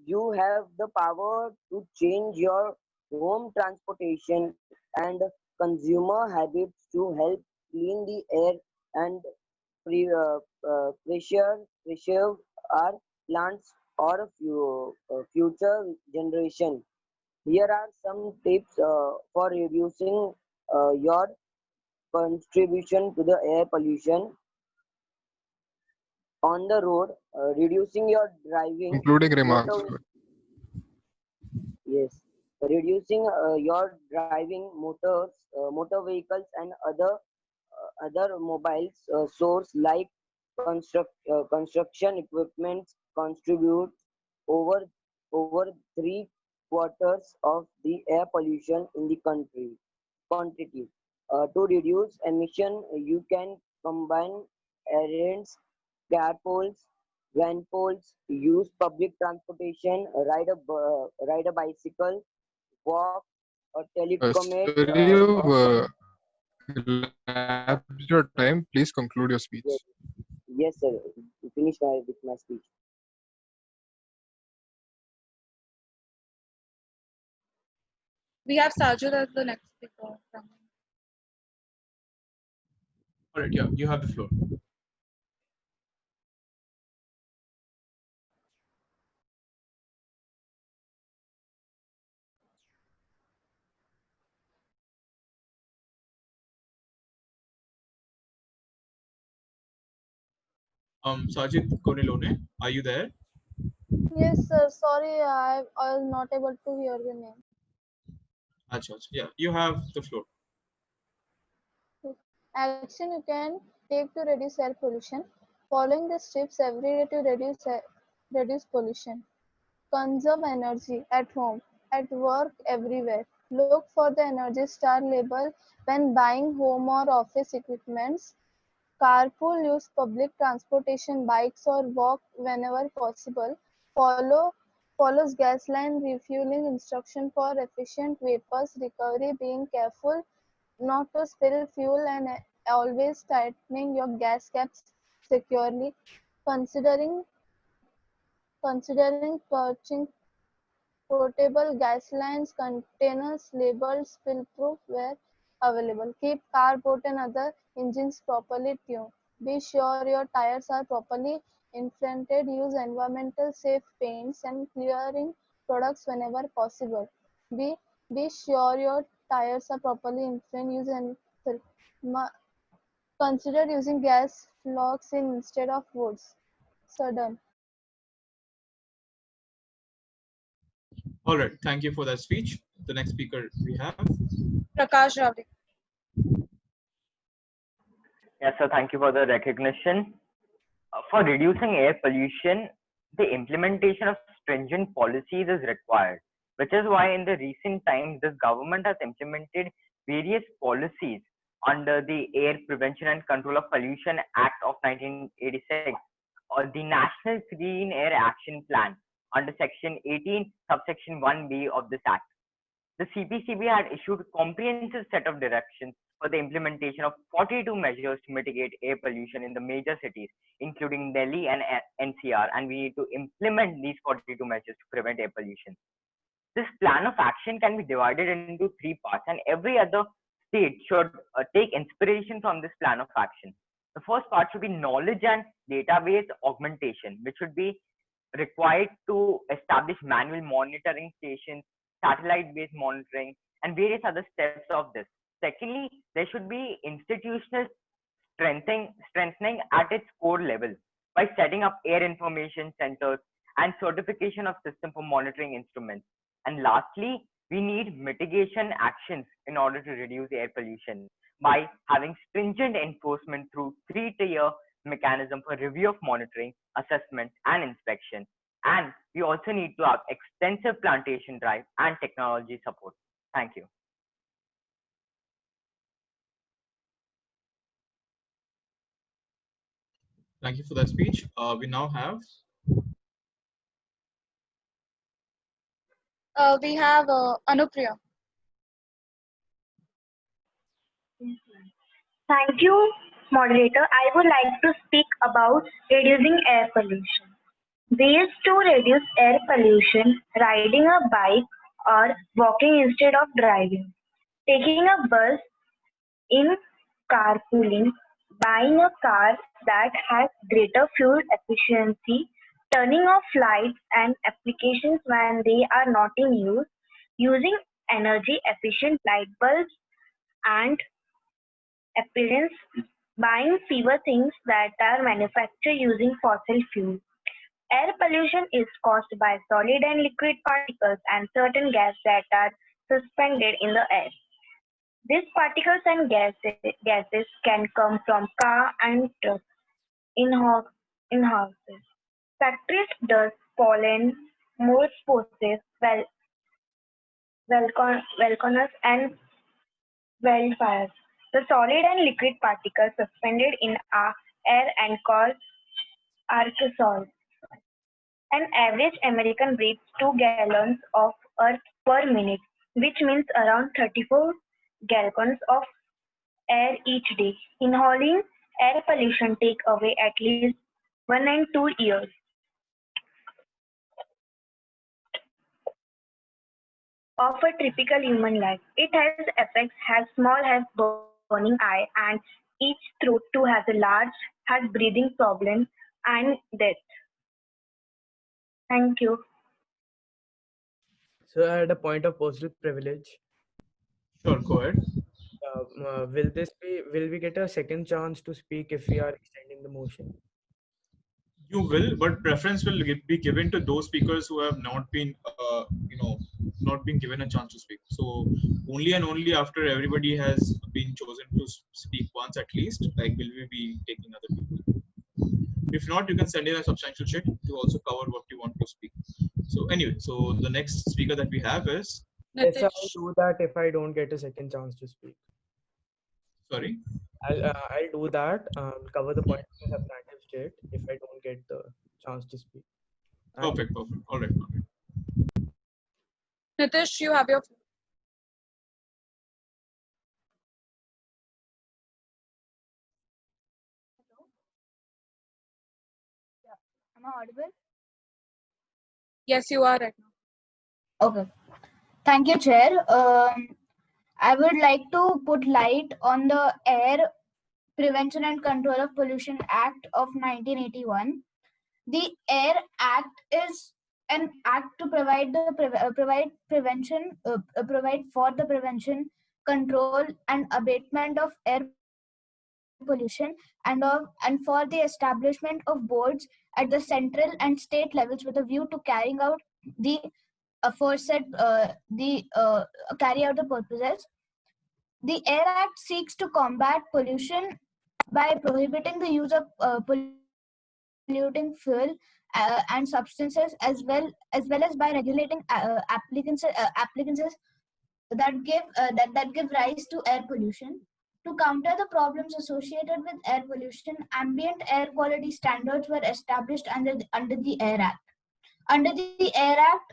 You have the power to change your home transportation and consumer habits to help clean the air and preserve our plants or future generation. Here are some tips for reducing your contribution to the air pollution on the road. Reducing your driving Concluding remarks. motor, yes, reducing your driving motor vehicles and other mobiles source like construction equipment contributes over over 3/4 of the air pollution in the country. Quantity. To reduce emission, you can combine errands, carpools, van pools, use public transportation, ride a bicycle, walk, or telecommute. Sir, you've elapsed your time. Please conclude your speech. Yes, sir. Finish with my speech. We have Sajid as the next speaker. all right. Yeah, you have the floor. Sajid Konilone, are you there? Yes, sir. Sorry, I was not able to hear the name. Achha, yeah, you have the floor. Action you can take to reduce air pollution. Following the steps every day to reduce pollution. Conserve energy at home, at work, everywhere. Look for the Energy Star label when buying home or office equipments. Carpool, use public transportation, bikes or walk whenever possible. Follows gas line refueling instruction for efficient vapors recovery. Being careful not to spill fuel and always tightening your gas caps securely. Considering purchasing portable gas lines containers labeled spill-proof where available. Keep car, boat and other engines properly tuned. Be sure your tires are properly inflated. Use environmental safe paints and clearing products whenever possible. Be, be sure your tires are properly inflated. Consider using gas logs instead of woods. So done. All right. Thank you for that speech. The next speaker we have. Prakash Javadekar. Yes, sir. Thank you for the recognition. For reducing air pollution, the implementation of stringent policies is required, which is why in the recent times, this government has implemented various policies under the Air Prevention and Control of Pollution Act of 1986, or the National Clean Air Action Plan under Section 18, subsection 1B of this Act. The CPCB had issued a comprehensive set of directions for the implementation of 42 measures to mitigate air pollution in the major cities, including Delhi and NCR, and we need to implement these 42 measures to prevent air pollution. This plan of action can be divided into three parts, and every other state should take inspiration from this plan of action. The first part should be knowledge and database augmentation, which should be required to establish manual monitoring stations, satellite-based monitoring, and various other steps of this. Secondly, there should be institutional strengthening at its core level by setting up air information centers and certification of system for monitoring instruments. And lastly, we need mitigation actions in order to reduce air pollution by having stringent enforcement through three-tier mechanism for review of monitoring, assessment, and inspection. And we also need to have extensive plantation drive and technology support. Thank you. Thank you for that speech. We now have. We have Anupriya. Thank you, moderator. I would like to speak about reducing air pollution. Ways to reduce air pollution: riding a bike or walking instead of driving, taking a bus in carpooling, buying a car that has greater fuel efficiency, turning off lights and applications when they are not in use, using energy efficient light bulbs and appearance, buying fewer things that are manufactured using fossil fuel. Air pollution is caused by solid and liquid particles and certain gases that are suspended in the air. These particles and gases can come from car and trucks, in houses, factories, dust, pollen, mold spores, volcanoes, and wildfires. The solid and liquid particles suspended in our air and called aerosols. An average American breathes 2 gallons of earth per minute, which means around 34 gallons of air each day. Inhaling air pollution take away at least 1 and 2 years of a typical human life. It has effects as small as burning eye, and each throat too has a large, has breathing problem and death. Thank you. So I had a point of personal privilege. Sure, go ahead. Will we get a second chance to speak if we are extending the motion? You will, but preference will be given to those speakers who have not been, not been given a chance to speak. So only and only after everybody has been chosen to speak once at least, like, will we be taking other people. If not, you can send in a substantial sheet to also cover what you want to speak. So anyway, so the next speaker that we have is. Yes, I'll do that if I don't get a second chance to speak. Sorry? I'll do that, cover the point in a substantive state if I don't get the chance to speak. Perfect. All right. Nitish, you have your. Am I audible? Yes, you are right now. Okay. Thank you, Chair. I would like to put light on the Air Prevention and Control of Pollution Act of 1981. The Air Act is an act to provide for the prevention, control, and abatement of air pollution, and for the establishment of boards at the central and state levels with a view to carrying out the aforesaid carry out the purposes. The Air Act seeks to combat pollution by prohibiting the use of polluting fuel and substances, as well as by regulating applicants that give rise to air pollution. To counter the problems associated with air pollution, ambient air quality standards were established under the Air Act. Under the Air Act,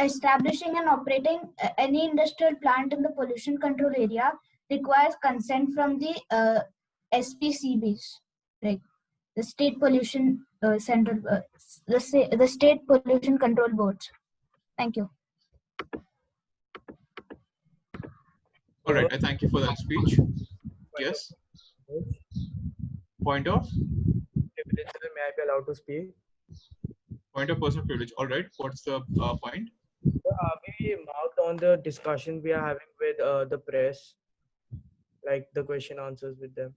establishing and operating any industrial plant in the pollution control area requires consent from the SPCBs, like the State Pollution Central, the State Pollution Control Boards. Thank you. All right, I thank you for that speech. Yes. Point of privilege. May I be allowed to speak? Point of personal privilege. All right. What's the point? We marked on the discussion we are having with the press, like the question answers with them.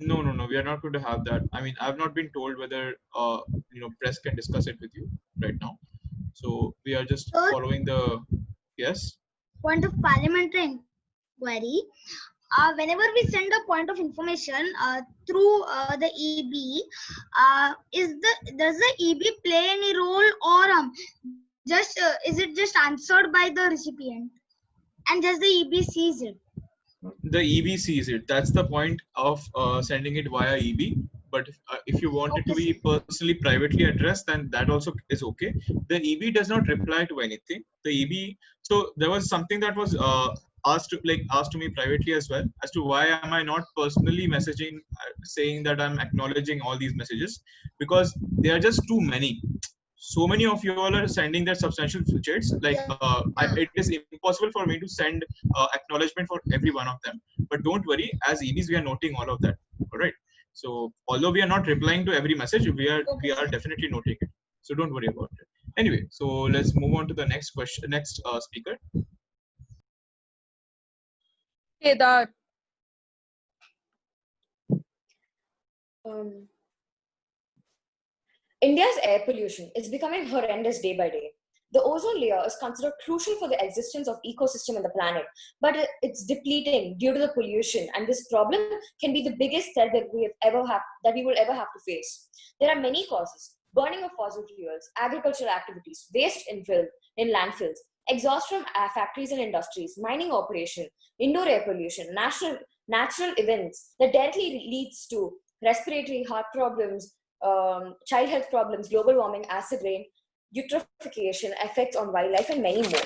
No. We are not going to have that. I mean, I've not been told whether press can discuss it with you right now. So we are just following the yes. Point of parliamentary inquiry. Whenever we send a point of information through the EB, does the EB play any role, or just is it just answered by the recipient, and just the EB sees it? The EB sees it. That's the point of sending it via EB. But if you want it to be personally, privately addressed, then that also is okay. The EB does not reply to anything. The EB. So there was something that was asked to me privately as well, as to why am I not personally messaging, saying that I'm acknowledging all these messages, because they are just too many. So many of you all are sending their substantial chats. Like it is impossible for me to send acknowledgement for every one of them. But don't worry, as EBs we are noting all of that. All right. So although we are not replying to every message, we are definitely noting it. So don't worry about it. Anyway, so let's move on to the next question. Next speaker. Kedar. India's air pollution is becoming horrendous day by day. The ozone layer is considered crucial for the existence of ecosystem in the planet, but it's depleting due to the pollution, and this problem can be the biggest threat that we will ever have to face. There are many causes: burning of fossil fuels, agricultural activities, waste in landfills, exhaust from factories and industries, mining operation, indoor air pollution, natural events that directly leads to respiratory, heart problems, child health problems, global warming, acid rain, eutrophication, effects on wildlife, and many more.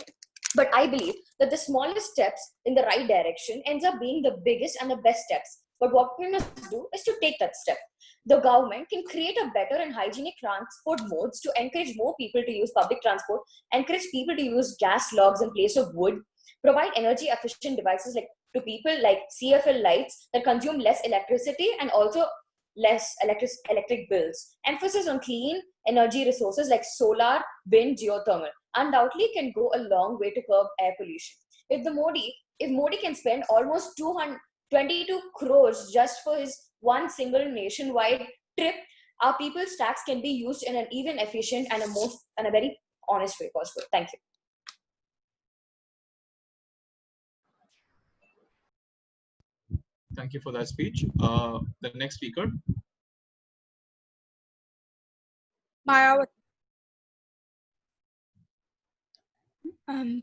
But I believe that the smallest steps in the right direction ends up being the biggest and the best steps. But what we must do is to take that step. The government can create a better and hygienic transport modes to encourage more people to use public transport, encourage people to use gas logs in place of wood, provide energy efficient devices to people like CFL lights that consume less electricity and also less electric bills. Emphasis on clean energy resources like solar, wind, geothermal undoubtedly can go a long way to curb air pollution. If Modi can spend almost 222 crores just for his one single nationwide trip, our people's tax can be used in an even efficient and a very honest way possible. Thank you. Thank you for that speech. The next speaker.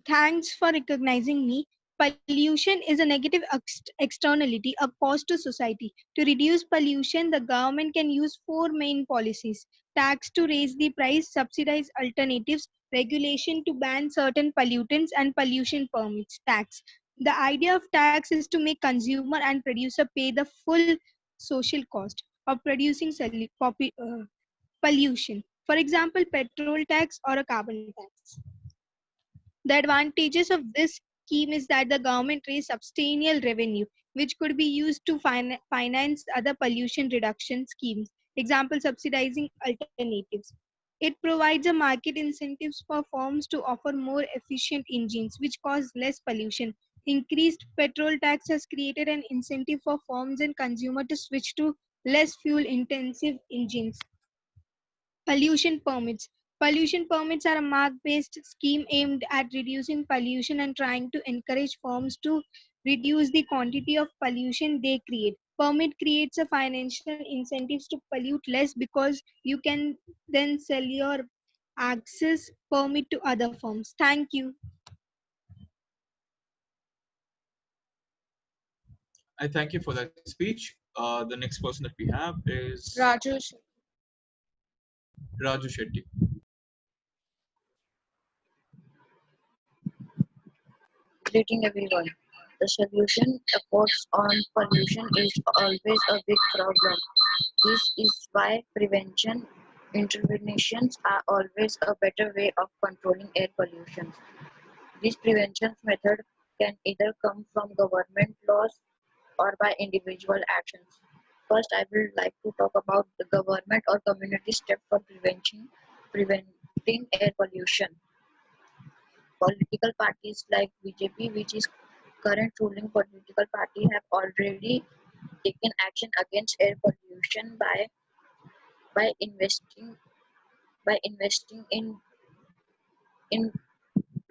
Thanks for recognizing me. Pollution is a negative externality, a cost to society. To reduce pollution, the government can use four main policies: tax to raise the price, subsidize alternatives, regulation to ban certain pollutants, and pollution permits tax. The idea of tax is to make consumer and producer pay the full social cost of producing pollution. For example, petrol tax or a carbon tax. The advantages of this scheme is that the government raises substantial revenue, which could be used to finance other pollution reduction schemes. Example, subsidizing alternatives. It provides a market incentives for firms to offer more efficient engines, which cause less pollution. Increased petrol tax has created an incentive for firms and consumers to switch to less fuel-intensive engines. Pollution permits. Pollution permits are a mark-based scheme aimed at reducing pollution and trying to encourage firms to reduce the quantity of pollution they create. Permit creates a financial incentives to pollute less because you can then sell your access permit to other firms. Thank you. I thank you for that speech. The next person that we have is Raju. Raju Shetty. Greeting everyone. The solution efforts on pollution is always a big problem. This is why prevention interventions are always a better way of controlling air pollution. This prevention method can either come from government laws or by individual actions. First, I would like to talk about the government or community step for preventing air pollution. Political parties like BJP, which is current ruling political party, have already taken action against air pollution by investing in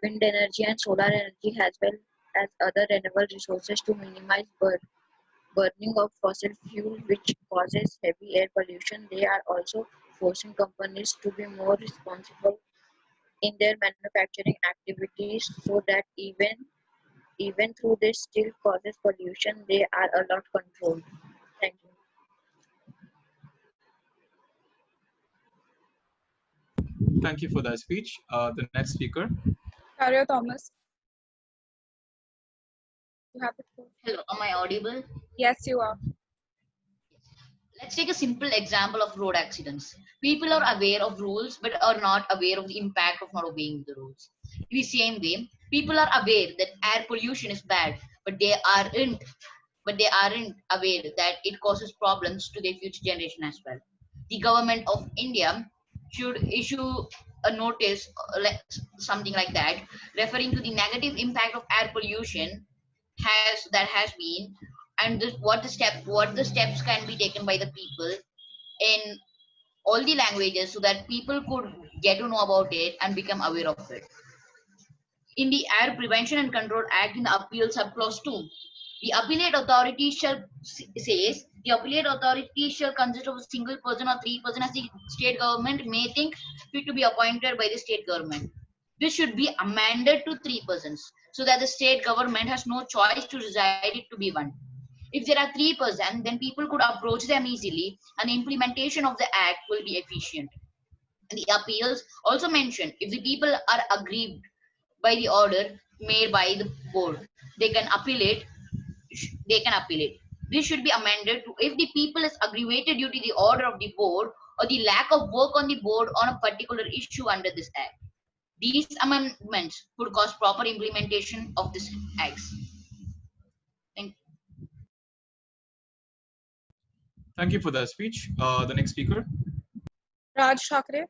wind energy and solar energy as well as other renewable resources to minimize burning of fossil fuel, which causes heavy air pollution. They are also forcing companies to be more responsible in their manufacturing activities so that even though this still causes pollution, they are a lot controlled. Thank you. Thank you for that speech. The next speaker. Carrier Thomas. You have the floor. Hello, am I audible? Yes, you are. Let's take a simple example of road accidents. People are aware of rules but are not aware of the impact of not obeying the rules. In the same way, people are aware that air pollution is bad, but they aren't aware that it causes problems to their future generation as well. The government of India should issue a notice like something like that, referring to the negative impact of air pollution has been, and what the steps can be taken by the people in all the languages so that people could get to know about it and become aware of it. In the Air Prevention and Control Act, in the appeal subclause 2, the appellate authority shall says the appellate authority shall consist of a single person or 3 persons as the state government may think fit to be appointed by the state government. This should be amended to 3 persons so that the state government has no choice to decide it to be one. If there are 3 persons, then people could approach them easily and the implementation of the act will be efficient. The appeals also mention if the people are aggrieved by the order made by the board, they can appeal it. This should be amended to if the people is aggravated due to the order of the board or the lack of work on the board on a particular issue under this act. These amendments could cause proper implementation of this act. Thank you. Thank you for that speech. The next speaker. Raj Thakre.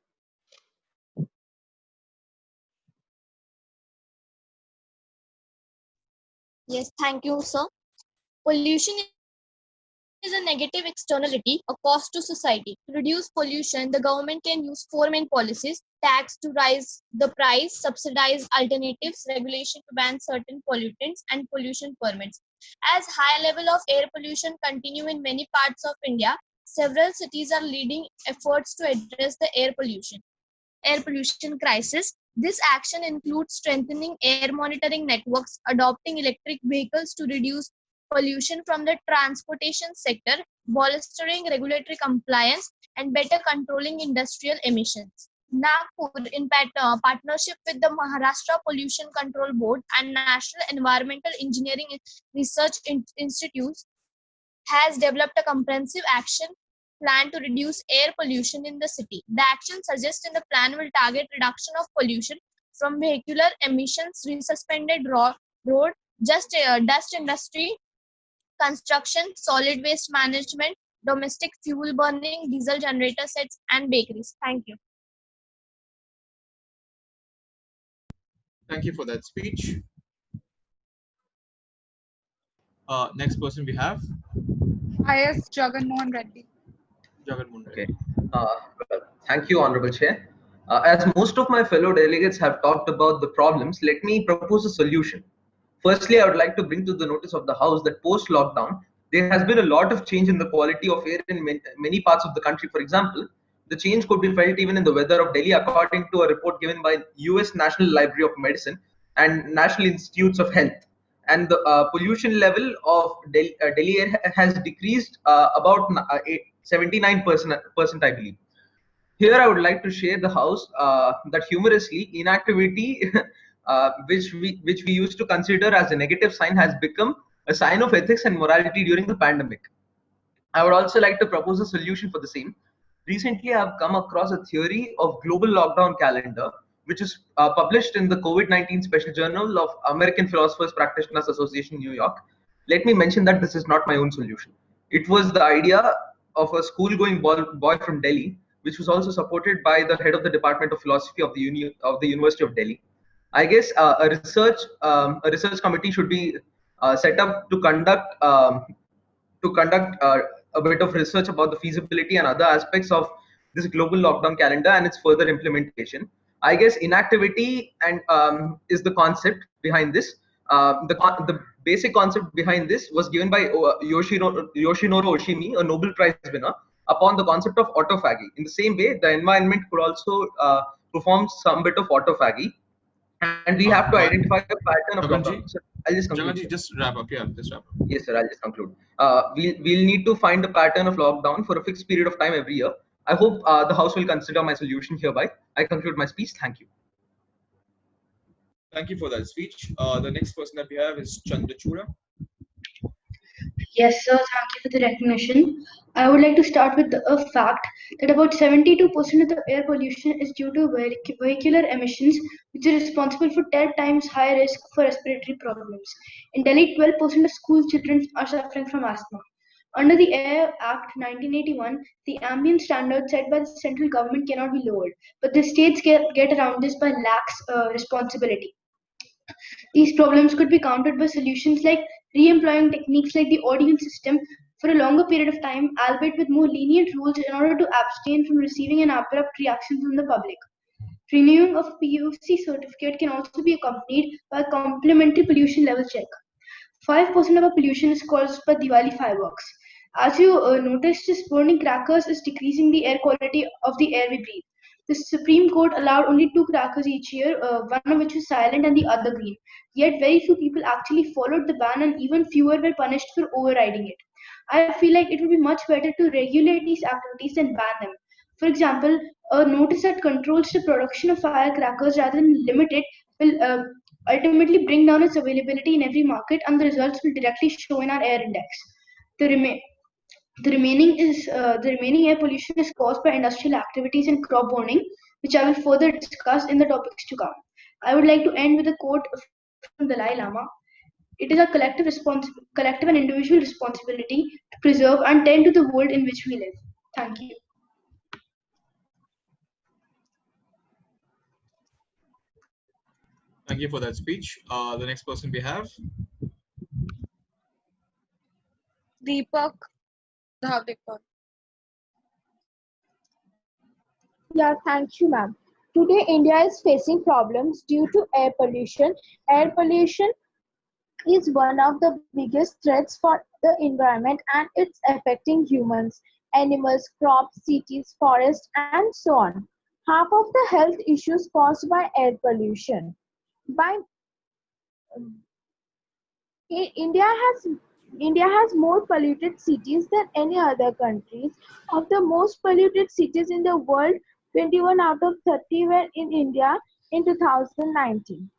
Yes, thank you, sir. Pollution is a negative externality, a cost to society. To reduce pollution, the government can use 4 main policies: tax to raise the price, subsidize alternatives, regulation to ban certain pollutants, and pollution permits. As high level of air pollution continue in many parts of India, several cities are leading efforts to address the air pollution crisis. This action includes strengthening air monitoring networks, adopting electric vehicles to reduce pollution from the transportation sector, bolstering regulatory compliance, and better controlling industrial emissions. Nagpur, in partnership with the Maharashtra Pollution Control Board and National Environmental Engineering Research Institutes, has developed a comprehensive action plan to reduce air pollution in the city. The action suggested in the plan will target reduction of pollution from vehicular emissions, resuspended road, dust industry, construction, solid waste management, domestic fuel burning, diesel generator sets, and bakeries. Thank you. Thank you for that speech. Next person we have. Jagan Mohan Reddy. Jagan Mohan Reddy. Okay. Well, thank you, Honorable Chair. As most of my fellow delegates have talked about the problems, let me propose a solution. Firstly, I would like to bring to the notice of the House that post-lockdown, there has been a lot of change in the quality of air in many parts of the country. For example, the change could be felt even in the weather of Delhi, according to a report given by US National Library of Medicine and National Institutes of Health. And the pollution level of Delhi air has decreased about 79%, I believe. Here, I would like to share the House that humorously inactivity, which we used to consider as a negative sign, has become a sign of ethics and morality during the pandemic. I would also like to propose a solution for the same. Recently, I have come across a theory of global lockdown calendar, which is published in the COVID-19 Special Journal of American Philosophers Practitioners Association, New York. Let me mention that this is not my own solution. It was the idea of a school-going boy from Delhi, which was also supported by the head of the Department of Philosophy of the University of Delhi. I guess a research committee should be set up to conduct a bit of research about the feasibility and other aspects of this global lockdown calendar and its further implementation. I guess inactivity and is the concept behind this. The basic concept behind this was given by Yoshinoro Oshimi, a Nobel Prize winner, upon the concept of autophagy. In the same way, the environment could also perform some bit of autophagy, and we have to identify a pattern of lockdown. So I'll just conclude. Jaganji, just wrap up. Yeah, just wrap up. Yes, sir. I'll just conclude. We'll need to find a pattern of lockdown for a fixed period of time every year. I hope the House will consider my solution hereby. I conclude my speech. Thank you. Thank you for that speech. The next person that we have is Chandrachura. Yes, sir. Thank you for the recognition. I would like to start with a fact that about 72% of the air pollution is due to vehicular emissions, which is responsible for 10 times higher risk for respiratory problems. In Delhi, 12% of school children are suffering from asthma. Under the Air Act 1981, the ambient standard set by the central government cannot be lowered, but the states get around this by lax responsibility. These problems could be countered by solutions like re-employing techniques like the audience system for a longer period of time, albeit with more lenient rules in order to abstain from receiving an abrupt reaction from the public. Renewing of PUC certificate can also be accompanied by a complementary pollution level check. 5% of our pollution is caused by Diwali fireworks. As you noticed, just burning crackers is decreasing the air quality of the air we breathe. The Supreme Court allowed only 2 crackers each year, one of which was silent and the other green. Yet very few people actually followed the ban and even fewer were punished for overriding it. I feel like it would be much better to regulate these activities than ban them. For example, a notice that controls the production of firecrackers rather than limit it will ultimately bring down its availability in every market, and the results will directly show in our air index. The remaining air pollution is caused by industrial activities and crop burning, which I will further discuss in the topics to come. I would like to end with a quote from Dalai Lama. It is our collective and individual responsibility to preserve and tend to the world in which we live. Thank you. Thank you for that speech. The next person we have. Deepak Dhavdekar. Yeah, thank you, ma'am. Today, India is facing problems due to air pollution. Air pollution is one of the biggest threats for the environment, and it's affecting humans, animals, crops, cities, forests, and so on. Half of the health issues caused by air pollution. India has more polluted cities than any other countries. Of the most polluted cities in the world, 21 out of 30 were in India in 2019.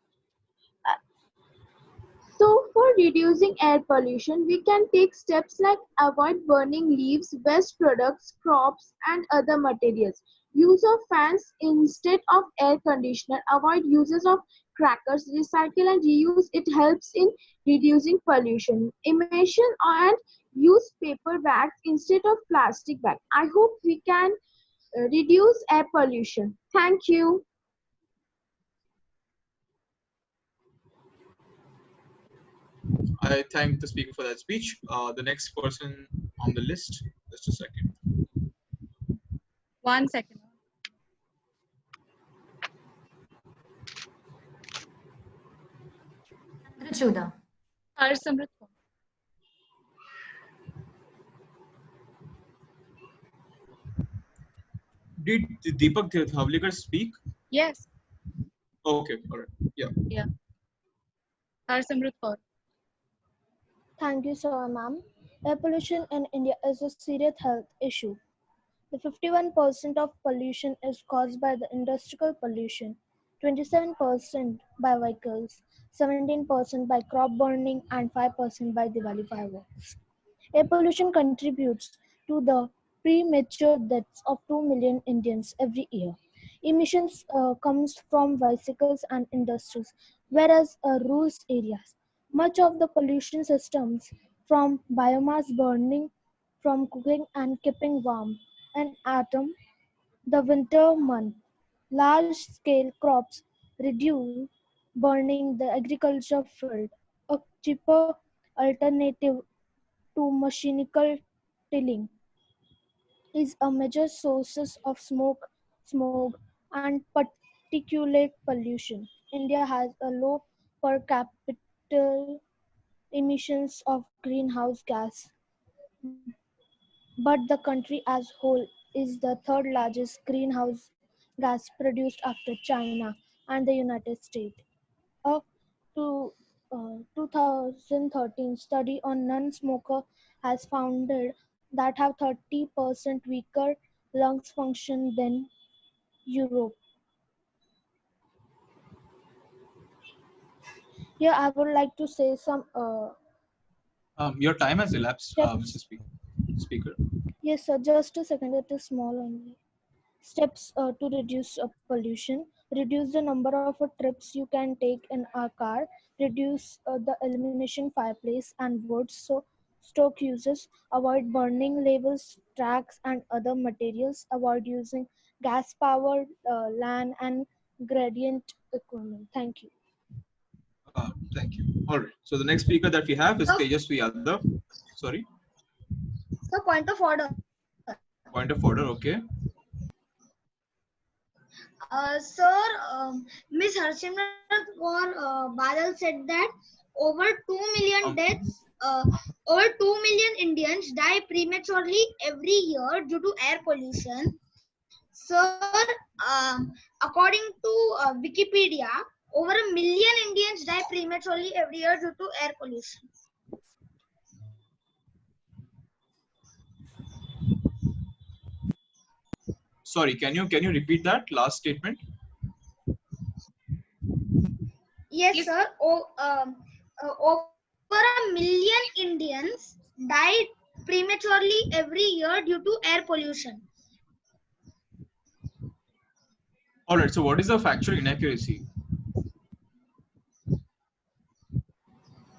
So for reducing air pollution, we can take steps like avoid burning leaves, waste products, crops, and other materials. Use of fans instead of air conditioner. Avoid uses of crackers. Recycle and reuse. It helps in reducing pollution. Emission and use paper bags instead of plastic bags. I hope we can reduce air pollution. Thank you. I thank the speaker for that speech. The next person on the list, just a second. 1 second. Chuda. Harsamrit Kaur. Did Deepak Thavlikar speak? Yes. Okay, all right. Yeah. Yeah. Harsamrit Kaur. Thank you, sir, ma'am. Air pollution in India is a serious health issue. The 51% of pollution is caused by the industrial pollution, 27% by vehicles, 17% by crop burning, and 5% by Diwali fireworks. Air pollution contributes to the premature deaths of 2 million Indians every year. Emissions comes from bicycles and industries, whereas rural areas. Much of the pollution systems from biomass burning, from cooking and keeping warm, and autumn, the winter month, large-scale crops reduce burning the agriculture field, a cheaper alternative to mechanical tilling, is a major source of smoke, smog, and particulate pollution. India has a low per capita emissions of greenhouse gas, but the country as whole is the third largest greenhouse gas produced after China and the United States. A to, 2013 study on non-smoker has found that have 30% weaker lungs function than Europe. Here I would like to say some Your time has elapsed, steps. Mr. Speaker. Yes, sir. Just a second. It is small only. Steps to reduce pollution. Reduce the number of trips you can take in a car. Reduce the elimination fireplace and wood. So stoke uses. Avoid burning labels, tracks, and other materials. Avoid using gas-powered land and gradient equipment. Thank you. Thank you. All right. So the next speaker that we have is Tejasvi Yadav. Sorry. So point of order. Point of order. Okay. Sir, Miss Harsimrat Kaur Badal said that over 2 million deaths, over 2 million Indians die prematurely every year due to air pollution. Sir, according to Wikipedia, over 1 million Indians die prematurely every year due to air pollution. Sorry, can you repeat that last statement? Yes, sir. Over 1 million Indians died prematurely every year due to air pollution. All right. So what is the factual inaccuracy?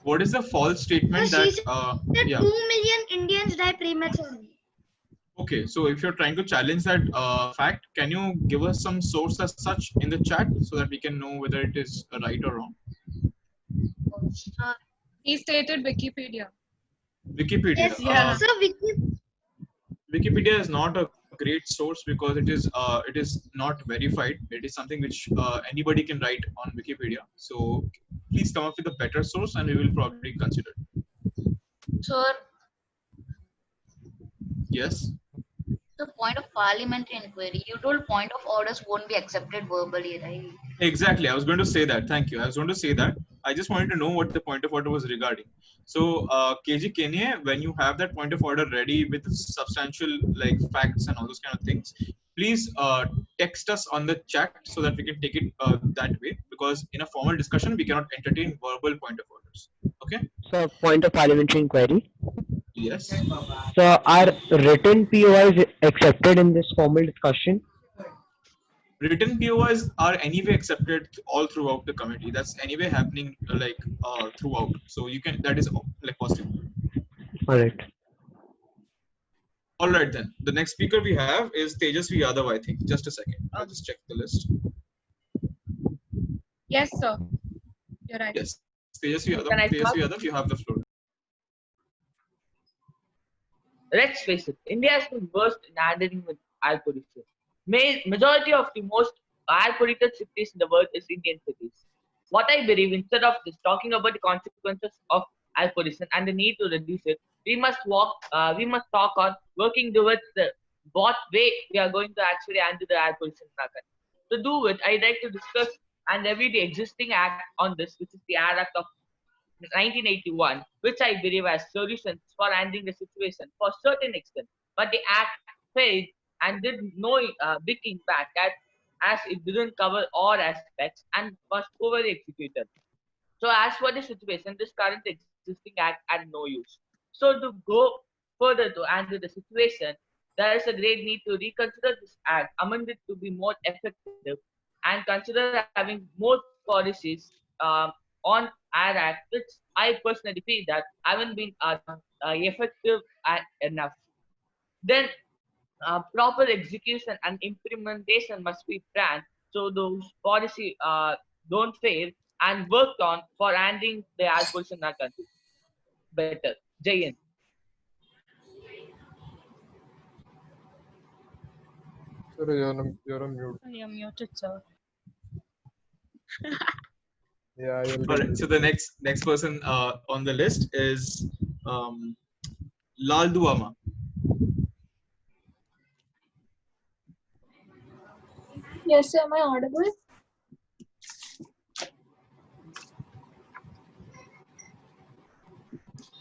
What is the false statement So she that? said Yeah. 2 million Indians die prematurely. Okay. So if you're trying to challenge that fact, can you give us some source as such in the chat so that we can know whether it is right or wrong? He stated Wikipedia. Wikipedia. Yes, so Wikipedia is not a great source because it is not verified. It is something which anybody can write on Wikipedia. So please come up with a better source and we will probably consider it. Sir, Yes. the point of parliamentary inquiry, you told point of orders won't be accepted verbally, right? Exactly. I was going to say that. Thank you. I was going to say that. I just wanted to know what the point of order was regarding. So, KG Kenya, when you have that point of order ready with substantial like facts and all those kind of things, please text us on the chat so that we can take it that way. Because in a formal discussion, we cannot entertain verbal point of orders. Okay. So, point of parliamentary inquiry. Yes. So, are written POIs accepted in this formal discussion? Written POIs are anyway accepted all throughout the committee. That's anyway happening throughout. So you can, that is like possible. All right. All right then. The next speaker we have is Tejasvi Yadav, I think. Just a second. I'll just check the list. Yes, sir. You're right. Yes. Tejasvi Yadav. Can I start? Tejasvi Yadav, you have the floor. Let's face it, India is the worst in handling with air pollution. Majority of the most air polluted cities in the world is Indian cities. what I believe, instead of just talking about the consequences of air pollution and the need to reduce it, we must talk on working towards what way we are going to actually handle the air pollution in our country. To do it, I'd like to discuss and review the existing act on this, which is the Air Act of 1981, which I believe has solutions for handling the situation for a certain extent. But the act failed and did no big impact as it didn't cover all aspects and was poorly executed. So as for the situation, this current existing act had no use. So to go further to handle the situation, there is a great need to reconsider this act, amend it to be more effective, and consider having more policies on our act, which I personally feel that haven't been effective enough. Then proper execution and implementation must be planned so those policy don't fail and worked on for handling the air pollution in our country better. Jayan. Sorry, you're on mute. You're muted, sir. Yeah, you'll All get right. So the next person on the list is Lal Duama. Yes, sir, am I audible?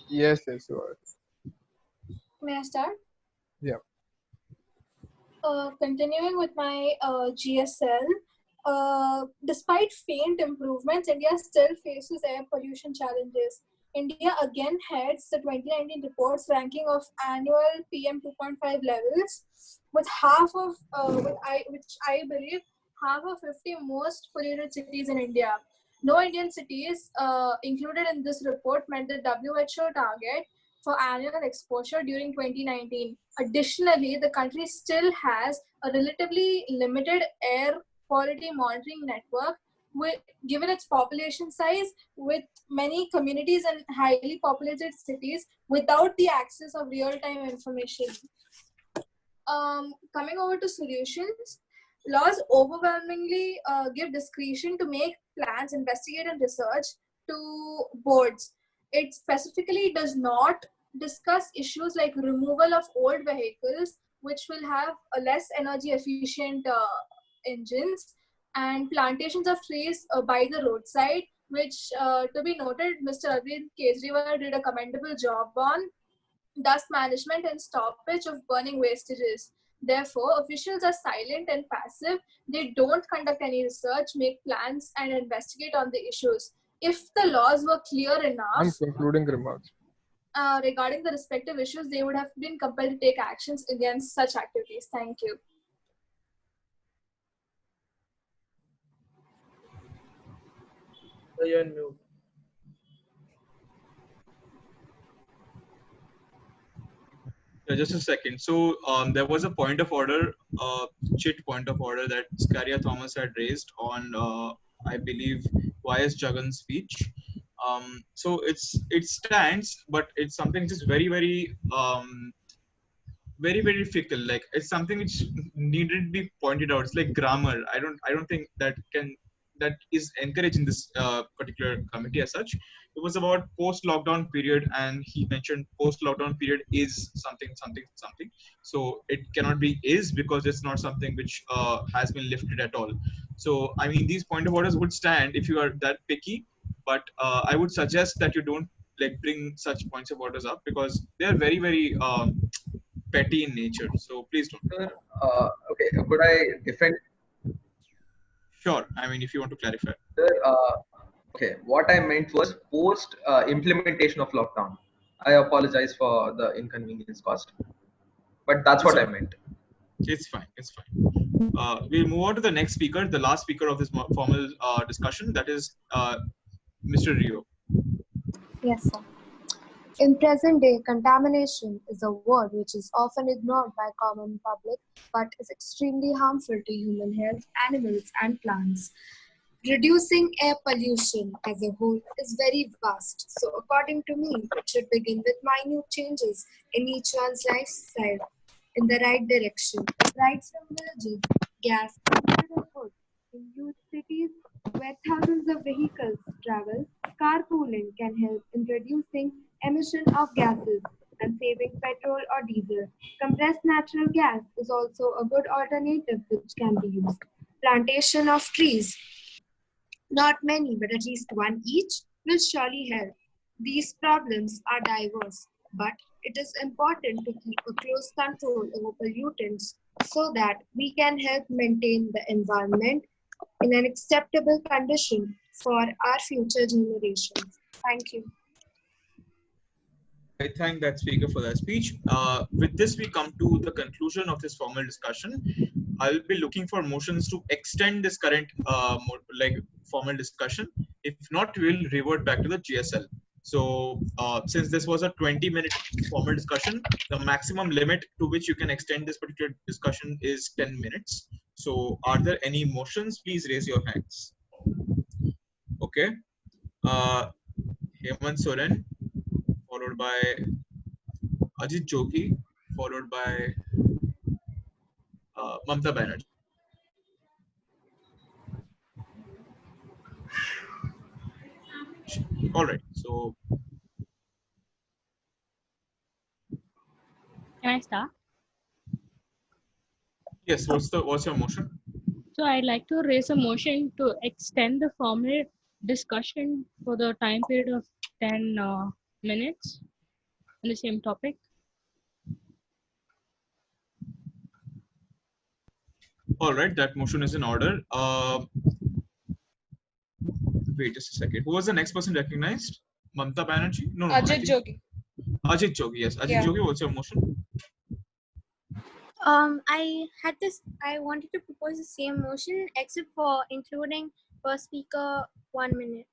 Yes, you are. May I start? Yeah. Continuing with my GSL, despite faint improvements, India still faces air pollution challenges. India again heads the 2019 report's ranking of annual PM 2.5 levels, with which I believe half of 50 most polluted cities in India. No Indian cities included in this report met the WHO target for annual exposure during 2019. Additionally, the country still has a relatively limited air quality monitoring network, given its population size, with many communities and highly populated cities without the access of real-time information. Coming over to solutions, laws overwhelmingly give discretion to make plans, investigate, and research to boards. It specifically does not discuss issues like removal of old vehicles, which will have a less energy efficient engines, and plantations of trees by the roadside, which, to be noted, Mr. Arvind Kejriwal did a commendable job on. Dust management and stoppage of burning wastages. Therefore, officials are silent and passive. They don't conduct any research, make plans, and investigate on the issues. If the laws were clear enough, I'm concluding remarks. regarding the respective issues, they would have been compelled to take actions against such activities. Thank you. You're on mute. Just a second. So there was a point of order, chit point of order that Scaria Thomas had raised on, I believe, YS Jagan's speech. So it stands, but it's something which is very fickle. Like it's something which needn't be pointed out. It's like grammar. I don't think that is encouraged in this particular committee as such. It was about post-lockdown period, and he mentioned post-lockdown period is something. So it cannot be is because it's not something which has been lifted at all. So I mean, these point of orders would stand if you are that picky, but I would suggest that you don't like bring such points of orders up because they are very petty in nature. So please don't. Okay, could I defend? Sure. I mean, if you want to clarify. Sir, okay, what I meant was post implementation of lockdown. I apologize for the inconvenience caused, but that's what I meant. It's fine. We'll move on to the next speaker, the last speaker of this formal discussion. That is Mr. Rio. Yes, sir. In present day, contamination is a word which is often ignored by common public but is extremely harmful to human health, animals and plants. Reducing air pollution as a whole is very vast. So according to me, it should begin with minute changes in each one's lifestyle in the right direction. Right from villages, gas from neighborhood, in huge cities, where thousands of vehicles travel, carpooling can help in reducing emission of gases and saving petrol or diesel. Compressed natural gas is also a good alternative which can be used. Plantation of trees, not many, but at least one each, will surely help. These problems are diverse, but it is important to keep a close control over pollutants so that we can help maintain the environment in an acceptable condition for our future generations. Thank you. I thank that speaker for that speech. With this, we come to the conclusion of this formal discussion. I'll be looking for motions to extend this current formal discussion. If not, we'll revert back to the GSL. So since this was a 20-minute formal discussion, the maximum limit to which you can extend this particular discussion is 10 minutes. So are there any motions? Please raise your hands. Okay. Hemant Soren, followed by Ajit Jogi, followed by Mamta Banerjee. All right. So, can I start? Yes. What's your motion? So I'd like to raise a motion to extend the formal discussion for the time period of 10 minutes on the same topic. All right. That motion is in order. Wait just a second. Who was the next person recognized? Mamta Banerjee? No. Ajit Jogi. Ajit Jogi. Yes. Ajit Jogi. What's your motion? I wanted to propose the same motion except for including per speaker 1 minute.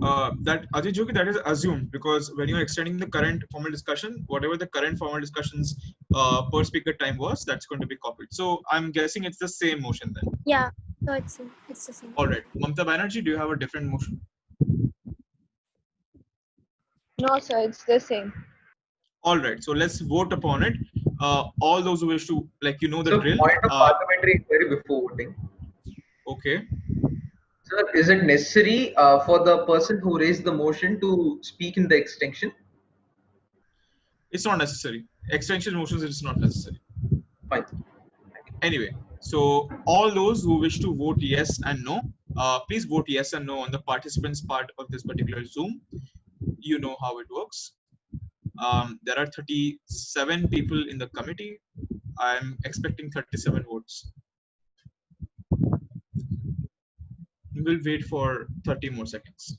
That Ajit Jogi, that is assumed because when you're extending the current formal discussion, whatever the current formal discussion's per speaker time was, that's going to be copied. So I'm guessing it's the same motion then. Yeah, so it's the same. All right. Mamta Banerjee, do you have a different motion? No, sir, it's the same. All right. So let's vote upon it. All those who wish to, the drill. Point of parliamentary inquiry before voting. Okay. Sir, is it necessary for the person who raised the motion to speak in the extension? It's not necessary. Extension motions, it's not necessary. Fine. Anyway, so all those who wish to vote yes and no, please vote yes and no on the participants part of this particular Zoom. You know how it works. There are 37 people in the committee. I'm expecting 37 votes. We'll wait for 30 more seconds.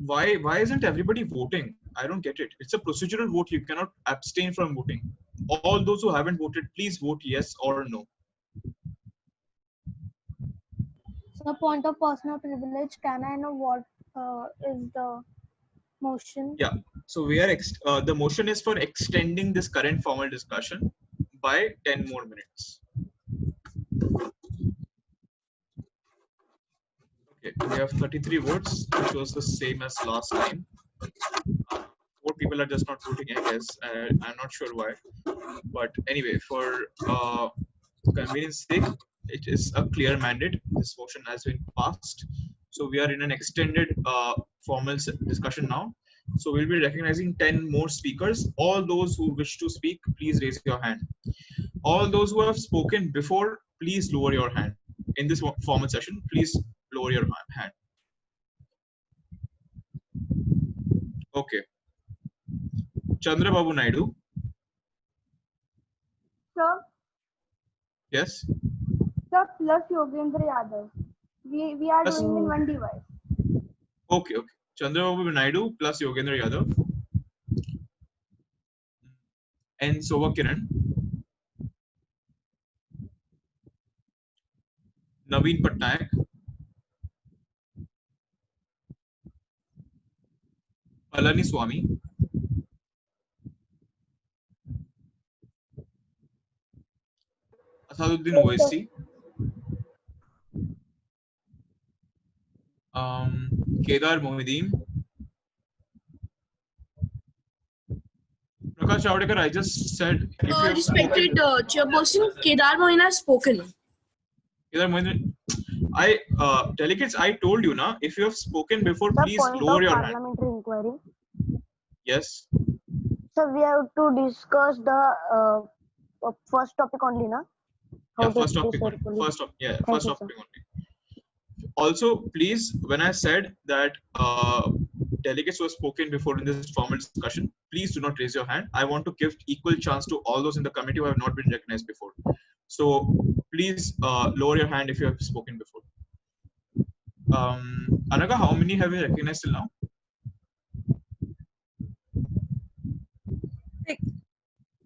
Why isn't everybody voting? I don't get it. It's a procedural vote. You cannot abstain from voting. All those who haven't voted, please vote yes or no. So, point of personal privilege, can I know what is the motion? Yeah. So we are the motion is for extending this current formal discussion by 10 more minutes. Okay, we have 33 votes, which was the same as last time. 4 people are just not voting, I guess. I'm not sure why. But anyway, for convenience sake, it is a clear mandate. This motion has been passed. So we are in an extended formal discussion now. So we'll be recognizing 10 more speakers. All those who wish to speak, please raise your hand. All those who have spoken before, please lower your hand. In this formal session, please lower your hand. Okay. Chandrababu Naidu. Sir, Yes. sir, plus Yogendra Yadav. We are Plus- doing in one device. Okay. Chandrababu Naidu plus Yogendra Yadav. And Sova Kiran. Naveen Patnaik. Palani Swami. Asaduddin Yes, OSC, sir. Kedar Mohideen, Prakash Javadekar. I just said if you have Respected Chairperson, Kedar Mohin has spoken. Kedar Mohideen, delegates, I told you na, if you have spoken before, The please point lower of your hand. parliamentary inquiry. Yes. So we have to discuss the first topic only, na? How Yeah, to first reduce topic air only. pollution. First topic. Yeah, Thank first you, topic sir. only. Also, please, when I said that delegates who have spoken before in this formal discussion, please do not raise your hand. I want to give equal chance to all those in the committee who have not been recognized before. So please lower your hand if you have spoken before. Anagha, how many have you recognized till now? 6.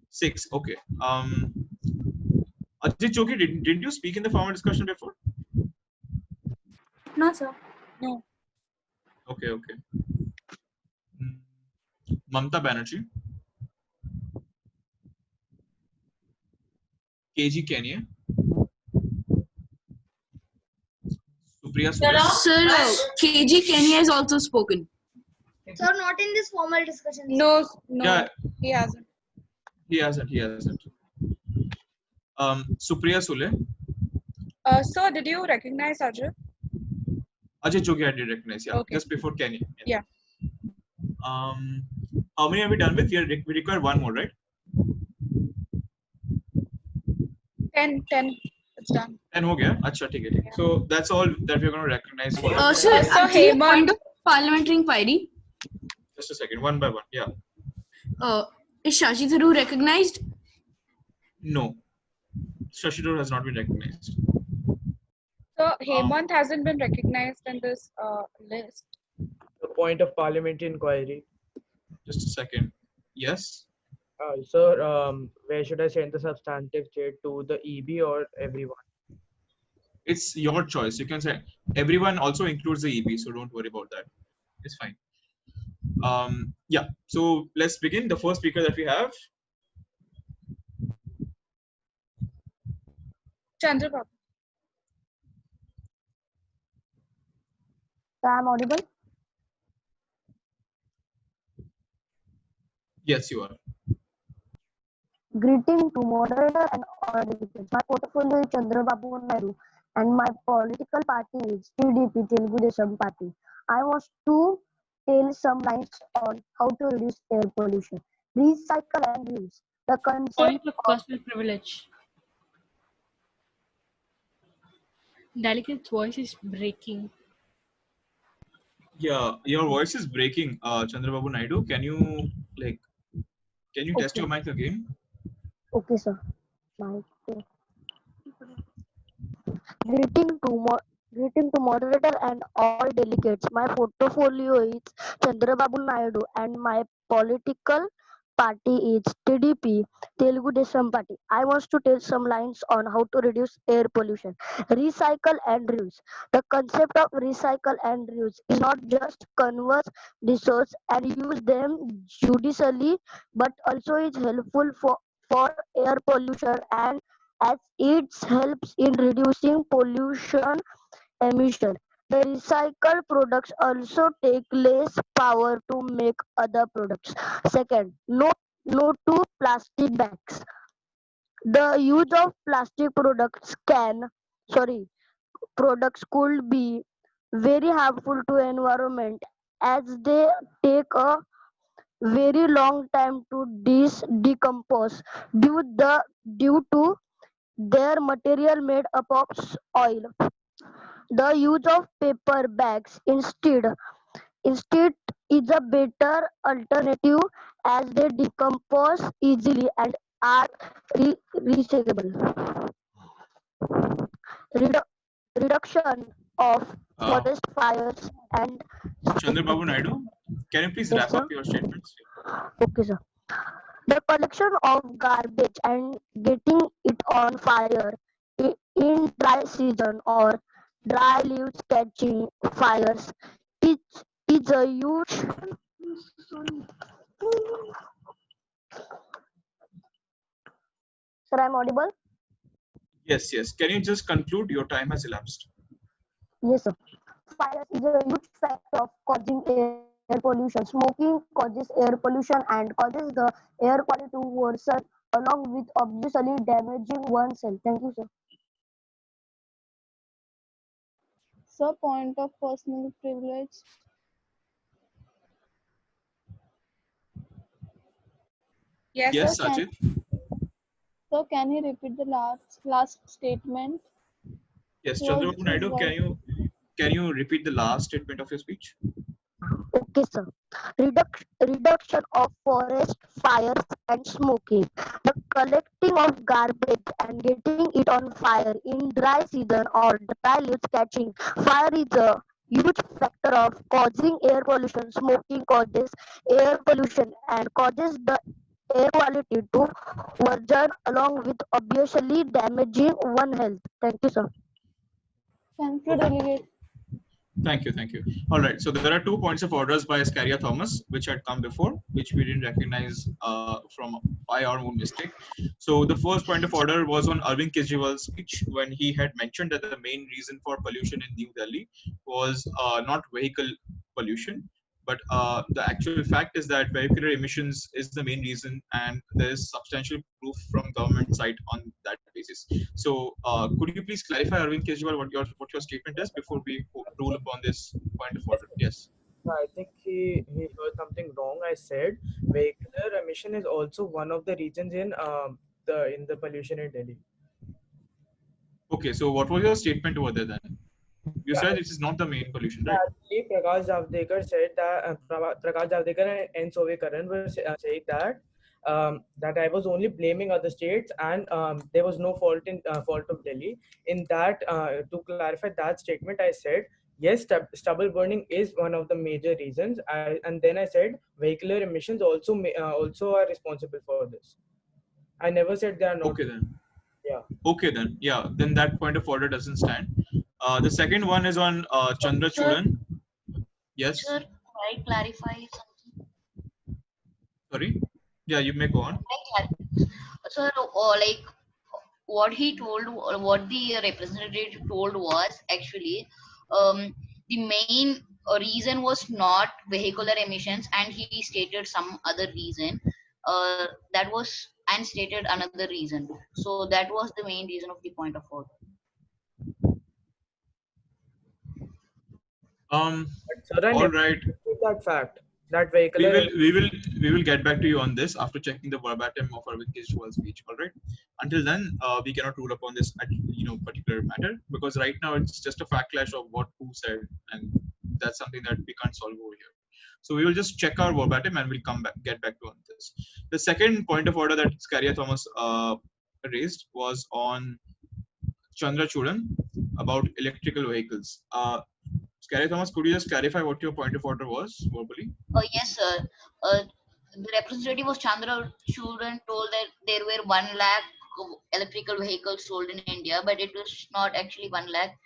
6. Okay. Ajit Choki, did you speak in the formal discussion before? No, sir. No. Okay, okay. Mamta Banerjee, KG Kenya, Supriya Sule. Sir, KG Kenya has also spoken. Sir, not in this formal discussion. No, no, Yeah. he hasn't. He hasn't. Supriya Sule. Sir, did you recognize Ajay? Ajay Choki I did recognize, yeah. Okay. Just before Kenny. Yeah. How many have we done with? We require one more, right? 10. It's done. 10 ho gaya. Acha, theek hai. So that's all that we're going to recognize for. Sir, actually, a point of parliamentary inquiry. Just a second, one by one. Yeah. Is Shashi Tharoor recognized? No. Shashi Tharoor has not been recognized. So Hemant hasn't been recognized in this list. The point of parliamentary inquiry. Just a second. Yes. Sir, where should I send the substantive chat to the EB or everyone? It's your choice. You can say everyone also includes the EB, so don't worry about that. It's fine. Yeah. So let's begin. The first speaker that we have. Chandrababu. So I'm audible? Yes, you are. Greeting to moderator and all delegates. My portfolio is Chandrababu Naidu and my political party is TDP Telugu Desam Party. I was to tell some lines on how to reduce air pollution, recycle and reuse. The concept Point of personal privilege. Delegate's voice is breaking. Yeah, your voice is breaking, Chandrababu Naidu. Can you test your mic again? Okay, sir. Mic. Greeting to moderator and all delegates. My portfolio is Chandrababu Naidu and my political party is TDP, Telugu Desam Party. I want to tell some lines on how to reduce air pollution. Recycle and reuse. The concept of recycle and reuse is not just convert resources and use them judiciously, but also is helpful for air pollution and as it helps in reducing pollution emission. The recycled products also take less power to make other products. Second, no to plastic bags. The use of plastic products could be very harmful to environment as they take a very long time to decompose due to their material made up of oil. The use of paper bags instead is a better alternative as they decompose easily and are recyclable. Reduction of forest fires and Chandrababu Naidu, can you please wrap up your statements? okay, sir. The collection of garbage and getting it on fire in dry season or dry leaves catching fires is a huge Sir, I'm audible? Yes, yes. Can you just conclude? Your time has elapsed. Yes, sir. Fire is a huge factor of causing air pollution. Smoking causes air pollution and causes the air quality to worsen, along with obviously damaging one's health. Thank you, sir. Sir, point of personal privilege. Yes, Yes, Sir, Sajid. can you repeat the last statement? Yes, Was Chandrababu Naidu, can you repeat the last statement of your speech? Okay, sir. Reduction of forest fires and smoking. The collecting of garbage and getting it on fire in dry season or dry leaves catching fire is a huge factor of causing air pollution. Smoking causes air pollution and causes the air quality to worsen along with obviously damaging one health. Thank you, sir. Thank you, delegate. Thank you, thank you. All right, so there are 2 points of orders by Scaria Thomas, which had come before, which we didn't recognize from by our own mistake. So the first point of order was on Arvind Kejriwal's speech when he had mentioned that the main reason for pollution in New Delhi was not vehicle pollution, but the actual fact is that vehicular emissions is the main reason, and there is substantial proof from government side on that basis. So could you please clarify, Arvind Kejriwal, what your statement is before we rule upon this point of order? Yes. I think he heard something wrong. I said vehicular emission is also one of the reasons in the pollution in Delhi. Okay, so what was your statement over there then? You Yeah, said it is not the main pollution, right? actually, Prakash Javadekar said that Prakash Javadekar and N. Sovikaran were saying that I was only blaming other states and there was no fault of Delhi. In that, to clarify that statement, I said yes, stubble burning is one of the major reasons. And then I said vehicular emissions also are responsible for this. I never said they are not. Okay then. Yeah. Okay then. Yeah, then that point of order doesn't stand. The second one is on Chandra Sir, Churan. Yes. sir, can I clarify something? Sorry. Yeah, you may go on. Sir, like what he told, what the representative told was actually the main reason was not vehicular emissions, and he stated some other reason. That was and stated another reason. So that was the main reason of the point of order. Sir, I All never right. said that fact. That vehicular. We will get back to you on this after checking the verbatim of Arvind Kejriwal's speech. All right. Until then, we cannot rule upon this particular matter, because right now it's just a fact clash of what who said, and that's something that we can't solve over here. So we will just check our verbatim and we'll get back to on this. The second point of order that Scaria Thomas raised was on Chandra Churan about electrical vehicles. Scaria Thomas, could you just clarify what your point of order was verbally? Yes, sir. The representative of Chandra Churan told that there were 1 lakh electrical vehicles sold in India, but it was not actually 1 lakh.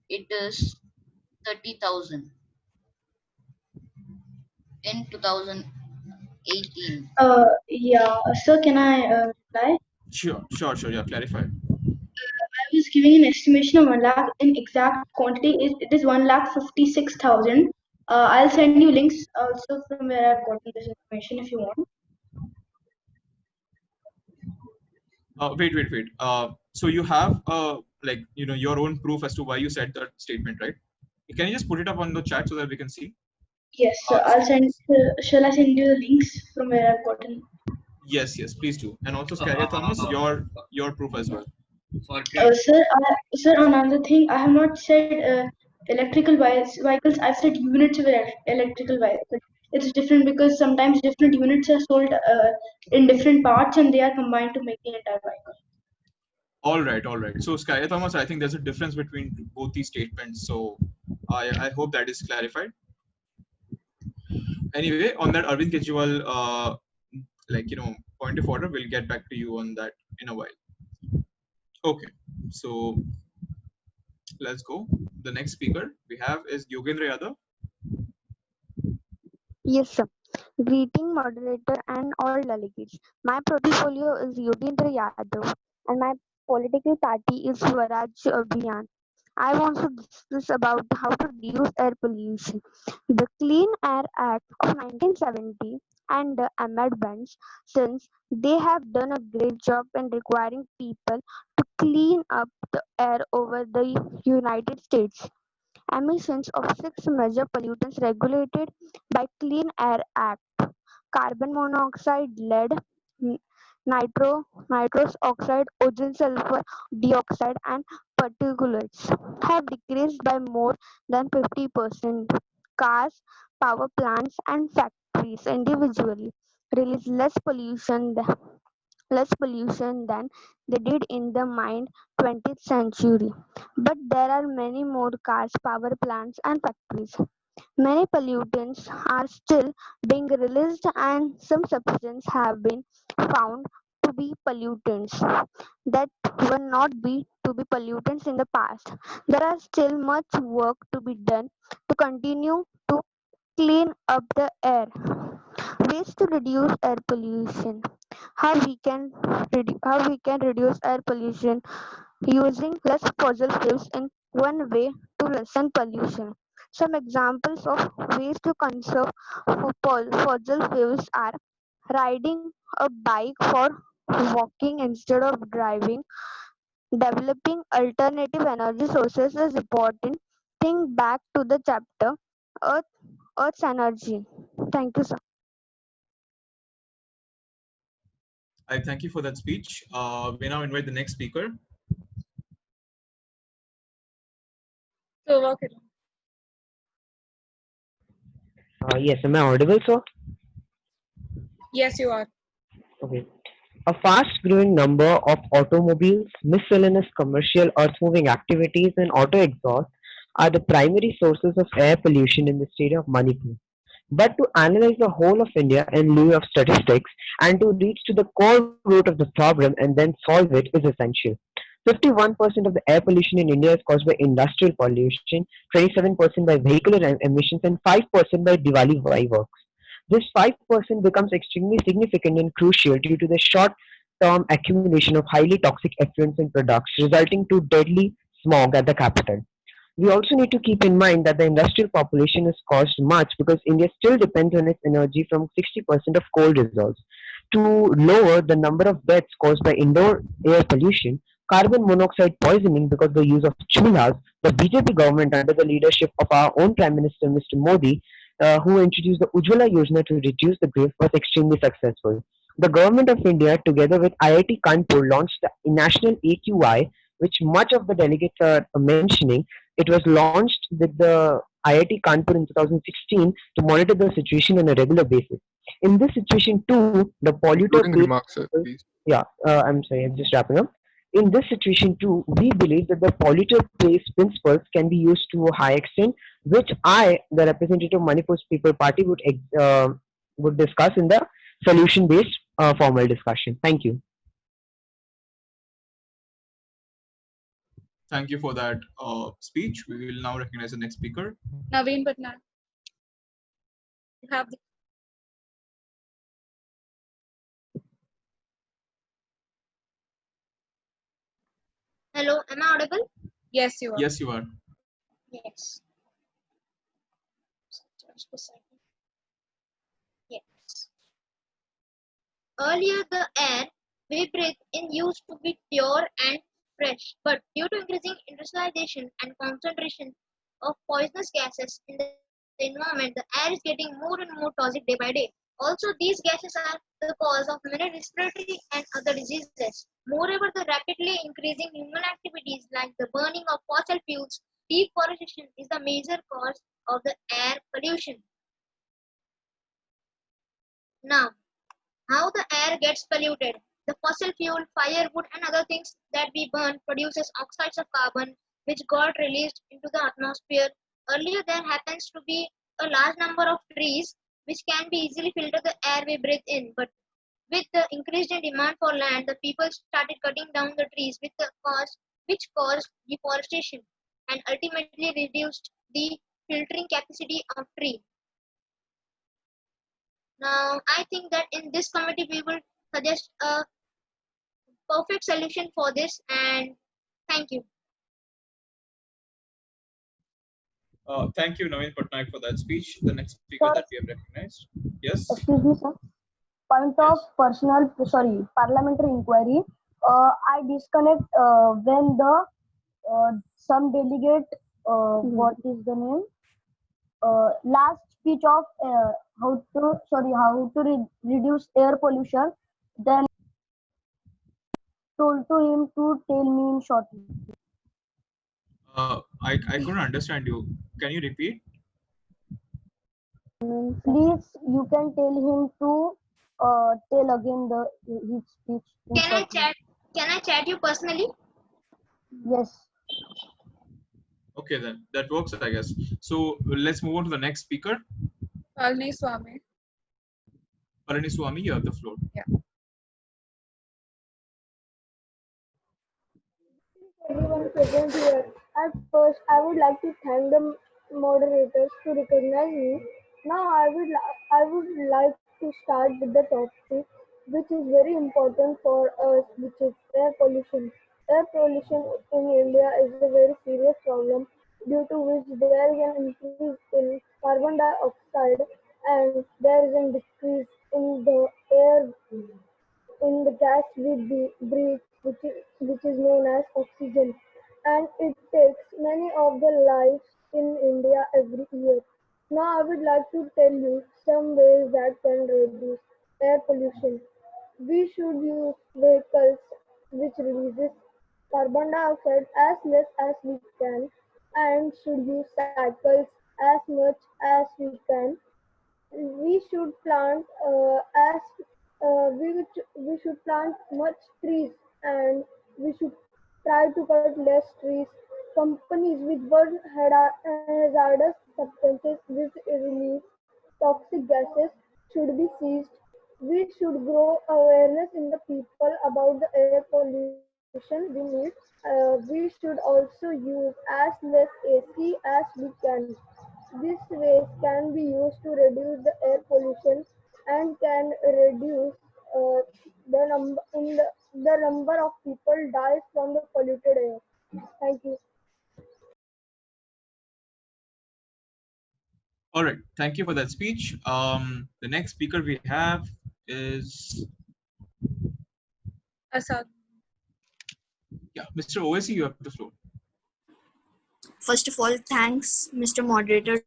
It is 30,000 in 2018. Yeah, sir, can I reply? Sure. Yeah, clarify. I was giving an estimation of 1 lakh. In exact quantity, it is 1,56,000. I'll send you links also from where I've gotten this information if you want. Wait. So you have your own proof as to why you said that statement, right? Can you just put it up on the chat so that we can see? Yes, sir. I'll send. Shall I send you the links from where I've gotten? Yes, please do. And also, Scaria Thomas, your proof as well. Sir, another thing, I have not said electrical vehicles. I've said units of electrical vehicles. It's different because sometimes different units are sold in different parts and they are combined to make the entire vehicle. All right. So, Scaria Thomas, I think there's a difference between both these statements. So, I hope that is clarified. Anyway, on that Arvind Kejriwal, point of order, we'll get back to you on that in a while. Okay. So, let's go. The next speaker we have is Yogendra Yadav. Yes, sir. Greeting moderator and all delegates. My portfolio is Yogendra Yadav, and my political party is Swaraj Abhiyan. I want to discuss about how to reduce air pollution. The Clean Air Act of 1970 and the amendments since they have done a great job in requiring people to clean up the air over the United States. Emissions of six major pollutants regulated by Clean Air Act: carbon monoxide, lead, n- nitrous oxide, ozone, sulfur dioxide, and particulates have decreased by more than 50%. Cars, power plants, and factories individually release less pollution than they did in the mid 20th century. But there are many more cars, power plants, and factories. Many pollutants are still being released, and some substances have been found to be pollutants that were not be to be pollutants in the past. There are still much work to be done to continue to clean up the air. Ways to reduce air pollution. How we can reduce air pollution using less fossil fuels in one way to lessen pollution. Some examples of ways to conserve fossil fuels are riding a bike for walking instead of driving. Developing alternative energy sources is important. Think back to the chapter Earth, Earth's Energy. Thank you, sir. I thank you for that speech. We now invite the next speaker. So, okay. Yes, am I audible, sir? Yes, you are. Okay. A fast-growing number of automobiles, miscellaneous commercial earth-moving activities, and auto exhaust are the primary sources of air pollution in the state of Manipur. But to analyze the whole of India in lieu of statistics and to reach to the core root of the problem and then solve it is essential. 51% of the air pollution in India is caused by industrial pollution, 27% by vehicular emissions, and 5% by Diwali fireworks. This 5% becomes extremely significant and crucial due to the short term accumulation of highly toxic effluents in products, resulting to deadly smog at the capital. We also need to keep in mind that the industrial population is caused much because India still depends on its energy from 60% of coal reserves. To lower the number of deaths caused by indoor air pollution, carbon monoxide poisoning because of the use of chulhas, the BJP government under the leadership of our own Prime Minister Mr. Modi, who introduced the Ujjwala Yojana to reduce the grief, was extremely successful. The government of India, together with IIT Kanpur, launched the National AQI, which much of the delegates are mentioning. It was launched with the IIT Kanpur in 2016 to monitor the situation on a regular basis. In this situation too, the polluter Concluding pays. remarks, sir, please. Yeah, I'm sorry, I'm just wrapping up. In this situation too, we believe that the polluter pays principles can be used to a high extent, which I, the representative of Manipur's People Party, would discuss in the solution-based formal discussion. Thank you. Thank you for that speech. We will now recognize the next speaker. Naveen Patnaik. You have the Hello, am I audible? Yes, you are. Yes, you are. Yes. Just a second. Yes. Earlier, the air we breathe in used to be pure and fresh, but due to increasing industrialization and concentration of poisonous gases in the environment, the air is getting more and more toxic day by day. Also, these gases are the cause of many respiratory and other diseases. Moreover, the rapidly increasing human activities like the burning of fossil fuels, deforestation is the major cause of the air pollution. Now, how the air gets polluted. The fossil fuel, firewood, and other things that we burn produces oxides of carbon which got released into the atmosphere. Earlier, there happens to be a large number of trees which can be easily filter the air we breathe in. But with the increased in demand for land, the people started cutting down the trees which caused deforestation and ultimately reduced the filtering capacity of tree. Now, I think that in this committee we will suggest a perfect solution for this, and thank you. Thank you, Naveen Patnaik, for that speech. The next speaker Sir, that we have recognized. Yes. excuse me, sir. Point of parliamentary inquiry. I disconnect when the some delegate, what is the name? Last speech of how to reduce air pollution. Then told to him to tell me in shortly. I couldn't understand you. Can you repeat? Please, you can tell him to tell again his speech in Can I shortly. chat? Can I chat you personally? Yes. Okay, then that works, I guess. So let's move on to the next speaker. Palni Swami. Palani Swami, you have the floor. Yeah. Everyone present here. At first, I would like to thank the moderators to recognize me. Now, I would like to start with the topic, which is very important for us, which is air pollution. Air pollution in India is a very serious problem, due to which there is an increase in carbon dioxide and there is a decrease in the air, in the gas we breathe, which is known as oxygen, and it takes many of the lives in India every year. Now I would like to tell you some ways that can reduce air pollution. We should use vehicles which releases carbon dioxide as less as we can, and should use cycles as much as we can. We should plant as we should plant much trees, and we should try to cut less trees. Companies with burn hazardous substances which release toxic gases should be seized. We should grow awareness in the people about the air pollution we need. We should also use as less AC as we can. These ways can be used to reduce the air pollution and can reduce the number of people dies from the polluted air. Thank you. All right. Thank you for that speech. The next speaker we have is Asad. Mr. OSC. You have the floor. First of all, thanks, Mr. Moderator,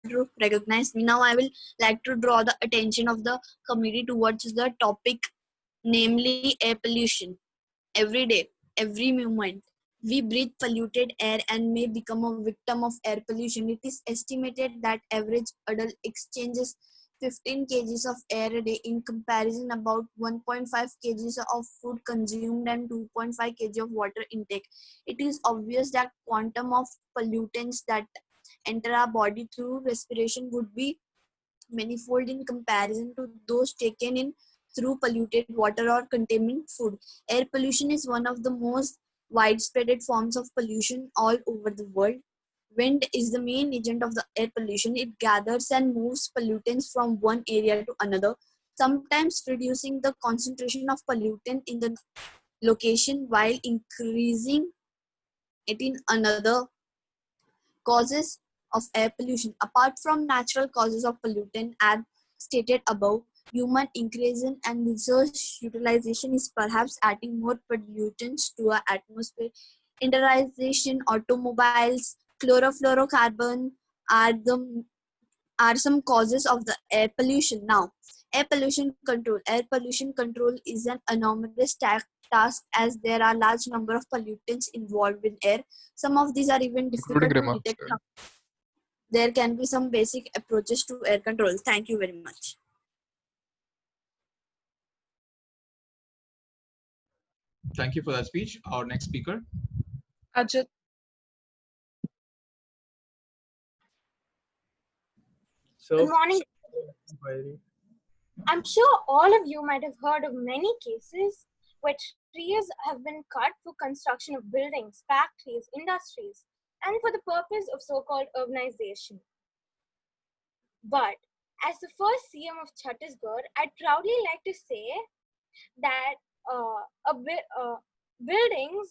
to recognize me. Now I will like to draw the attention of the committee towards the topic, namely air pollution. Every day, every moment, we breathe polluted air and may become a victim of air pollution. It is estimated that average adult exchanges 15 kgs of air a day. In comparison, about 1.5 kgs of food consumed and 2.5 kg of water intake. It is obvious that quantum of pollutants that enter our body through respiration would be manifold in comparison to those taken in through polluted water or contaminated food. Air pollution is one of the most widespread forms of pollution all over the world. Wind is the main agent of the air pollution. It gathers and moves pollutants from one area to another, sometimes reducing the concentration of pollutant in the location while increasing it in another. Causes of air pollution. Apart from natural causes of pollutant, as stated above, human increase and resource utilization is perhaps adding more pollutants to our atmosphere. Industrialization, automobiles, chlorofluorocarbon are some causes of the air pollution. Now, air pollution control. Air pollution control is an enormous task as there are large number of pollutants involved in air. Some of these are even difficult Including to remarks. detect. There can be some basic approaches to air control. Thank you very much. Thank you for that speech. Our next speaker. Ajit. Good morning. I'm sure all of you might have heard of many cases where trees have been cut for construction of buildings, factories, industries, and for the purpose of so-called urbanization. But as the first CM of Chhattisgarh, I'd proudly like to say that buildings,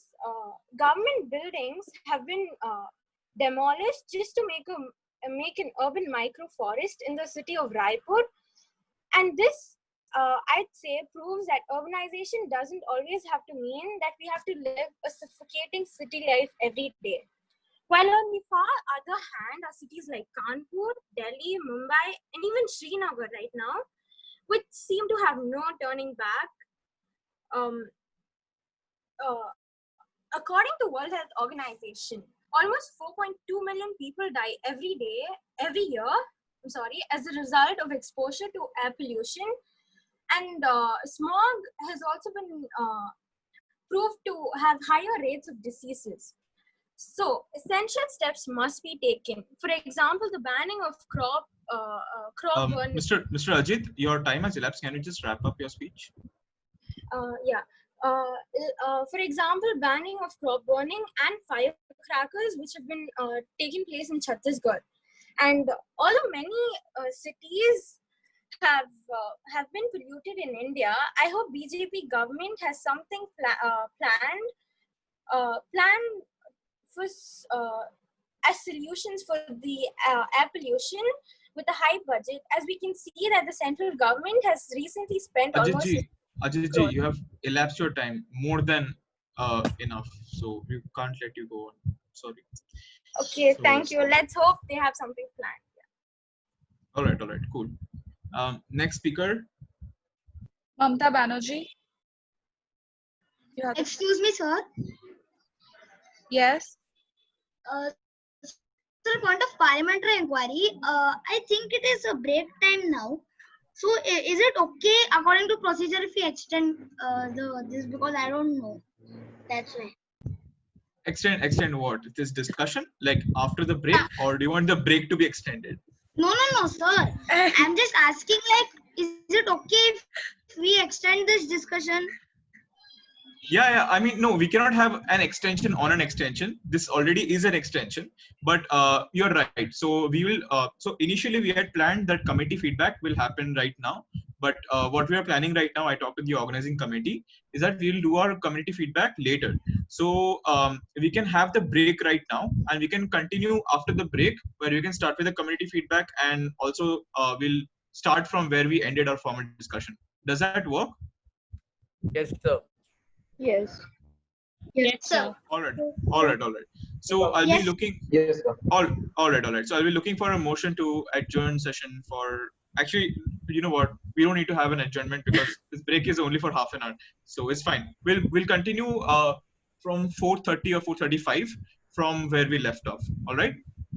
government buildings have been demolished just to make an urban microforest in the city of Raipur, and this I'd say proves that urbanization doesn't always have to mean that we have to live a suffocating city life every day. While on the far other hand are cities like Kanpur, Delhi, Mumbai, and even Srinagar right now, which seem to have no turning back. According to World Health Organization, almost 4.2 million people die every year, as a result of exposure to air pollution. And smog has also been proved to have higher rates of diseases. So essential steps must be taken. For example, the banning of crop burning. Mr. Ajit, your time has elapsed. Can you just wrap up your speech? For example, banning of crop burning and firecrackers, which have been taking place in Chhattisgarh. And although many cities have been polluted in India, I hope BJP government has something planned for as solutions for the air pollution with a high budget, as we can see that the central government has recently spent Ajit ji, you have elapsed your time more than enough, so we can't let you go on. Sorry. Okay, so, thank you. Let's hope they have something planned. All right, cool. Next speaker. Mamta Banerjee. Excuse me, sir. Yes. Sir, point of parliamentary inquiry, I think it is a break time now. So is it okay according to procedure if we extend this, because I don't know. That's why. Extend what? This discussion like after the break, or do you want the break to be extended? No, sir. I'm just asking, like, is it okay if we extend this discussion? Yeah. I mean, no, we cannot have an extension on an extension. This already is an extension, but you're right. So we will. So initially we had planned that committee feedback will happen right now. But what we are planning right now, I talked with the organizing committee, is that we'll do our community feedback later. So we can have the break right now, and we can continue after the break, where we can start with the community feedback, and also we'll start from where we ended our formal discussion. Does that work? Yes, sir. Yes. Yes, sir. All right. So I'll be looking. Yes, sir. All right. So I'll be looking for a motion to adjourn session for. Actually, you know what? We don't need to have an adjournment because this break is only for half an hour, so it's fine. We'll continue from 4:30 or 4:35 from where we left off. All right.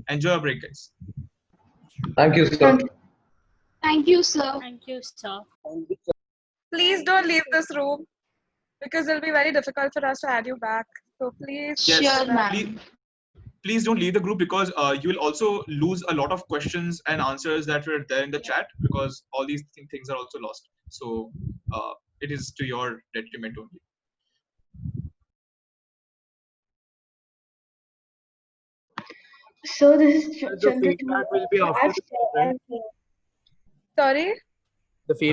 Enjoy your break, guys. Thank you, sir. Thank you, sir. Thank you, sir. Please don't leave this room, because it'll be very difficult for us to add you back. So please. Yes, sure, ma'am. Please don't leave the group, because you will also lose a lot of questions and answers that were there in the chat, because all these things are also lost. So it is to your detriment only. So this is The feedback will be after the Sorry? The feedback